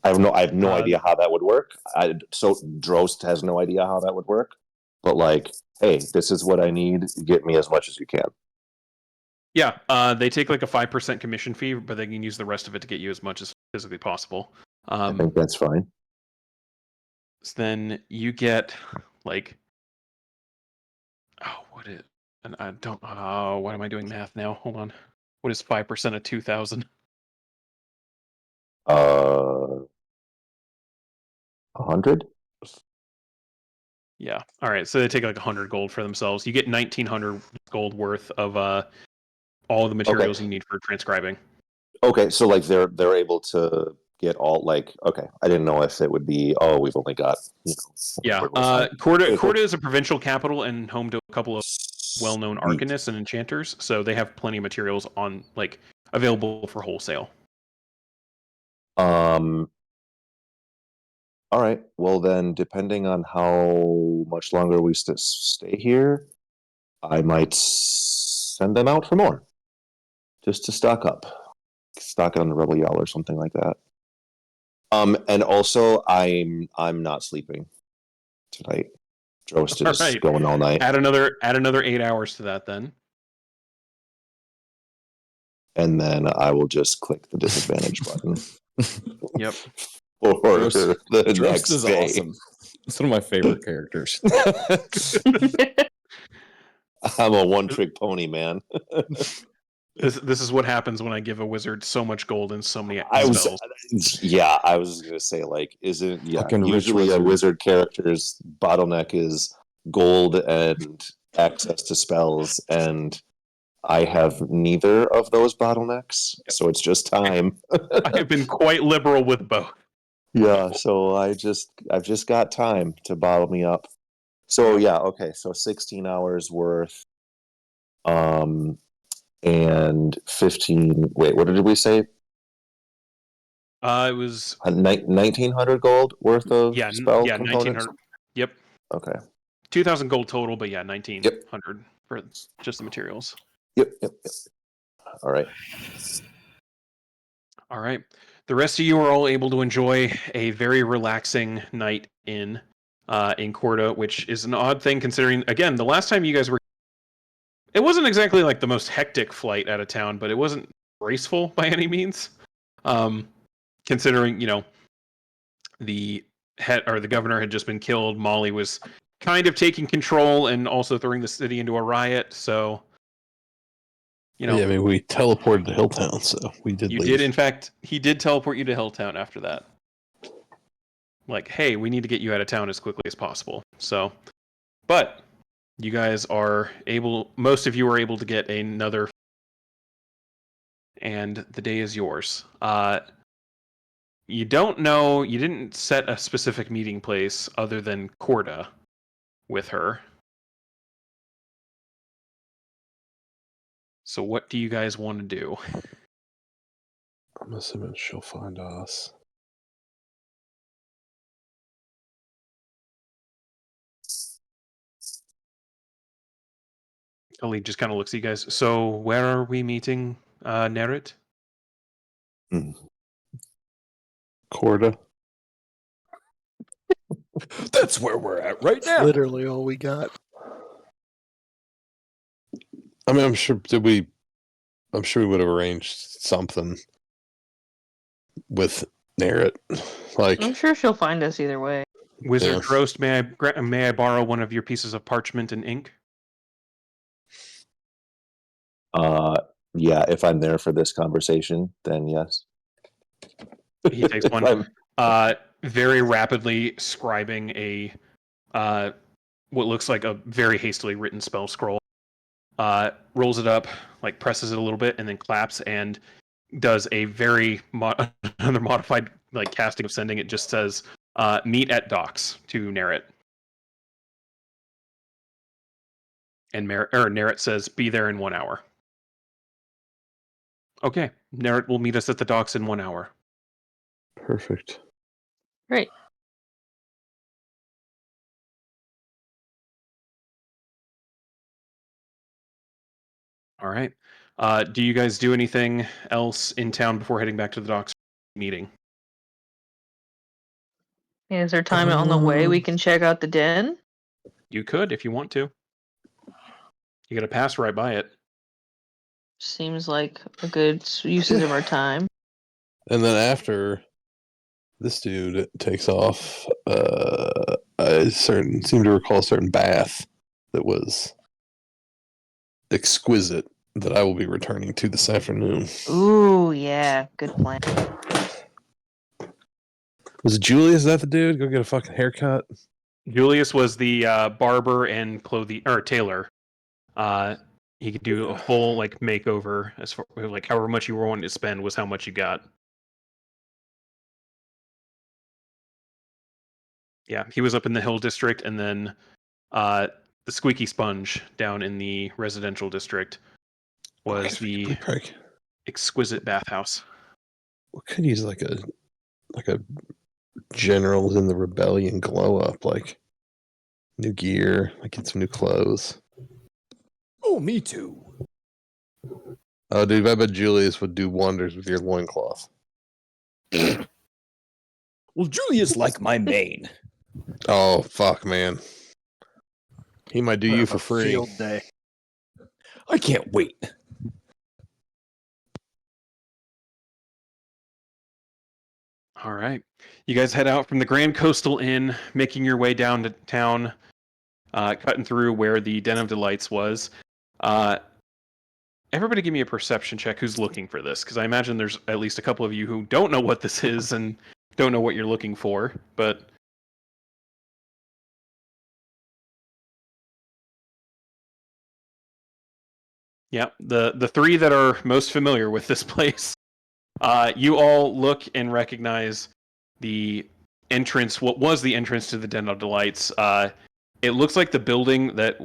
I have no idea how that would work. So Drost has no idea how that would work, but like, hey, this is what I need. Get me as much as you can. Yeah, they take like a 5% commission fee, but they can use the rest of it to get you as much as physically possible. I think that's fine. So then you get like, and I don't. Oh, why am I doing math now? Hold on. What is 5% of 2,000? 100. Yeah. All right. So they take like 100 gold for themselves. You get 1,900 gold worth of all of the materials you need for transcribing. Okay, so like they're able to get all like, okay, I didn't know if it would be, oh, we've only got Yeah. Corda is a provincial capital and home to a couple of well-known arcanists and enchanters, so they have plenty of materials on like available for wholesale. All right. Well, then, depending on how much longer we stay here, I might send them out for more, just to stock it on the Rebel Yell or something like that. And also, I'm not sleeping tonight. Drost is going all night. Add another 8 hours to that, then. And then I will just click the disadvantage button. Yep. For Drost the next is day. awesome. It's one of my favorite characters. I'm a one-trick pony, man. This is what happens when I give a wizard so much gold and so many spells. I was gonna say, like, Fucking usually rich a wizard character's bottleneck is gold and access to spells, and I have neither of those bottlenecks, so it's just time. I have been quite liberal with both. Yeah, so I've just got time to bottle me up. So yeah, okay, so 16 hours worth, and 15. Wait, what did we say? It was 1,900 gold worth of spell components. 1,900. Yep. Okay. 2,000 gold total, but yeah, 1,900 for just the materials. Yep. All right. All right. The rest of you are all able to enjoy a very relaxing night in Corda, which is an odd thing considering, again, the last time you guys were, it wasn't exactly like the most hectic flight out of town, but it wasn't graceful by any means. Considering, the governor had just been killed, Molly was kind of taking control and also throwing the city into a riot, so Yeah, I mean, we teleported to Hilltown, so we did leave. In fact, he did teleport you to Hilltown after that. Like, hey, we need to get you out of town as quickly as possible. So, but you guys are able. Most of you are able to get another, and the day is yours. You don't know. You didn't set a specific meeting place other than Corda with her. So what do you guys want to do? I'm assuming she'll find us. Ali just kind of looks at you guys. So where are we meeting, Nerit? Corda. That's where we're at right now. Literally all we got. I mean, I'm sure we would have arranged something with Narret. Like, I'm sure she'll find us either way. Wizard Yeah. Drost, may I borrow one of your pieces of parchment and ink? Yeah, if I'm there for this conversation, then yes. He takes If one. I'm- Very rapidly scribing a what looks like a very hastily written spell scroll. Rolls it up, like presses it a little bit, and then claps and does a very another modified like casting of sending. It just says meet at docks to Narret. And Narret says be there in 1 hour. Okay, Narret will meet us at the docks in 1 hour. perfect. Great. All right. Do you guys do anything else in town before heading back to the docks meeting? Is there time on the way we can check out the den? You could if you want to. You got to pass right by it. Seems like a good usage of our time. And then after this dude takes off, I seem to recall a certain bath that was exquisite that I will be returning to this afternoon. Ooh, yeah, good plan. Was Julius, is that the dude? Go get a fucking haircut? Julius was the barber and clothing or tailor. He could do a full like makeover as far like however much you were wanting to spend was how much you got. Yeah, he was up in the Hill District, and then the Squeaky Sponge down in the residential district was the exquisite bathhouse. We could use like a generals in the rebellion glow up, like new gear, like get some new clothes. Oh, me too. Oh, dude, I bet Julius would do wonders with your loincloth. Well, Julia's like my main. Oh, fuck, man. He might do We'll you have for a free. Field day. I can't wait. All right. You guys head out from the Grand Coastal Inn, making your way down to town, cutting through where the Den of Delights was. Everybody give me a perception check who's looking for this, because I imagine there's at least a couple of you who don't know what this is and don't know what you're looking for, but... Yeah, the three that are most familiar with this place. You all look and recognize the entrance, what was the entrance to the Den of Delights. It looks like the building that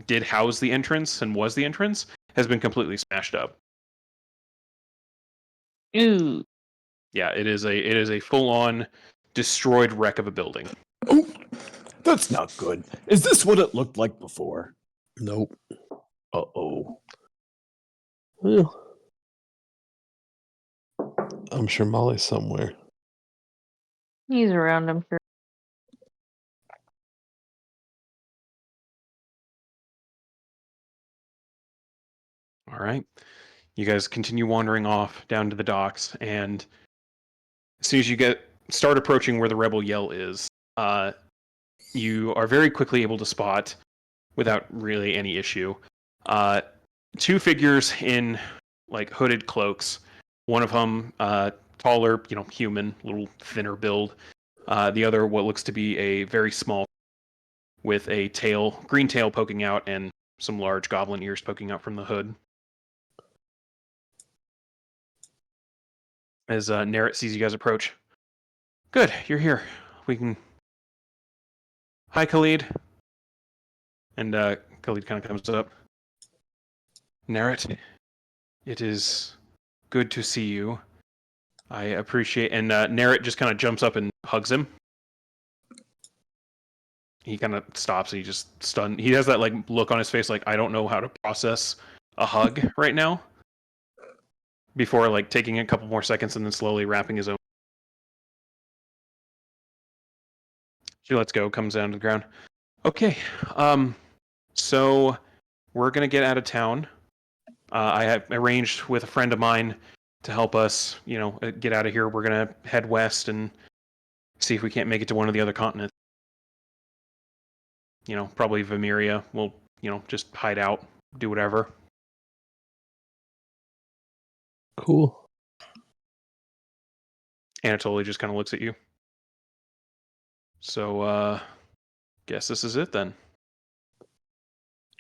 did house the entrance and was the entrance has been completely smashed up. Ooh. Yeah, it is a full-on destroyed wreck of a building. Oh, that's not good. Is this what it looked like before? Nope. Uh-oh. Well, I'm sure Molly's somewhere. He's around, I'm sure. All right. You guys continue wandering off down to the docks, and as soon as you start approaching where the Rebel Yell is, you are very quickly able to spot, without really any issue, two figures in like hooded cloaks. One of them taller, human, little thinner build. The other, what looks to be a very small with a green tail poking out, and some large goblin ears poking out from the hood. As Narret sees you guys approach. Good, you're here. We can... Hi, Khalid. And Khalid kind of comes up. Narret, it is good to see you. I appreciate... And Narret just kind of jumps up and hugs him. He kind of stops and he just stunned. He has that like look on his face like, I don't know how to process a hug right now. Before like taking a couple more seconds and then slowly wrapping his own. She lets go, comes down to the ground. Okay, so we're gonna get out of town. I have arranged with a friend of mine to help us, get out of here. We're gonna head west and see if we can't make it to one of the other continents. Probably Meridia. We'll, just hide out, do whatever. Cool. Anatoly just kind of looks at you. So, guess this is it then.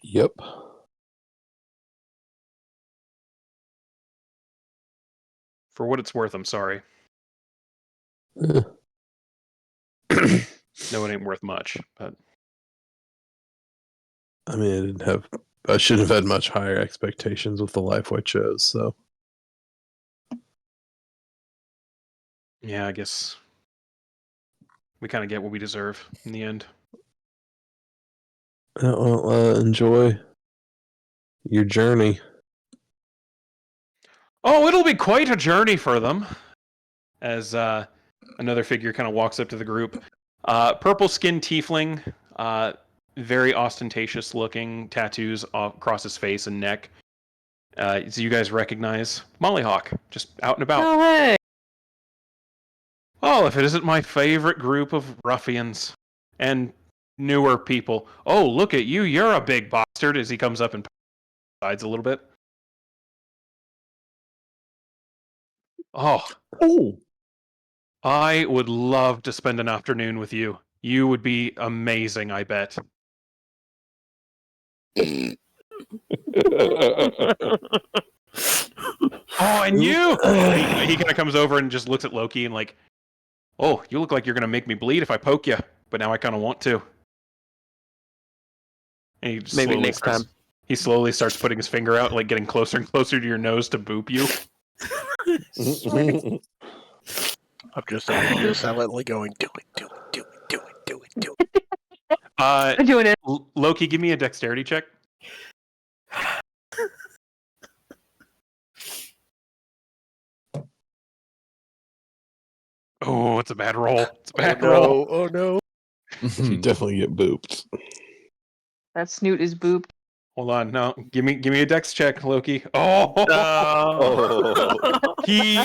Yep. For what it's worth, I'm sorry. Eh. No, it ain't worth much, but... I mean, I shouldn't have had much higher expectations with the life I chose, so. Yeah, I guess we kind of get what we deserve in the end. Well, enjoy your journey. Oh, it'll be quite a journey for them. As another figure kind of walks up to the group. Purple skinned tiefling, very ostentatious looking, tattoos across his face and neck. So you guys recognize Mollyhawk, just out and about. Oh, hey. Oh, if it isn't my favorite group of ruffians and newer people. Oh, look at you, you're a big bastard, as he comes up and sides a little bit. Oh, I would love to spend an afternoon with you. You would be amazing, I bet. Oh, and you! He kind of comes over and just looks at Loki and like, oh, you look like you're going to make me bleed if I poke you, but now I kind of want to. And he Maybe next time. He slowly starts putting his finger out, like getting closer and closer to your nose to boop you. I'm just over here silently going, do it, do it, do it, do it, do it, do it. I'm doing it. Loki, give me a dexterity check. Oh, it's a bad roll. It's a bad roll. Oh no. You definitely get booped. That snoot is booped. Hold on, no. Give me a dex check, Loki. Oh, he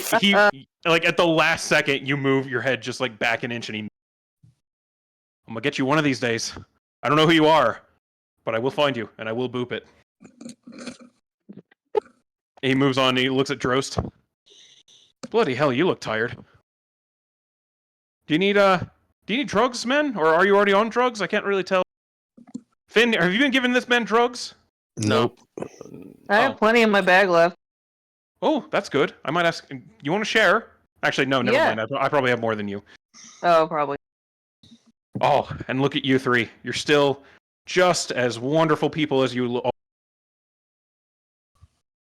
like at the last second you move your head just like back an inch and I'm gonna get you one of these days. I don't know who you are, but I will find you and I will boop it. He moves on, he looks at Drost. Bloody hell, you look tired. Do you need drugs, man? Or are you already on drugs? I can't really tell. Finn, have you been giving this man drugs? Nope. I have plenty in my bag left. Oh, that's good. I might ask. You want to share? Actually, no, never mind. I probably have more than you. Oh, probably. Oh, and look at you three. You're still just as wonderful people as you look.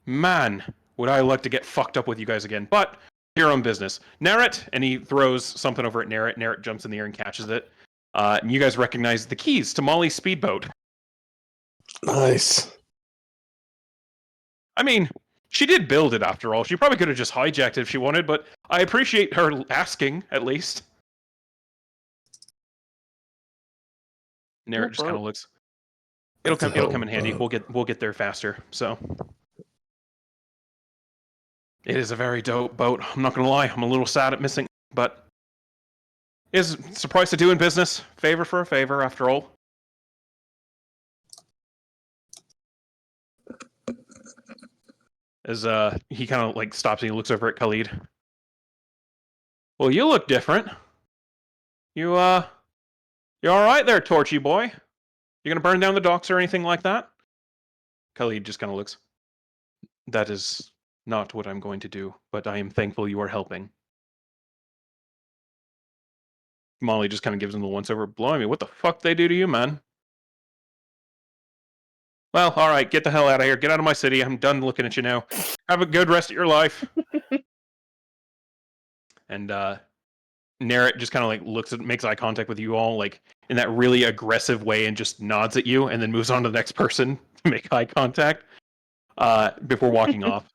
Man, would I like to get fucked up with you guys again. But your own business. Narret, and he throws something over at Narret. Narret jumps in the air and catches it. And you guys recognize the keys to Molly's speedboat. Nice. I mean, she did build it after all. She probably could have just hijacked it if she wanted, but I appreciate her asking, at least. Narret just kind of looks. It'll come in handy. We'll get there faster. So it is a very dope boat. I'm not gonna lie. I'm a little sad at missing, but it's a price of doing business. Favor for a favor, after all. As he kind of like stops and he looks over at Khalid. Well, you look different. You all right there, Torchy boy? You gonna burn down the docks or anything like that? Khalid just kind of looks. That is not what I'm going to do, but I am thankful you are helping. Molly just kind of gives him the once-over. Blimey, what the fuck they do to you, man? Well, all right, get the hell out of here. Get out of my city. I'm done looking at you now. Have a good rest of your life. And Narret just kind of like looks at, makes eye contact with you all, like in that really aggressive way, and just nods at you, and then moves on to the next person to make eye contact before walking off.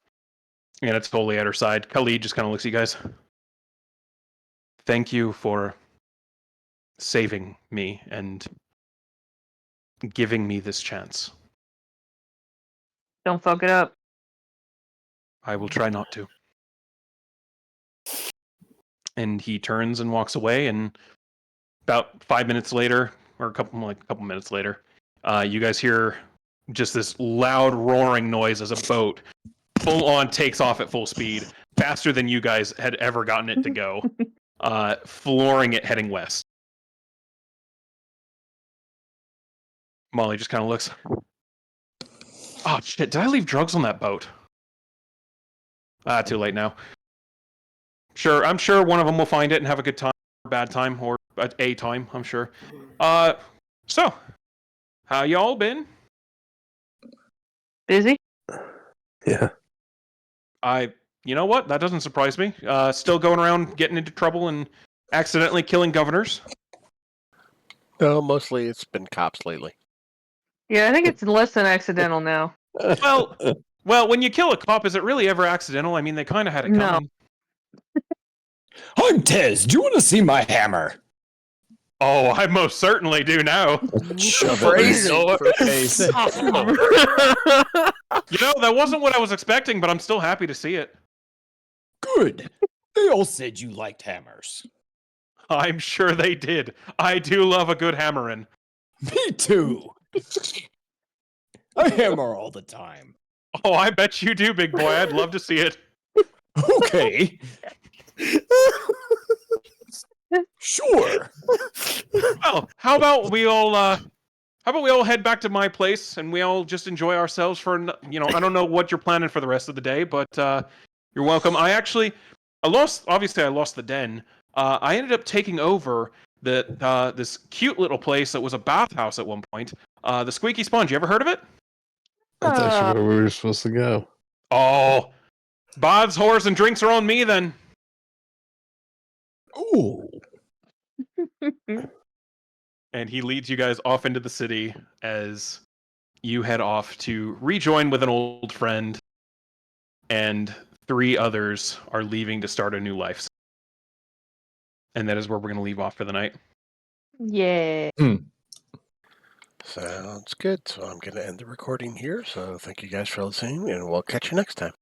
And it's totally at her side. Khalid just kind of looks at you guys. Thank you for saving me and giving me this chance. Don't fuck it up. I will try not to. And he turns and walks away, and about 5 minutes later, or a couple minutes later, you guys hear just this loud roaring noise as a boat full on takes off at full speed, faster than you guys had ever gotten it to go, flooring it heading west. Molly just kind of looks. Oh shit, did I leave drugs on that boat? Too late now. Sure, I'm sure one of them will find it and have a good time, or bad time, or a time, I'm sure. So, how y'all been? Busy? Yeah. You know what? That doesn't surprise me. Still going around getting into trouble and accidentally killing governors. No, mostly it's been cops lately. Yeah, I think it's less than accidental now. Well, when you kill a cop, is it really ever accidental? I mean, they kind of had it No. coming. Huntez, do you want to see my hammer? Oh, I most certainly do now. Shove it in your face. You know, that wasn't what I was expecting, but I'm still happy to see it. Good. They all said you liked hammers. I'm sure they did. I do love a good hammering. Me too. I hammer all the time. Oh, I bet you do, big boy. I'd love to see it. Okay. Sure. Well, how about we all head back to my place and we all just enjoy ourselves for, I don't know what you're planning for the rest of the day, but you're welcome. I lost the den. I ended up taking over this cute little place that was a bathhouse at one point. The Squeaky Sponge. You ever heard of it? That's actually where we were supposed to go. Oh, baths, whores, and drinks are on me then. Ooh. And he leads you guys off into the city as you head off to rejoin with an old friend, and 3 others are leaving to start a new life. And that is where we're going to leave off for the night. Yeah. Sounds good. So I'm going to end the recording here. So thank you guys for listening, and we'll catch you next time.